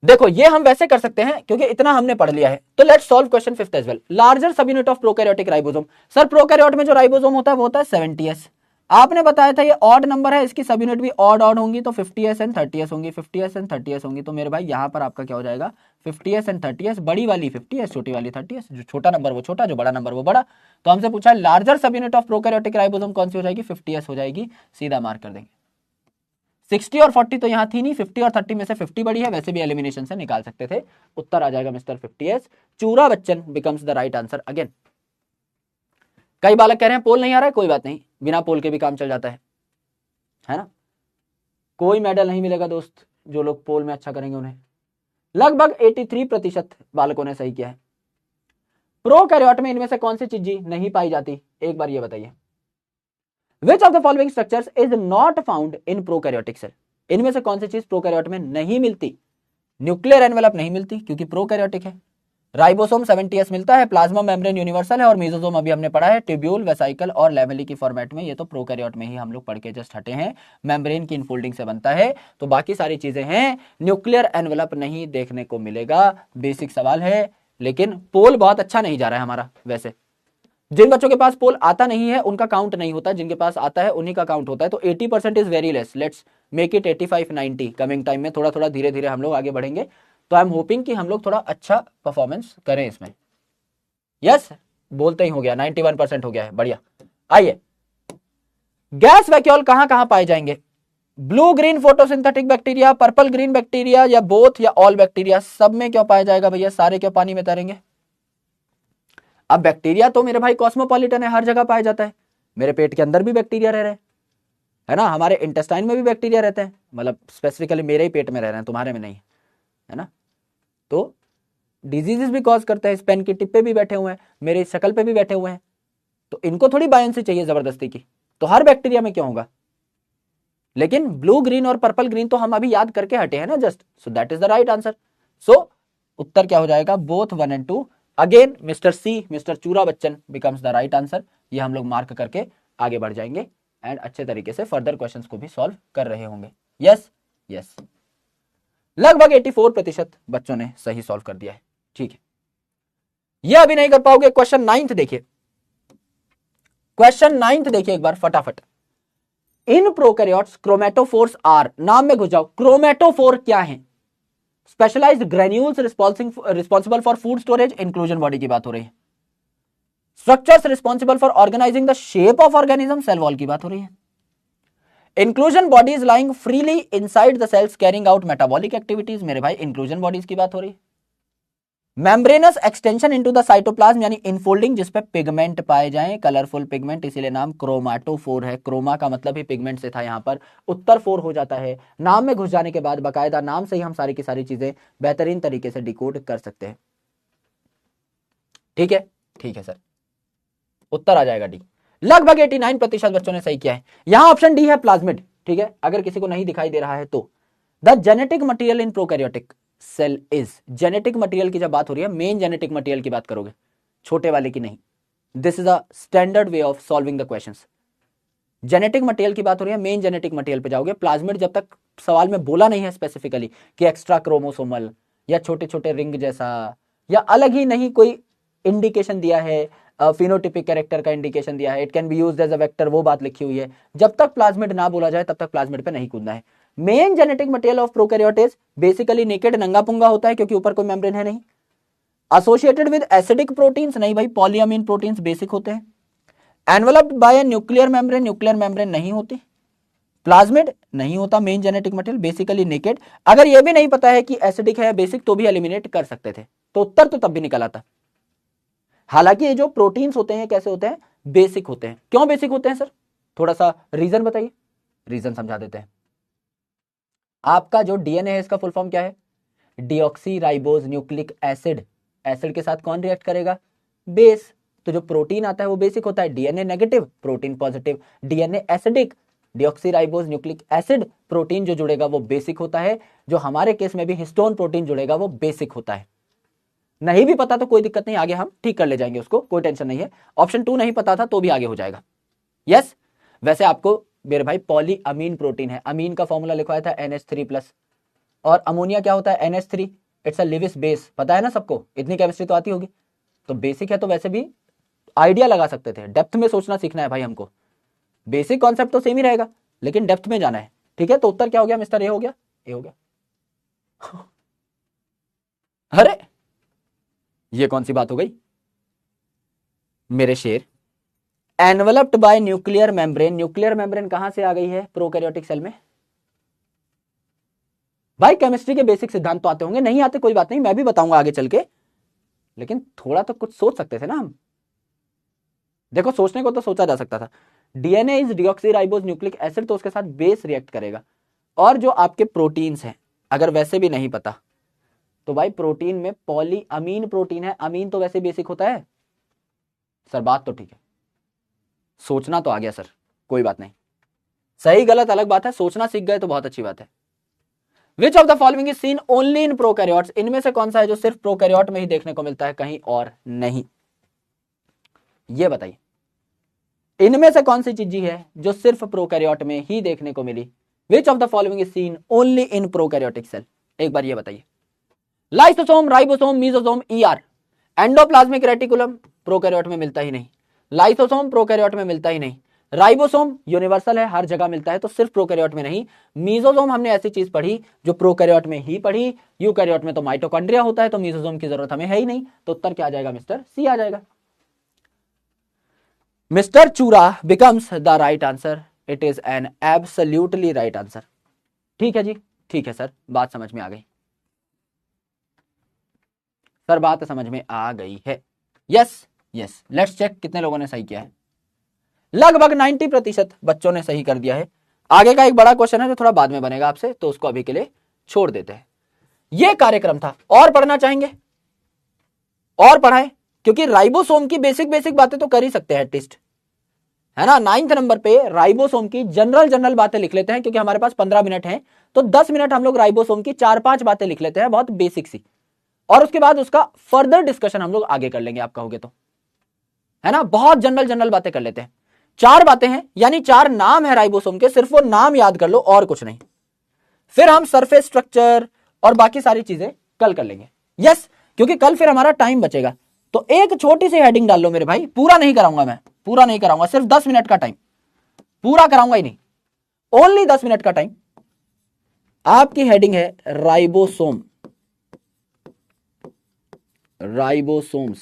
देखो ये हम वैसे कर सकते हैं क्योंकि इतना हमने पढ़ लिया है। तो let's solve question 5th as well. Larger subunit of prokaryotic ribosome. Sir prokaryote में जो राइबोसोम होता है वो होता है 70s। आपने बताया था ये ऑड नंबर है, इसकी सब यूनिट भी ऑड ऑड होंगी, तो 50s एंड 30s होंगी, 50s एंड 30s होंगी। तो मेरे भाई यहां पर आपका क्या हो जाएगा? 50s एंड 30s, बड़ी वाली 50s, छोटी वाली 30s। जो छोटा नंबर वो छोटा, जो बड़ा नंबर वो बड़ा। तो हमसे पूछा है larger subunit of prokaryotic ribosome कौन सी हो जाएगी? 50s हो जाएगी, सीधा मार्क कर देंगे। 60 और 40 तो यहां थी नहीं, 50 और 30 में से 50 बड़ी है, वैसे भी एलिमिनेशन से निकाल सकते थे। उत्तर आ जाएगा मिस्टर 50s। चूरा Bachchan becomes the right answer again. कई बालक कह रहे हैं पोल नहीं आ रहा है, कोई बात नहीं, बिना पोल के भी काम चल जाता है ना। कोई मेडल नहीं मिलेगा दोस्त, जो लोग पोल में अच्छा करेंगे उन्हें। लगभग 83% बालकों ने सही किया है। प्रोकैरियोट में इनमें से कौन सी चीज नहीं पाई जाती, एक बार ये बताइए। Which of the following structures is not found in prokaryotic cell? इनमें से कौन सी चीज प्रोकैरियोट में नहीं मिलती? न्यूक्लियर एनवेलप नहीं मिलती क्योंकि प्रोकैरियोटिक है। राइबोसोम 70s मिलता है, प्लाज्मा मेम्ब्रेन यूनिवर्सल है, और मेसोसोम अभी हमने पढ़ा है ट्यूब्यूल, वेसाइकल और लैमेली की फॉर्मेट में। ये तो प्रोकैरियोट में ही हम लोग पढ़ के जस्ट हटे हैं, मेम्ब्रेन की इनफोल्डिंग से बनता है। तो बाकी सारी चीजें हैं, न्यूक्लियर एनवेलप नहीं देखने को मिलेगा। बेसिक सवाल है, लेकिन पोल बहुत अच्छा नहीं जा रहा है हमारा। वैसे जिन बच्चों के पास पोल आता नहीं है उनका काउंट नहीं होता, जिनके पास आता है उन्हीं का काउंट होता है। तो 80% is very less, let's make it 85-90 coming time में। थोड़ा थोड़ा धीरे धीरे हम लोग आगे बढ़ेंगे, तो आई एम होपिंग कि हम लोग थोड़ा अच्छा परफॉर्मेंस करें इसमें। यस, बोलते ही हो गया, 91% हो गया है, बढ़िया। आइए, गैस वैक्यूल कहां कहां पाए जाएंगे? Blue green photosynthetic bacteria, purple green bacteria, या बोथ, या ऑल बैक्टीरिया? सब में क्यों पाया जाएगा भैया? सारे क्यों पानी में तैरेंगे? अब बैक्टीरिया तो मेरे भाई कॉस्मोपॉलिटन है, हर जगह पाया जाता है। मेरे पेट के अंदर भी बैक्टीरिया रह रहे हैं, है ना, हमारे इंटेस्टाइन में भी बैक्टीरिया रहते हैं, मतलब स्पेसिफिकली मेरे ही पेट में रह रहे हैं, तुम्हारे में नहीं, है ना। तो डिजीजेस भी कॉज करते हैं, पेन की टिप पे भी बैठे हुए हैं, मेरे शक्ल पे भी बैठे हुए हैं, तो इनको थोड़ी बायोंसी चाहिए जबरदस्ती की, तो हर बैक्टीरिया में क्यों होगा? लेकिन ब्लू ग्रीन और पर्पल ग्रीन तो हम अभी याद करके हटे हैं ना just, so that is the right answer. सो उत्तर क्या हो जाएगा? Both 1 and 2। Again mister C, mister Chura Bachchan becomes the right answer. ये हम लोग मार्क करके आगे बढ़ जाएंगे एंड अच्छे तरीके से फर्दर क्वेश्चंस को भी सॉल्व कर रहे होंगे। यस यस, लगभग 84% बच्चों ने सही सॉल्व कर दिया है, ठीक है। ये अभी नहीं कर पाओगे। क्वेश्चन 9th देखिए, क्वेश्चन 9th देखिए एक बार फटाफट। इन प्रोकैरियोट्स क्रोमेटोफोर्स आर, नाम में घुस जाओ, क्रोमेटोफोर क्या है? Specialised granules responsible for food storage, inclusion body की बात हो रही है। Structures responsible for organising the shape of organism, cell wall की बात हो रही है। Inclusion bodies lying freely inside the cells carrying out metabolic activities, मेरे भाई इंक्लूजन बॉडीज की बात हो रही है। Membranous extension into the cytoplasm यानी इनफोल्डिंग जिसपे पिगमेंट पाए जाएं, कलरफुल पिगमेंट, इसीलिए नाम क्रोमाटोफोर है। क्रोमा का मतलब ही पिगमेंट से था, यहां पर उत्तर फोर हो जाता है। नाम में घुस जाने के बाद बाकायदा नाम से ही हम सारी की सारी चीजें बेहतरीन तरीके से डिकोड कर सकते हैं। ठीक है, ठीक है सर, उत्तर आ जाएगा डी। लगभग 89% बच्चों ने सही किया है। यहां ऑप्शन डी है प्लाज्मिड। ठीक है, अगर किसी को नहीं दिखाई दे रहा है तो the genetic material in prokaryotic cell is, genetic material की जब बात हो रही है, मेन जेनेटिक मटेरियल की बात करोगे, छोटे वाले की नहीं। This is a standard way of solving the questions. Genetic material की बात हो रही है, मेन जेनेटिक मटेरियल पे जाओगे। प्लाज्मिड जब तक सवाल में बोला नहीं है स्पेसिफिकली कि एक्स्ट्रा क्रोमोसोमल या छोटे छोटे रिंग जैसा या अलग ही नहीं कोई इंडिकेशन दिया है, फिनोटिपिक कैरेक्टर का इंडिकेशन दिया है, it can be used as a vector, वो बात लिखी हुई है, जब तक प्लाज्मिड ना बोला जाए तब तक प्लाज्मिड पे नहीं कूदना है। Main genetic material of prokaryotes basically naked, नंगा पुंगा होता है क्योंकि ऊपर कोई मेम्ब्रेन है नहीं। एसोसिएटेड विद एसिडिक प्रोटीन्स, नहीं भाई, पॉलीअमीन प्रोटीन्स बेसिक होते हैं। Enveloped bye nuclear membrane, nuclear membrane नहीं होती। प्लाज्मिड नहीं होता main genetic material, basically naked. अगर यह भी नहीं पता है कि एसिडिक है या बेसिक तो भी एलिमिनेट कर सकते थे, तो उत्तर तो तब भी निकल आता। हालांकि ये जो प्रोटीन्स होते हैं कैसे होते हैं, बेसिक होते हैं। क्यों बेसिक होते हैं सर, थोड़ा सा रीजन बताइए, रीजन समझा देते हैं। आपका जो डीएनए है इसका फुल फॉर्म क्या है, deoxy ribose nucleic acid. Acid के साथ कौन रिएक्ट करेगा, बेस। तो जो प्रोटीन आता है वो बेसिक होता है, DNA negative protein positive, DNA acidic deoxy ribose nucleic acid, protein जो जुड़ेगा वो बेसिक होता है। जो हमारे केस में भी हिस्टोन प्रोटीन जुड़ेगा वो बेसिक होता है। नहीं भी पता तो कोई दिक्कत नहीं, आगे हम ठीक कर ले जाएंगे उसको, कोई टेंशन नहीं है। ऑप्शन 2 नहीं पता था तो भी आगे हो जाएगा। यस, वैसे आपको मेरे भाई पॉली अमीन प्रोटीन है, अमीन का फॉर्मूला लिखवाया था NH3+, और अमोनिया क्या होता है NH3, it's a Lewis base, पता है ना सबको, इतनी केमिस्ट्री तो आती होगी। तो बेसिक है तो वैसे भी आइडिया लगा सकते थे, डेप्थ में सोचना सीखना है भाई हमको। बेसिक कॉन्सेप्ट तो सेम ही रहेगा लेकिन डेप्थ में जाना है। ठीक है, तो उत्तर क्या हो गया मिस्टर, ए हो गया, ए हो गया। अरे ये कौन सी बात हो गई मेरे शेर। Enveloped bye nuclear membrane, nuclear membrane कहां से आ गई है प्रोकैरियोटिक सेल में। भाई केमिस्ट्री के बेसिक सिद्धांत तो आते होंगे, नहीं आते कोई बात नहीं, मैं भी बताऊंगा आगे चल के, लेकिन थोड़ा तो कुछ सोच सकते थे ना हम। देखो सोचने को तो सोचा जा सकता था। DNA is deoxyribose nucleic acid, तो उसके साथ बेस रिएक्ट करेगा। और जो आपके प्रोटीन्स हैं अगर वैसे भी नहीं पता तो भाई प्रोटीन में पॉली अमीन प्रोटीन है, अमीन तो वैसे बेसिक होता है। सर बात तो ठीक है, सोचना तो आ गया सर, कोई बात नहीं, सही गलत अलग बात है, सोचना सीख गए तो बहुत अच्छी बात है। विच of the following is seen only in prokaryotes, इनमें से कौन सा है जो सिर्फ प्रोकैरियोट में ही देखने को मिलता है, कहीं और नहीं। ये बताइए इनमें से कौन सी चीज है जो सिर्फ प्रोकैरियोट में ही देखने को मिली। Which of the following is seen only in prokaryotic cell, एक बार ये बताइए। Lysosome, ribosome, mesosome, ER. Endoplasmic reticulum prokaryote में मिलता ही नहीं, लाइसोसोम प्रोकैरियोट में मिलता ही नहीं, राइबोसोम यूनिवर्सल है हर जगह मिलता है तो सिर्फ प्रोकैरियोट में नहीं। मीसोसोम हमने ऐसी चीज पढ़ी जो प्रोकैरियोट में ही पढ़ी, यूकैरियोट में तो माइटोकॉन्ड्रिया होता है तो मीसोसोम की जरूरत हमें है ही नहीं, तो उत्तर क्या आ जाएगा मिस्टर, सी आ जाएगा। मिस्टर चूरा becomes the right answer, it is an absolutely right answer. ठीक है जी, ठीक है सर, बात समझ में आ गई सर, बात समझ में आ गई है। यस यस, लेट्स चेक कितने लोगों ने सही किया है। लगभग 90% बच्चों ने सही कर दिया है। आगे का एक बड़ा क्वेश्चन है जो थोड़ा बाद में बनेगा आपसे, तो उसको अभी के लिए छोड़ देते हैं। यह कार्यक्रम था, और पढ़ना चाहेंगे और पढ़ाएं, क्योंकि राइबोसोम की बेसिक बेसिक बातें तो कर ही सकते हैं एटलीस्ट, है ना। 9th नंबर पे राइबोसोम की जनरल बातें लिख लेते हैं, क्योंकि हमारे पास 15 मिनट हैं, तो 10 मिनट हम लोग राइबोसोम की 4-5 बातें लिख लेते हैं, बहुत बेसिक सी, और उसके बाद उसका फर्दर डिस्कशन हम लोग आगे कर लेंगे, आप कहोगे तो, है ना। बहुत जनरल बातें कर लेते हैं। 4 बातें हैं, यानी 4 नाम है राइबोसोम के, सिर्फ वो नाम याद कर लो और कुछ नहीं। फिर हम सरफेस स्ट्रक्चर और बाकी सारी चीजें कल कर लेंगे। यस, क्योंकि कल फिर हमारा टाइम बचेगा, तो एक छोटी सी हेडिंग डाल लो मेरे भाई, पूरा नहीं कराऊंगा मैं, पूरा नहीं कराऊंगा, सिर्फ 10 मिनट का टाइम, पूरा कराऊंगा ही नहीं, ओनली 10 मिनट का टाइम। आपकी हेडिंग है राइबोसोम, राइबोसोम्स।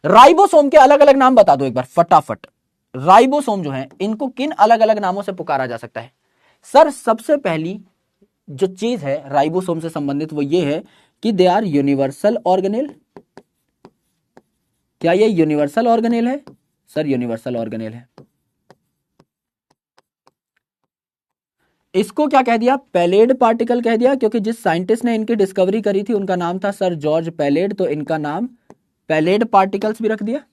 राइबोसोम के अलग अलग नाम बता दो एक बार फटाफट। राइबोसोम जो है इनको किन अलग अलग नामों से पुकारा जा सकता है। सर सबसे पहली जो चीज है राइबोसोम से संबंधित वो ये है कि दे आर यूनिवर्सल ऑर्गेनेल। क्या ये यूनिवर्सल ऑर्गेनेल है? सर यूनिवर्सल ऑर्गेनेल है। इसको क्या कह दिया? पैलेड पार्टिकल कह दिया, क्योंकि जिस साइंटिस्ट ने इनकी डिस्कवरी करी थी उनका नाम था सर जॉर्ज पैलेड, तो इनका नाम पैलेड पार्टिकल्स भी रख दिया।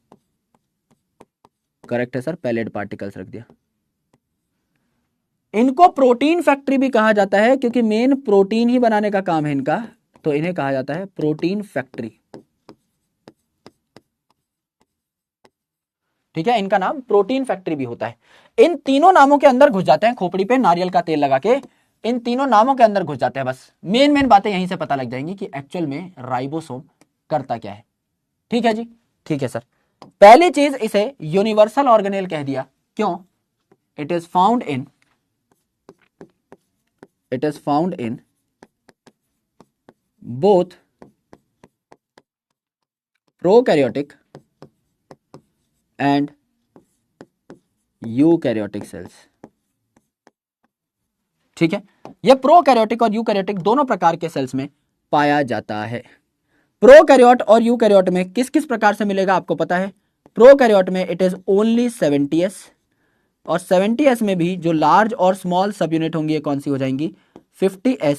करेक्ट है सर, पैलेड पार्टिकल्स रख दिया। इनको प्रोटीन फैक्ट्री भी कहा जाता है, क्योंकि मेन प्रोटीन ही बनाने का काम है इनका, तो इन्हें कहा जाता है प्रोटीन फैक्ट्री। ठीक है, इनका नाम प्रोटीन फैक्ट्री भी होता है। इन तीनों नामों के अंदर घुस जाते हैं, खोपड़ी पे नारियल का तेल लगा के इन तीनों नामों के अंदर घुस जाते हैं। बस मेन बातें यहीं से पता लग जाएंगी कि एक्चुअल में राइबोसोम करता क्या है। ठीक है जी, ठीक है सर। पहली चीज, इसे यूनिवर्सल ऑर्गेनेल कह दिया। क्यों? It is found in both prokaryotic and eukaryotic cells. ठीक है, यह प्रोकैरियोटिक और यूकैरियोटिक दोनों प्रकार के सेल्स में पाया जाता है। प्रोकैरियोट और यूकैरियोट में किस किस प्रकार से मिलेगा आपको पता है? प्रोकैरियोट में इट इज ओनली 70s, और 70s में भी जो लार्ज और स्मॉल सब यूनिट होंगी, ये कौन सी हो जाएंगी? 50s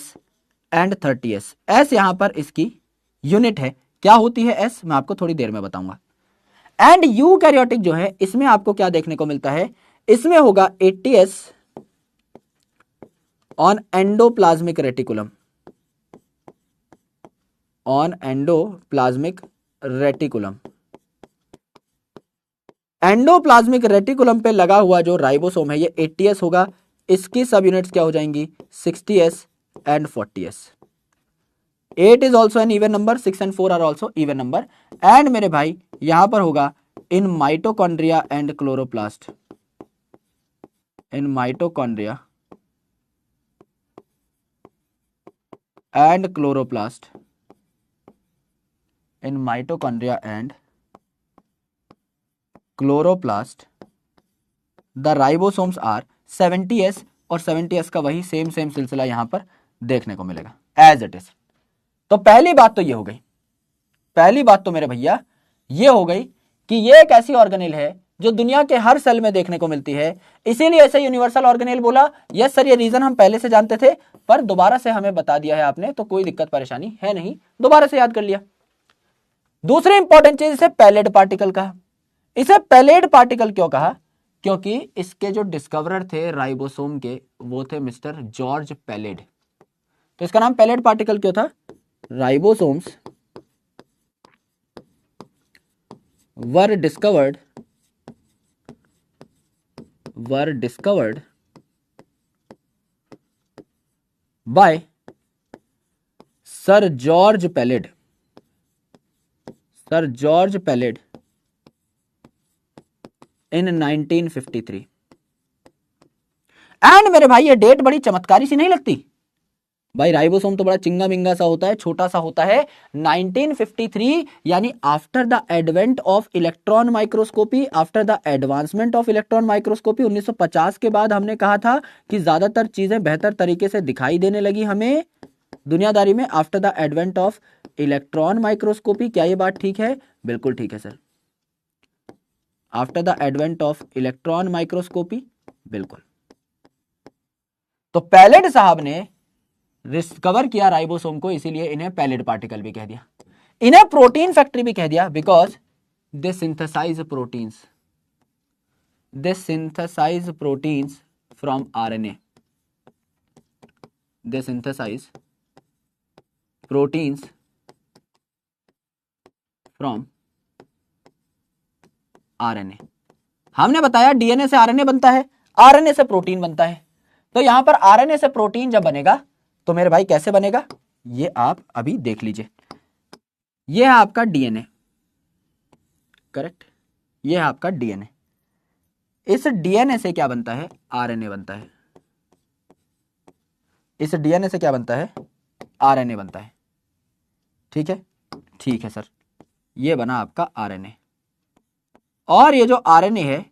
and 30s। एस यहां पर इसकी यूनिट है। क्या होती है एस? मैं आपको थोड़ी देर में बताऊंगा। एंड यूकैरियोटिक जो है, इसमें आपको क्या देखने को मिलता है? इसमें होगा 80s on endoplasmic reticulum, on endoplasmic reticulum. Endoplasmic reticulum पे लगा हुआ जो राइबोसोम है ये 80s होगा। इसकी सब यूनिट्स क्या हो जाएंगी? 60s and 40s। 8 is also an even number, 6 and 4 are also even number. And मेरे भाई यहां पर होगा in mitochondria and chloroplast, in mitochondria and chloroplast, in mitochondria and chloroplast the ribosomes are 70s, और 70s का वही same सिलसिला यहां पर देखने को मिलेगा एज इट इज। तो पहली बात तो ये हो गई, पहली बात तो मेरे भैया ये हो गई कि ये एक ऐसी ऑर्गेनेल है जो दुनिया के हर सेल में देखने को मिलती है, इसीलिए ऐसे यूनिवर्सल ऑर्गेनेल बोला। यस सर, ये रीजन हम पहले से जानते थे, पर दोबारा से हमें बता दिया है आपने, तो कोई दिक्कत परेशानी है नहीं, दोबारा से याद कर लिया। दूसरी इंपॉर्टेंट चीज, इसे पैलेड पार्टिकल कहा। इसे पैलेड पार्टिकल क्यों कहा? क्योंकि इसके जो डिस्कवरर थे राइबोसोम के, वो थे मिस्टर जॉर्ज पैलेड। तो इसका नाम पैलेड पार्टिकल क्यों था? Ribosomes were discovered by sir George pallid, sir George pallid in 1953। And मेरे भाई ये डेट बड़ी चमत्कारी सी नहीं लगती? भाई राइबोसोम तो बड़ा चिंगा मिंगा सा होता है, छोटा सा होता है। 1953 यानी after the advent of electron microscopy, after the advancement of electron microscopy 1950 के बाद हमने कहा था कि ज्यादातर चीजें बेहतर तरीके से दिखाई देने लगी हमें दुनियादारी में, after the advent of electron microscopy. क्या ये बात ठीक है? बिल्कुल ठीक है sir, after the advent of electron microscopy, बिल्कुल। तो पैलेड साहब ने डिस्कवर किया राइबोसोम को, इसीलिए इन्हें पैलेड पार्टिकल भी कह दिया। इन्हें प्रोटीन फैक्ट्री भी कह दिया, because they synthesise proteins, they synthesise proteins from RNA, they synthesise proteins from RNA. हमने बताया डीएनए से आरएनए बनता है, आरएनए से प्रोटीन बनता है। तो यहां पर आरएनए से प्रोटीन जब बनेगा तो मेरे भाई कैसे बनेगा, ये आप अभी देख लीजिए। ये है आपका डीएनए, करेक्ट, ये है आपका डीएनए। इस डीएनए से क्या बनता है? आरएनए बनता है। इस डीएनए से क्या बनता है? आरएनए बनता है। ठीक है, ठीक है सर, ये बना आपका आरएनए। और ये जो आरएनए है,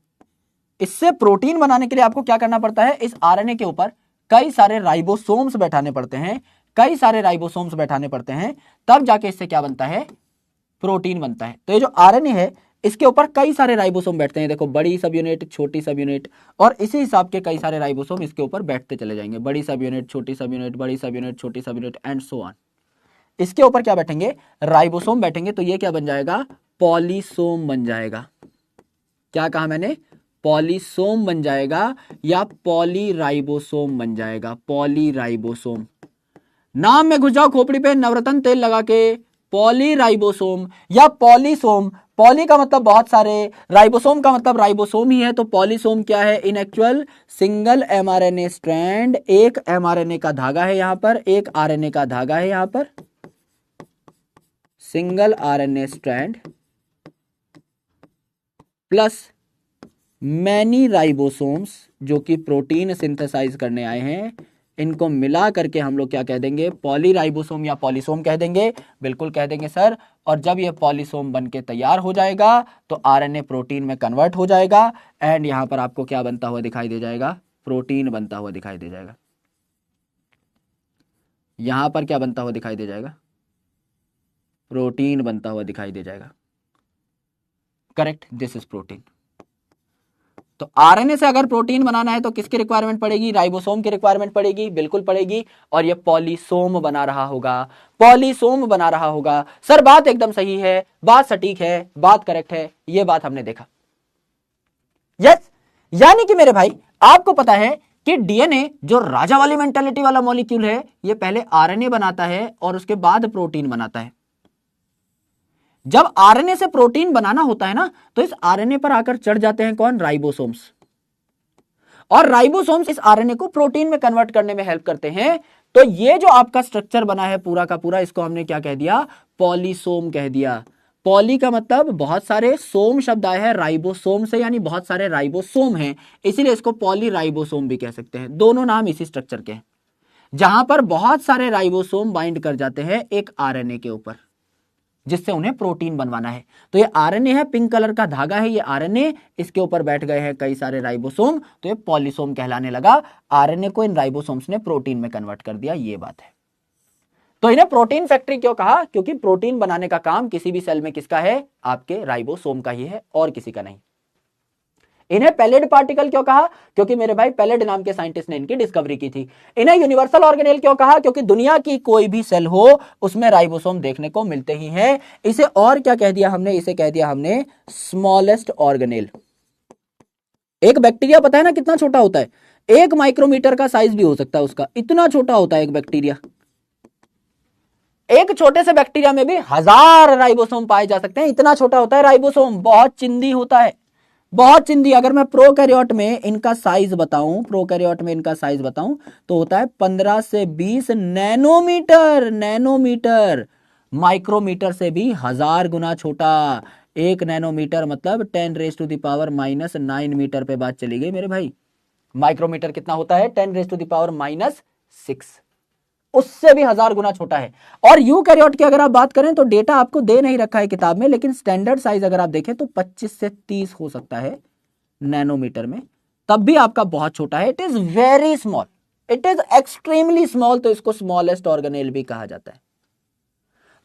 इससे प्रोटीन बनाने के लिए आपको क्या करना पड़ता है? इस आरएनए के ऊपर कई सारे राइबोसोम्स बैठाने पड़ते हैं, कई सारे राइबोसोम्स बैठाने पड़ते हैं, तब जाके इससे क्या बनता है, प्रोटीन बनता है। तो ये जो आरएनए है इसके ऊपर कई सारे राइबोसोम बैठते हैं, देखो बड़ी सब यूनिट, छोटी सब यूनिट, और इसी हिसाब के कई सारे राइबोसोम इसके ऊपर बैठते चले जाएंगे, बड़ी सब यूनिट, छोटी सब यूनिट, बड़ी सब यूनिट, छोटी सब यूनिट एंड सो ऑन। इसके ऊपर क्या बैठेंगे, राइबोसोम बैठेंगे। तो ये क्या बन जाएगा, पॉलीसोम बन जाएगा। क्या कहा मैंने, पॉलीसोम बन जाएगा या पॉलीराइबोसोम बन जाएगा, पॉलीराइबोसोम। नाम में घुस जाओ खोपड़ी पे नवरत्न तेल लगा के, पॉलीराइबोसोम या पॉलीसोम। पॉली का मतलब बहुत सारे, राइबोसोम का मतलब राइबोसोम ही है, तो पॉलीसोम क्या है, इन एक्चुअल सिंगल एमआरएनए स्ट्रैंड, एक एमआरएनए का धागा है यहां पर, एक आरएनए का धागा है यहां पर, single RNA strand plus many ribosomes जो कि प्रोटीन सिंथेसाइज करने आए हैं, इनको मिला करके हम लोग क्या कह देंगे, पॉलीराइबोसोम या पॉलीसोम कह देंगे। बिल्कुल कह देंगे सर। और जब ये पॉलीसोम बनके तैयार हो जाएगा तो आरएनए प्रोटीन में कन्वर्ट हो जाएगा एंड यहां पर आपको क्या बनता हुआ दिखाई दे जाएगा, प्रोटीन बनता हुआ दिखाई दे जाएगा। यहां पर क्या बनता हुआ दिखाई दे जाएगा, प्रोटीन बनता हुआ दिखाई दे जाएगा। Correct, this is protein. तो आरएनए से अगर प्रोटीन बनाना है तो किसकी रिक्वायरमेंट पड़ेगी, राइबोसोम की रिक्वायरमेंट पड़ेगी, बिल्कुल पड़ेगी। और ये पॉलीसोम बना रहा होगा, पॉलीसोम बना रहा होगा। सर बात एकदम सही है, बात सटीक है, बात करेक्ट है, ये बात हमने देखा। यस, यानी कि मेरे भाई आपको पता है कि डीएनए जो राजा वाली मेंटालिटी वाला मॉलिक्यूल है, ये पहले आरएनए बनाता है और उसके बाद प्रोटीन बनाता है। जब आरएनए से प्रोटीन बनाना होता है ना, तो इस आरएनए पर आकर चढ़ जाते हैं कौन, राइबोसोम्स। और राइबोसोम्स इस आरएनए को प्रोटीन में कन्वर्ट करने में हेल्प करते हैं। तो ये जो आपका स्ट्रक्चर बना है पूरा का पूरा, इसको हमने क्या कह दिया, पॉलीसोम कह दिया। पॉली का मतलब बहुत सारे, सोम शब्द आया है राइबोसोम से, यानी बहुत सारे राइबोसोम हैं, इसीलिए इसको पॉलीराइबोसोम भी कह सकते हैं। दोनों नाम इसी स्ट्रक्चर के हैं, जहां पर बहुत सारे राइबोसोम बाइंड कर जाते हैं एक आरएनए के ऊपर, जिससे उन्हें प्रोटीन बनवाना है। तो ये आरएनए है, पिंक कलर का धागा है ये आरएनए, इसके ऊपर बैठ गए हैं कई सारे राइबोसोम, तो ये पॉलीसोम कहलाने लगा। आरएनए को इन राइबोसोम्स ने प्रोटीन में कन्वर्ट कर दिया, ये बात है। तो इन्हें प्रोटीन फैक्ट्री क्यों कहा, क्योंकि प्रोटीन बनाने का काम किसी भी सेल में किसका है, आपके राइबोसोम का ही है और किसी का नहीं। इन्हें पैलेड पार्टिकल क्यों कहा, क्योंकि मेरे भाई पैलेड नाम के साइंटिस्ट ने इनकी डिस्कवरी की थी। इन्हें यूनिवर्सल ऑर्गेनेल क्यों कहा, क्योंकि दुनिया की कोई भी सेल हो उसमें राइबोसोम देखने को मिलते ही हैं। इसे और क्या कह दिया हमने, इसे कह दिया हमने स्मॉलेस्ट ऑर्गेनेल। एक बैक्टीरिया पता है ना कितना छोटा होता है, 1 माइक्रोमीटर का साइज भी हो सकता है उसका, इतना छोटा होता है एक बैक्टीरिया। एक छोटे से बैक्टीरिया में भी 1000 राइबोसोम पाए जा सकते हैं, इतना छोटा होता है राइबोसोम, बहुत चिंदी होता है, बहुत चिंदी। अगर मैं प्रोकैरियोट में इनका साइज बताऊं, प्रोकैरियोट में इनका साइज बताऊं तो होता है 15 से 20 नैनोमीटर, नैनोमीटर। माइक्रोमीटर से भी 1000 गुना छोटा। 1 नैनोमीटर मतलब 10⁻⁻⁹ मीटर पे बात चली गई मेरे भाई। माइक्रोमीटर कितना होता है, 10⁻⁻⁶, उससे भी 1000 गुना छोटा है। और यूकैरियोट की अगर आप बात करें तो डेटा आपको दे नहीं रखा है किताब में, लेकिन स्टैंडर्ड साइज अगर आप देखें तो 25 से 30 हो सकता है नैनोमीटर में, तब भी आपका बहुत छोटा है। It is very small, it is extremely small, तो इसको स्मॉलेस्ट ऑर्गेनेल भी कहा जाता है।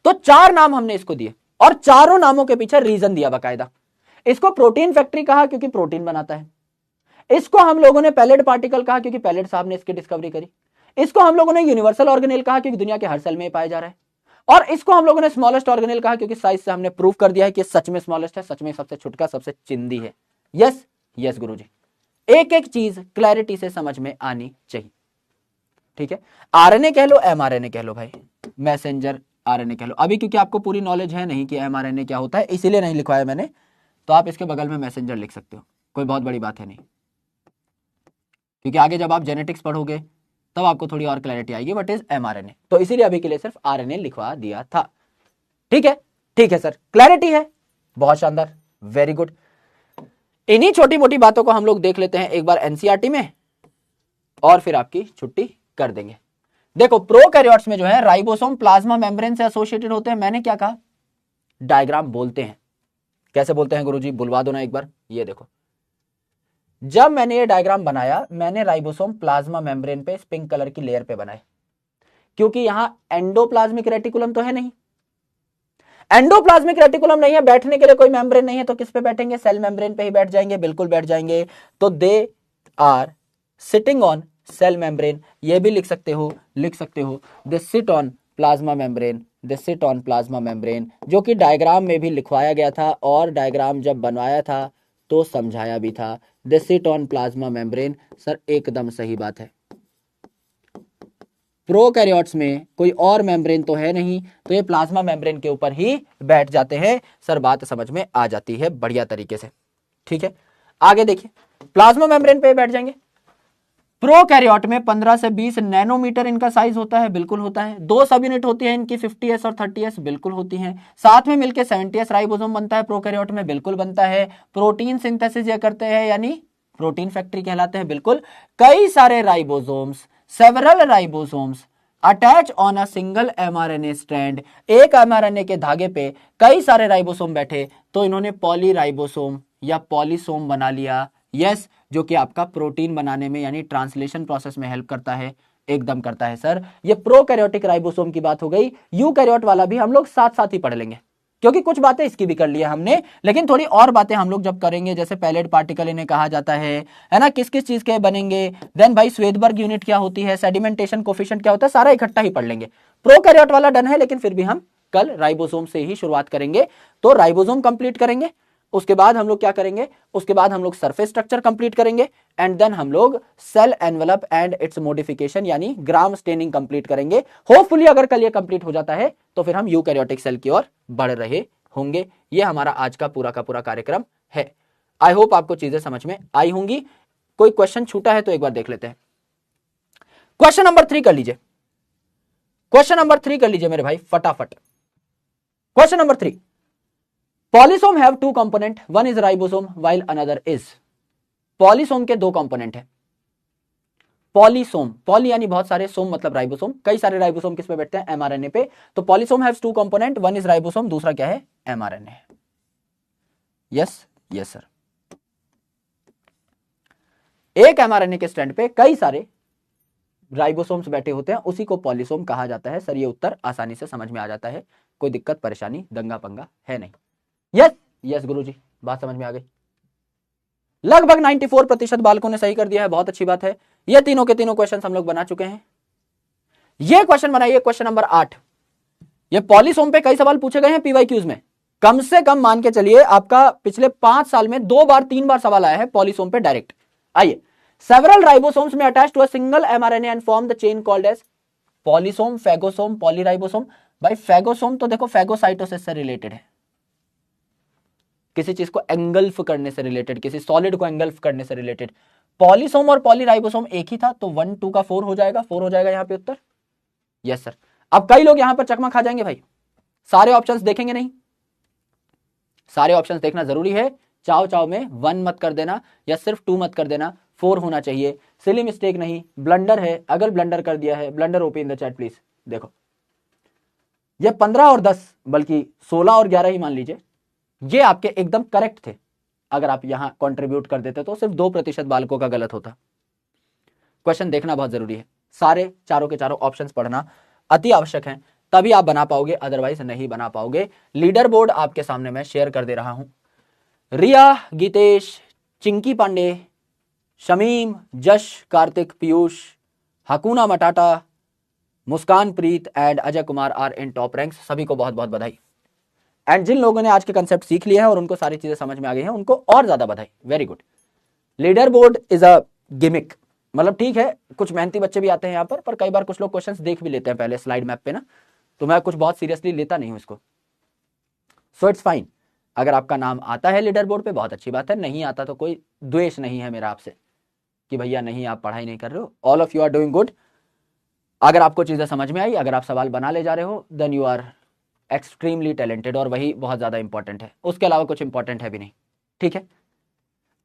तो 4 नाम हमने इसको दिए और चारों नामों के पीछे रीजन दिया बाकायदा। इसको प्रोटीन फैक्ट्री कहा क्योंकि प्रोटीन बनाता है, इसको हम लोगों ने पैलेट पार्टिकल कहा क्योंकि पैलेट साहब ने इसकी डिस्कवरी करी, इसको हम लोगों ने यूनिवर्सल ऑर्गेनेल कहा क्योंकि दुनिया के हर सेल में पाया जा रहा है, और इसको हम लोगों ने स्मॉलेस्ट ऑर्गेनेल कहा क्योंकि साइज से हमने प्रूव कर दिया है कि सच में स्मॉलेस्ट है, सच में सबसे छुटका, सबसे चिंदी है। यस यस गुरुजी, एक एक चीज क्लैरिटी से समझ में आनी चाहिए, ठीक है। आरएनए कह लो, एमआरएनए कह लो भाई, मैसेंजर आरएनए कह लो। अभी क्योंकि आपको पूरी नॉलेज है नहीं कि एमआरएनए क्या होता है, इसीलिए नहीं लिखवाया मैंने, तो आप इसके बगल में मैसेंजर लिख सकते हो, कोई बहुत बड़ी बात है नहीं, क्योंकि आगे जब आप जेनेटिक्स पढ़ोगे तब आपको थोड़ी और क्लैरिटी आएगी व्हाट इज एमआरएनए। तो इसीलिए अभी के लिए सिर्फ आरएनए लिखवा दिया था, ठीक है। ठीक है सर, क्लैरिटी है, बहुत शानदार, वेरी गुड। इन्हीं छोटी मोटी बातों को हम लोग देख लेते हैं एक बार एनसीईआरटी में और फिर आपकी छुट्टी कर देंगे। देखो प्रोकैरियोट्स में जो है राइबोसोम प्लाज्मा मेम्ब्रेन से एसोसिएटेड होते हैं। मैंने क्या कहा, डायग्राम बोलते हैं, कैसे बोलते हैं गुरुजी, बुलवा दो ना एक बार। ये देखो, जब मैंने ये डायग्राम बनाया, मैंने राइबोसोम प्लाज्मा मेम्ब्रेन पे पिंक कलर की लेयर पे बनाए। क्योंकि यहां एंडोप्लाज्मिक रेटिकुलम तो है नहीं, एंडोप्लाज्मिक रेटिकुलम नहीं है, बैठने के लिए कोई मेम्ब्रेन नहीं है, तो किस पे बैठेंगे, सेल मेम्ब्रेन पे ही बैठ जाएंगे, बिल्कुल बैठ जाएंगे। तो they are sitting on cell membrane, ये भी लिख सकते हो, they sit on plasma membrane, they sit on plasma membrane, जो कि डायग्राम में भी लिखवाया गया था और डायग्राम जब बनवाया था तो समझाया भी था। दे sit on plasma membrane, sir एकदम सही बात है। प्रोकैरियोट्स में कोई और मेम्ब्रेन तो है नहीं, तो ये प्लाज्मा मेम्ब्रेन के ऊपर ही बैठ जाते हैं। सर बात समझ में आ जाती है बढ़िया तरीके से, ठीक है। आगे देखिए, प्लाज्मा मेम्ब्रेन पे बैठ जाएंगे। प्रोकैरियोट में 15 से 20 नैनोमीटर इनका साइज होता है, बिल्कुल होता है। दो सब यूनिट होती है इनकी 50s और 30s, बिल्कुल होती हैं। साथ में मिलकर 70s राइबोसोम बनता है प्रोकैरियोट में, बिल्कुल बनता है। प्रोटीन सिंथेसिस ये करते हैं, यानी प्रोटीन फैक्ट्री कहलाते हैं, बिल्कुल। कई सारे ribosomes, several ribosomes attach on a single mRNA strand, एक एमआरएनए के धागे पे कई सारे राइबोसोम बैठे तो इन्होंने पॉलीराइबोसोम या पॉलीसोम बना लिया। यस, जो कि आपका प्रोटीन बनाने में यानी ट्रांसलेशन प्रोसेस में हेल्प करता है, एकदम करता है सर। ये प्रोकैरियोटिक राइबोसोम की बात हो गई। यूकैरियोट वाला भी हम लोग साथ साथ ही पढ़ लेंगे, क्योंकि कुछ बातें इसकी भी कर ली है हमने, लेकिन थोड़ी और बातें हम लोग जब करेंगे, जैसे पैलेट पार्टिकल इन्हें कहा जाता है ना, किस किस चीज के बनेंगे, देन भाई श्वेतबर्ग यूनिट क्या होती है, सेडिमेंटेशन कोफिशिएंट क्या होता है, सारा इकट्ठा ही पढ़ लेंगे। प्रोकैरियोट वाला डन है, लेकिन फिर भी हम कल राइबोसोम से ही शुरुआत करेंगे। तो राइबोसोम कंप्लीट करेंगे, उसके बाद हम लोग क्या करेंगे, उसके बाद हम लोग सरफेस स्ट्रक्चर कंप्लीट करेंगे, एंड देन हम लोग cell envelope and its modification यानी ग्राम स्टेनिंग कंप्लीट करेंगे। होपफुली अगर कल ये कंप्लीट हो जाता है तो फिर हम यूकैरियोटिक सेल की ओर बढ़ रहे होंगे। ये हमारा आज का पूरा का पूरा कार्यक्रम है। आई होप आपको चीजें समझ में आई होंगी। कोई क्वेश्चन छूटा है तो एक बार देख लेते हैं। क्वेश्चन नंबर 3 कर लीजिए, क्वेश्चन नंबर 3 कर लीजिए मेरे भाई फटाफट। Question number 3, polysome have two component, one is ribosome while another is. Polysome के दो कंपोनेंट है। पॉलीसोम, पॉली यानी बहुत सारे, सोम मतलब राइबोसोम, कई सारे राइबोसोम किस पे बैठते हैं, एमआरएनए पे। तो polysome haves two component, one is ribosome, दूसरा क्या है, एमआरएनए। Yes yes sir. एक एमआरएनए के स्ट्रैंड पे कई सारे राइबोसोम्स बैठे होते हैं, उसी को पॉलीसोम कहा जाता है। सर ये उत्तर आसानी से समझ में आ जाता है, कोई दिक्कत परेशानी दंगा पंगा है नहीं। यस यस गुरुजी, बात समझ में आ गई। लगभग 94% बालकों ने सही कर दिया है, बहुत अच्छी बात है। ये तीनों के तीनों क्वेश्चन हम लोग बना चुके हैं। ये क्वेश्चन बनाइए, क्वेश्चन नंबर 8। ये पॉलीसोम पे कई सवाल पूछे गए हैं पीवाईक्यूज में, कम से कम मान के चलिए आपका पिछले 5 साल में 2 बार 3 बार सवाल आया है पॉलीसोम पे डायरेक्ट। आइए, सेवरल राइबोसोम्स में attach to a single mRNA and form the chain called as polysome, phagosome, polyribosome. भाई फेगोसोम तो देखो फेगोसाइटोसिस से रिलेटेड है, किसी चीज को एंगल्फ करने से रिलेटेड, किसी सॉलिड को एंगल्फ करने से रिलेटेड। पॉलीसोम और पॉलीराइबोसोम एक ही था, तो 1 2 का 4 हो जाएगा, 4 हो जाएगा यहां पे उत्तर। Yes sir. अब कई लोग यहां पर चकमा खा जाएंगे भाई, सारे ऑप्शंस देखेंगे नहीं, सारे ऑप्शंस देखना जरूरी है। चाव चाव में 1 मत कर देना या सिर्फ 2 मत कर देना, 4 होना चाहिए। सिली मिस्टेक नहीं, ब्लंडर है, अगर ब्लंडर कर दिया है, blunder OP in the chat please. देखो ये 15 और 10 बल्कि 16 और 11 ही मान लीजिए, ये आपके एकदम करेक्ट थे। अगर आप यहां कंट्रीब्यूट कर देते तो सिर्फ 2% बालकों का गलत होता। क्वेश्चन देखना बहुत जरूरी है, सारे चारों के चारों ऑप्शंस पढ़ना अति आवश्यक है, तभी आप बना पाओगे, अदरवाइज नहीं बना पाओगे। लीडर बोर्ड आपके सामने मैं शेयर कर दे रहा हूं। रिया, Geetesh, Chinki Pandey, Shamim, Jash, Kartik, Piyush, hakuna matata, Muskan Preet and Ajay Kumar are in top ranks. सभी को बहुत बहुत बधाई। एंड जिन लोगों ने आज के कंसेप्ट सीख लिए हैं और उनको सारी चीजें समझ में आ गई हैं, उनको और ज्यादा बधाई, very good. Leader board is a gimmick, मतलब ठीक है, कुछ मेहनती बच्चे भी आते हैं यहाँ पर कई बार कुछ लोग क्वेश्चंस देख भी लेते हैं पहले स्लाइड मैप पे ना, तो मैं कुछ बहुत सीरियसली लेता नहीं हूं इसको। सो इट्स फाइन, अगर आपका नाम आता है लीडर बोर्ड पे बहुत अच्छी बात है, नहीं आता तो कोई द्वेष नहीं है मेरा आपसे कि भैया नहीं आप पढ़ाई नहीं कर रहे हो। All of you are doing good. अगर आपको चीजें समझ में आई, अगर आप सवाल बना ले जा रहे हो, then you are extremely talented, और वही बहुत ज्यादा इंपॉर्टेंट है, उसके अलावा कुछ इंपॉर्टेंट है भी नहीं, ठीक है।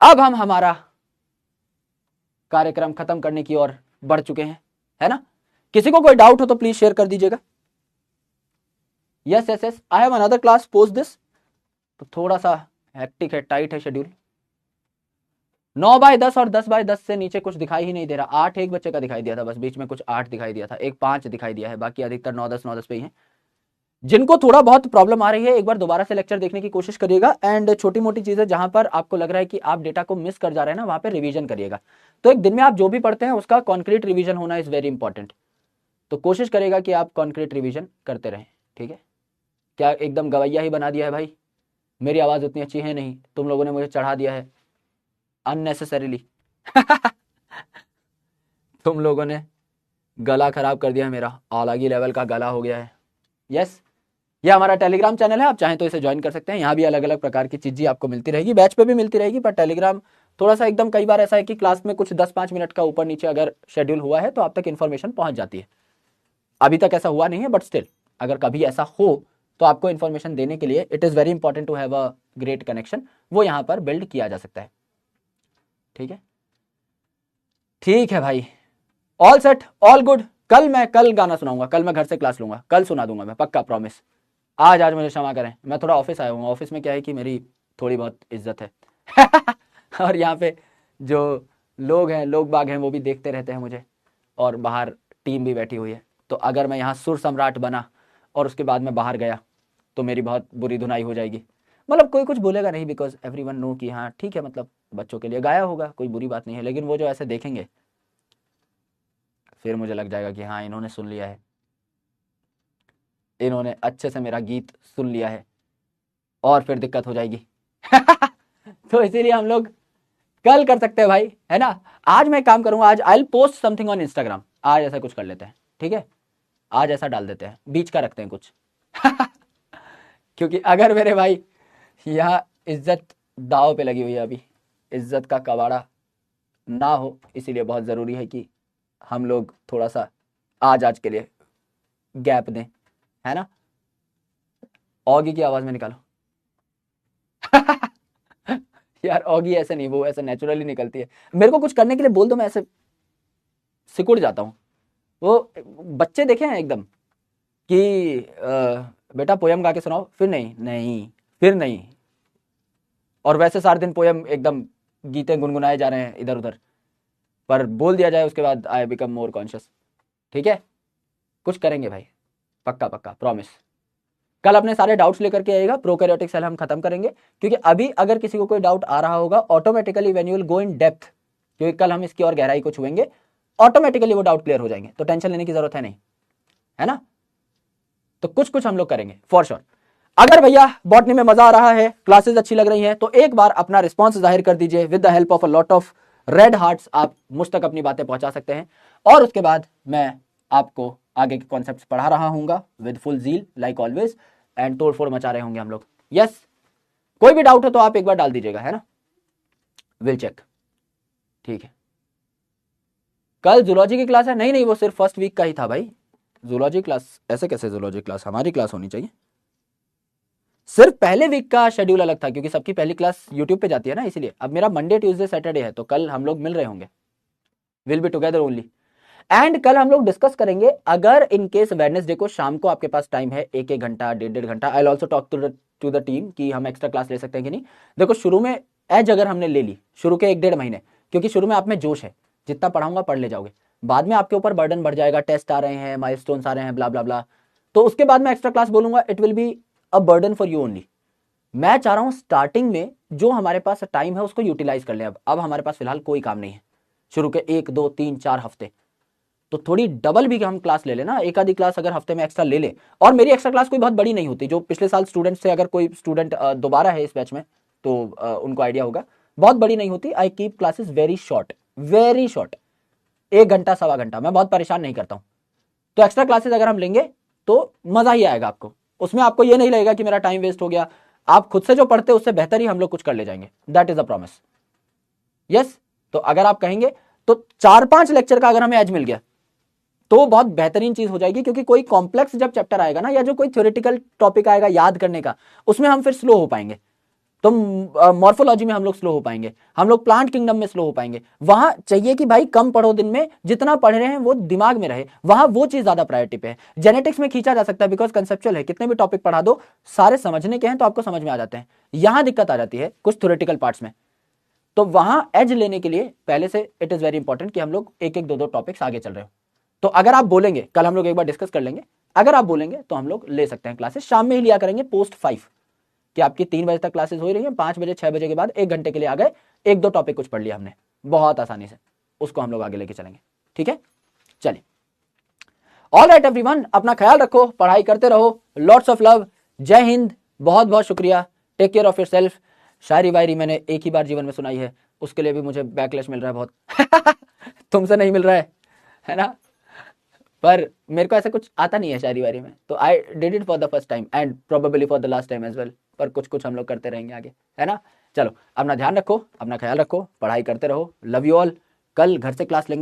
अब हम हमारा कार्यक्रम खत्म करने की ओर बढ़ चुके हैं, है ना। किसी को कोई डाउट हो तो प्लीज शेयर कर दीजिएगा। Yes yes yes, I have another class post this, तो थोड़ा सा हेक्टिक है, टाइट है शेड्यूल। 9/10 और 10/10 से नीचे कुछ दिखाई ही नहीं दे रहा। 8 एक बच्चे का दिखाई दिया था, बस बीच में कुछ 8 दिखाई दिया था, एक 5 दिखाई दिया है, बाकी अधिकतर 9-10 पे ही है। जिनको थोड़ा बहुत प्रॉब्लम आ रही है, एक बार दोबारा से लेक्चर देखने की कोशिश करिएगा, एंड छोटी मोटी चीजें जहां पर आपको लग रहा है कि आप डेटा को मिस कर जा रहे हैं ना, वहां पे रिवीजन करिएगा। तो एक दिन में आप जो भी पढ़ते हैं उसका कॉन्क्रीट रिवीजन होना इज वेरी इंपॉर्टेंट। तो कोशिश करेगा कि आप कॉन्क्रीट रिवीजन करते रहें, ठीक है। क्या एकदम गवैया ही बना दिया है भाई? मेरी आवाज उतनी अच्छी है नहीं, तुम लोगों ने मुझे चढ़ा दिया है अननेसेसरीली। तुम लोगों ने गला खराब कर दिया है मेरा, अलग ही लेवल का गला हो गया है। यस, ये हमारा टेलीग्राम चैनल है, आप चाहें तो इसे ज्वाइन कर सकते हैं। यहाँ भी अलग अलग प्रकार की चीजें आपको मिलती रहेगी, बैच पे भी मिलती रहेगी, पर टेलीग्राम थोड़ा सा एकदम, कई बार ऐसा है कि क्लास में कुछ 10-5 मिनट का ऊपर नीचे अगर शेड्यूल हुआ है तो आप तक इन्फॉर्मेशन पहुंच जाती है। अभी तक ऐसा हुआ नहीं है, बट स्टिल अगर कभी ऐसा हो तो आपको इन्फॉर्मेशन देने के लिए it is very important to have a great connection, वो यहाँ पर बिल्ड किया जा सकता है। ठीक है, ठीक है भाई, ऑल सेट, ऑल गुड। कल गाना सुनाऊंगा, कल मैं घर से क्लास लूंगा, कल सुना दूंगा मैं, पक्का प्रॉमिस। आज मुझे क्षमा करें, मैं थोड़ा ऑफिस आया हूँ। ऑफिस में क्या है कि मेरी थोड़ी बहुत इज्जत है और यहाँ पे जो लोग हैं, लोग बाग हैं, वो भी देखते रहते हैं मुझे, और बाहर टीम भी बैठी हुई है। तो अगर मैं यहाँ सुर सम्राट बना और उसके बाद मैं बाहर गया तो मेरी बहुत बुरी धुनाई हो जाएगी। मतलब कोई कुछ बोलेगा नहीं, बिकॉज एवरीवन नो कि हाँ ठीक है, मतलब बच्चों के लिए गाया होगा, कोई बुरी बात नहीं है। लेकिन वो जो ऐसे देखेंगे फिर मुझे लग जाएगा कि हाँ इन्होंने सुन लिया है, इन्होंने अच्छे से मेरा गीत सुन लिया है, और फिर दिक्कत हो जाएगी। तो इसीलिए हम लोग कल कर सकते हैं भाई, है ना। आज मैं काम करूंगा, आज I will post something on Instagram. आज ऐसा कुछ कर लेते हैं, ठीक है, आज ऐसा डाल देते हैं, बीच का रखते हैं कुछ। क्योंकि अगर मेरे भाई यहाँ इज्जत दाव पे लगी हुई है, अभी इज्जत का कबाड़ा ना हो, इसीलिए बहुत ज़रूरी है कि हम लोग थोड़ा सा आज के लिए गैप दें, है ना। ऑगी की आवाज़ में निकालो। यार ऑगी ऐसे नहीं, वो ऐसे नेचुरली निकलती है। मेरे को कुछ करने के लिए बोल दो, मैं ऐसे सिकुड़ जाता हूँ। वो बच्चे देखे हैं एकदम कि बेटा पोयम गा के सुनाओ, फिर नहीं नहीं फिर नहीं, और वैसे सारे दिन पोयम एकदम गीते गुनगुनाए जा रहे हैं इधर उधर, पर बोल दिया जाए उसके बाद आई बिकम मोर कॉन्शियस। ठीक है, कुछ करेंगे भाई, पक्का पक्का प्रॉमिस। कल अपने सारे डाउट्स लेकर के आएगा, प्रोकैरियोटिक सेल हम खत्म करेंगे, क्योंकि अभी अगर किसी को कोई डाउट आ रहा होगा, automatically when you will go in depth, क्योंकि कल हम इसकी और गहराई को छुएंगे, ऑटोमेटिकली वो डाउट क्लियर हो जाएंगे, तो टेंशन लेने की जरूरत है नहीं, है ना। तो कुछ कुछ हम लोग करेंगे फॉर श्योर। अगर भैया बॉटनी में मजा आ रहा है, क्लासेस अच्छी लग रही हैं, तो एक बार अपना रिस्पॉन्स जाहिर कर दीजिए। With the help of a lot of red hearts आप मुझ तक अपनी बातें पहुंचा सकते हैं, और उसके बाद मैं आपको आगे के कॉन्सेप्ट्स पढ़ा रहा हूंगा with full zeal like always, and तोड़ फोड़ मचा रहे होंगे हम लोग। यस, कोई भी डाउट हो तो आप एक बार डाल दीजिएगा, है ना, विल चेक। ठीक है, कल जूलॉजी की क्लास है? नहीं नहीं, वो सिर्फ फर्स्ट वीक का ही था भाई। जूलॉजी क्लास ऐसे कैसे? जूलॉजी क्लास हमारी क्लास होनी चाहिए। सिर्फ पहले वीक का शेड्यूल अलग था, क्योंकि सबकी पहली क्लास यूट्यूब पे जाती है ना, इसलिए। अब मेरा मंडे ट्यूसडे सैटरडे है, तो कल हम लोग मिल रहे होंगे, will be together only. And कल हम लोग डिस्कस करेंगे, अगर इन केस वेडनेसडे को शाम को आपके पास टाइम है, 1-1 घंटा 1.5 घंटा, I will also talk to the team कि हम एक्स्ट्रा क्लास ले सकते हैं कि नहीं। देखो शुरू में एज अगर हमने ले ली, शुरू के 1-1.5 महीने, क्योंकि शुरू में आप में जोश है, जितना पढ़ाऊंगा पढ़ ले जाओगे, बाद में आपके ऊपर बर्डन बढ़ जाएगा, टेस्ट आ रहे हैं, माइलस्टोन्स आ रहे हैं, ब्ला ब्ला ब्ला, तो उसके बाद मैं एक्स्ट्रा क्लास बोलूंगा, it will be a burden for you only. मैं चाह रहा हूं स्टार्टिंग में जो हमारे पास टाइम है उसको यूटिलाइज कर ले। अब हमारे पास फिलहाल कोई काम नहीं है, शुरू के 1-2-3-4 हफ्ते, तो थोड़ी डबल भी हम क्लास ले लेना, एक आधी क्लास अगर हफ्ते में एक्स्ट्रा ले ले। और मेरी एक्स्ट्रा क्लास कोई बहुत बड़ी नहीं होती, जो पिछले साल स्टूडेंट से, अगर कोई स्टूडेंट दोबारा है इस बैच में तो उनको आइडिया होगा, बहुत बड़ी नहीं होती। I keep classes very short, very short, 1 घंटा 1.25 घंटा, मैं बहुत परेशान नहीं करता हूँ। तो एक्स्ट्रा क्लासेस अगर हम लेंगे तो मजा ही आएगा आपको, उसमें आपको ये नहीं लगेगा कि मेरा टाइम वेस्ट हो गया। आप खुद से जो पढ़ते हैं उससे बेहतर ही हम लोग कुछ कर ले जाएंगे, that is a promise. Yes, तो अगर आप कहेंगे तो 4-5 लेक्चर का अगर हमें एज मिल गया तो बहुत बेहतरीन चीज हो जाएगी, क्योंकि कोई कॉम्प्लेक्स जब चैप्टर आएगा ना, या जो कोई थ्योरेटिकल टॉपिक आएगा याद करने का, उसमें हम फिर स्लो हो पाएंगे। तो मॉर्फोलॉजी में हम लोग स्लो हो पाएंगे, हम लोग प्लांट किंगडम में स्लो हो पाएंगे। वहां चाहिए कि भाई कम पढ़ो दिन में, जितना पढ़ रहे हैं वो दिमाग में रहे, वहां वो चीज ज्यादा प्रायोरिटी पे है। जेनेटिक्स में खींचा जा सकता है, बिकॉज कंसेप्चुअल है, कितने भी टॉपिक पढ़ा दो, सारे समझने के हैं तो आपको समझ में आ जाते हैं। यहां दिक्कत आ जाती है कुछ थ्योरेटिकल पार्ट्स में। तो वहां एज लेने के लिए पहले से इट इज वेरी इंपॉर्टेंट कि हम लोग एक एक दो दो टॉपिक्स आगे चल रहे हो। तो अगर आप बोलेंगे, कल हम लोग एक बार डिस्कस कर लेंगे, अगर आप बोलेंगे तो हम लोग ले सकते हैं क्लासेस, शाम में ही लिया करेंगे पोस्ट 5, कि आपकी 3 बजे तक क्लासेस हो रही है, 5 बजे 6 बजे के बाद 1 घंटे के लिए आ गए, एक दो टॉपिक कुछ पढ़ लिया हमने बहुत आसानी से, उसको हम लोग आगे लेके चलेंगे। ठीक है, चलिए, ऑल राइट एवरीवन, अपना ख्याल रखो, पढ़ाई करते रहो, लॉट्स ऑफ लव, जय हिंद, बहुत बहुत शुक्रिया, टेक केयर ऑफ योरसेल्फ। शायरी वायरी मैंने एक ही बार जीवन में सुनाई है, उसके लिए भी मुझे बैकलैश मिल रहा है बहुत तुमसे नहीं मिल रहा है ना, पर मेरे को ऐसा कुछ आता नहीं है शायरी वारी में, तो I did it for the first time and probably for the last time as well, पर कुछ कुछ हम लोग करते रहेंगे आगे, है ना। चलो, अपना ध्यान रखो, अपना ख्याल रखो, पढ़ाई करते रहो, लव यू ऑल। कल घर से क्लास लेंगे।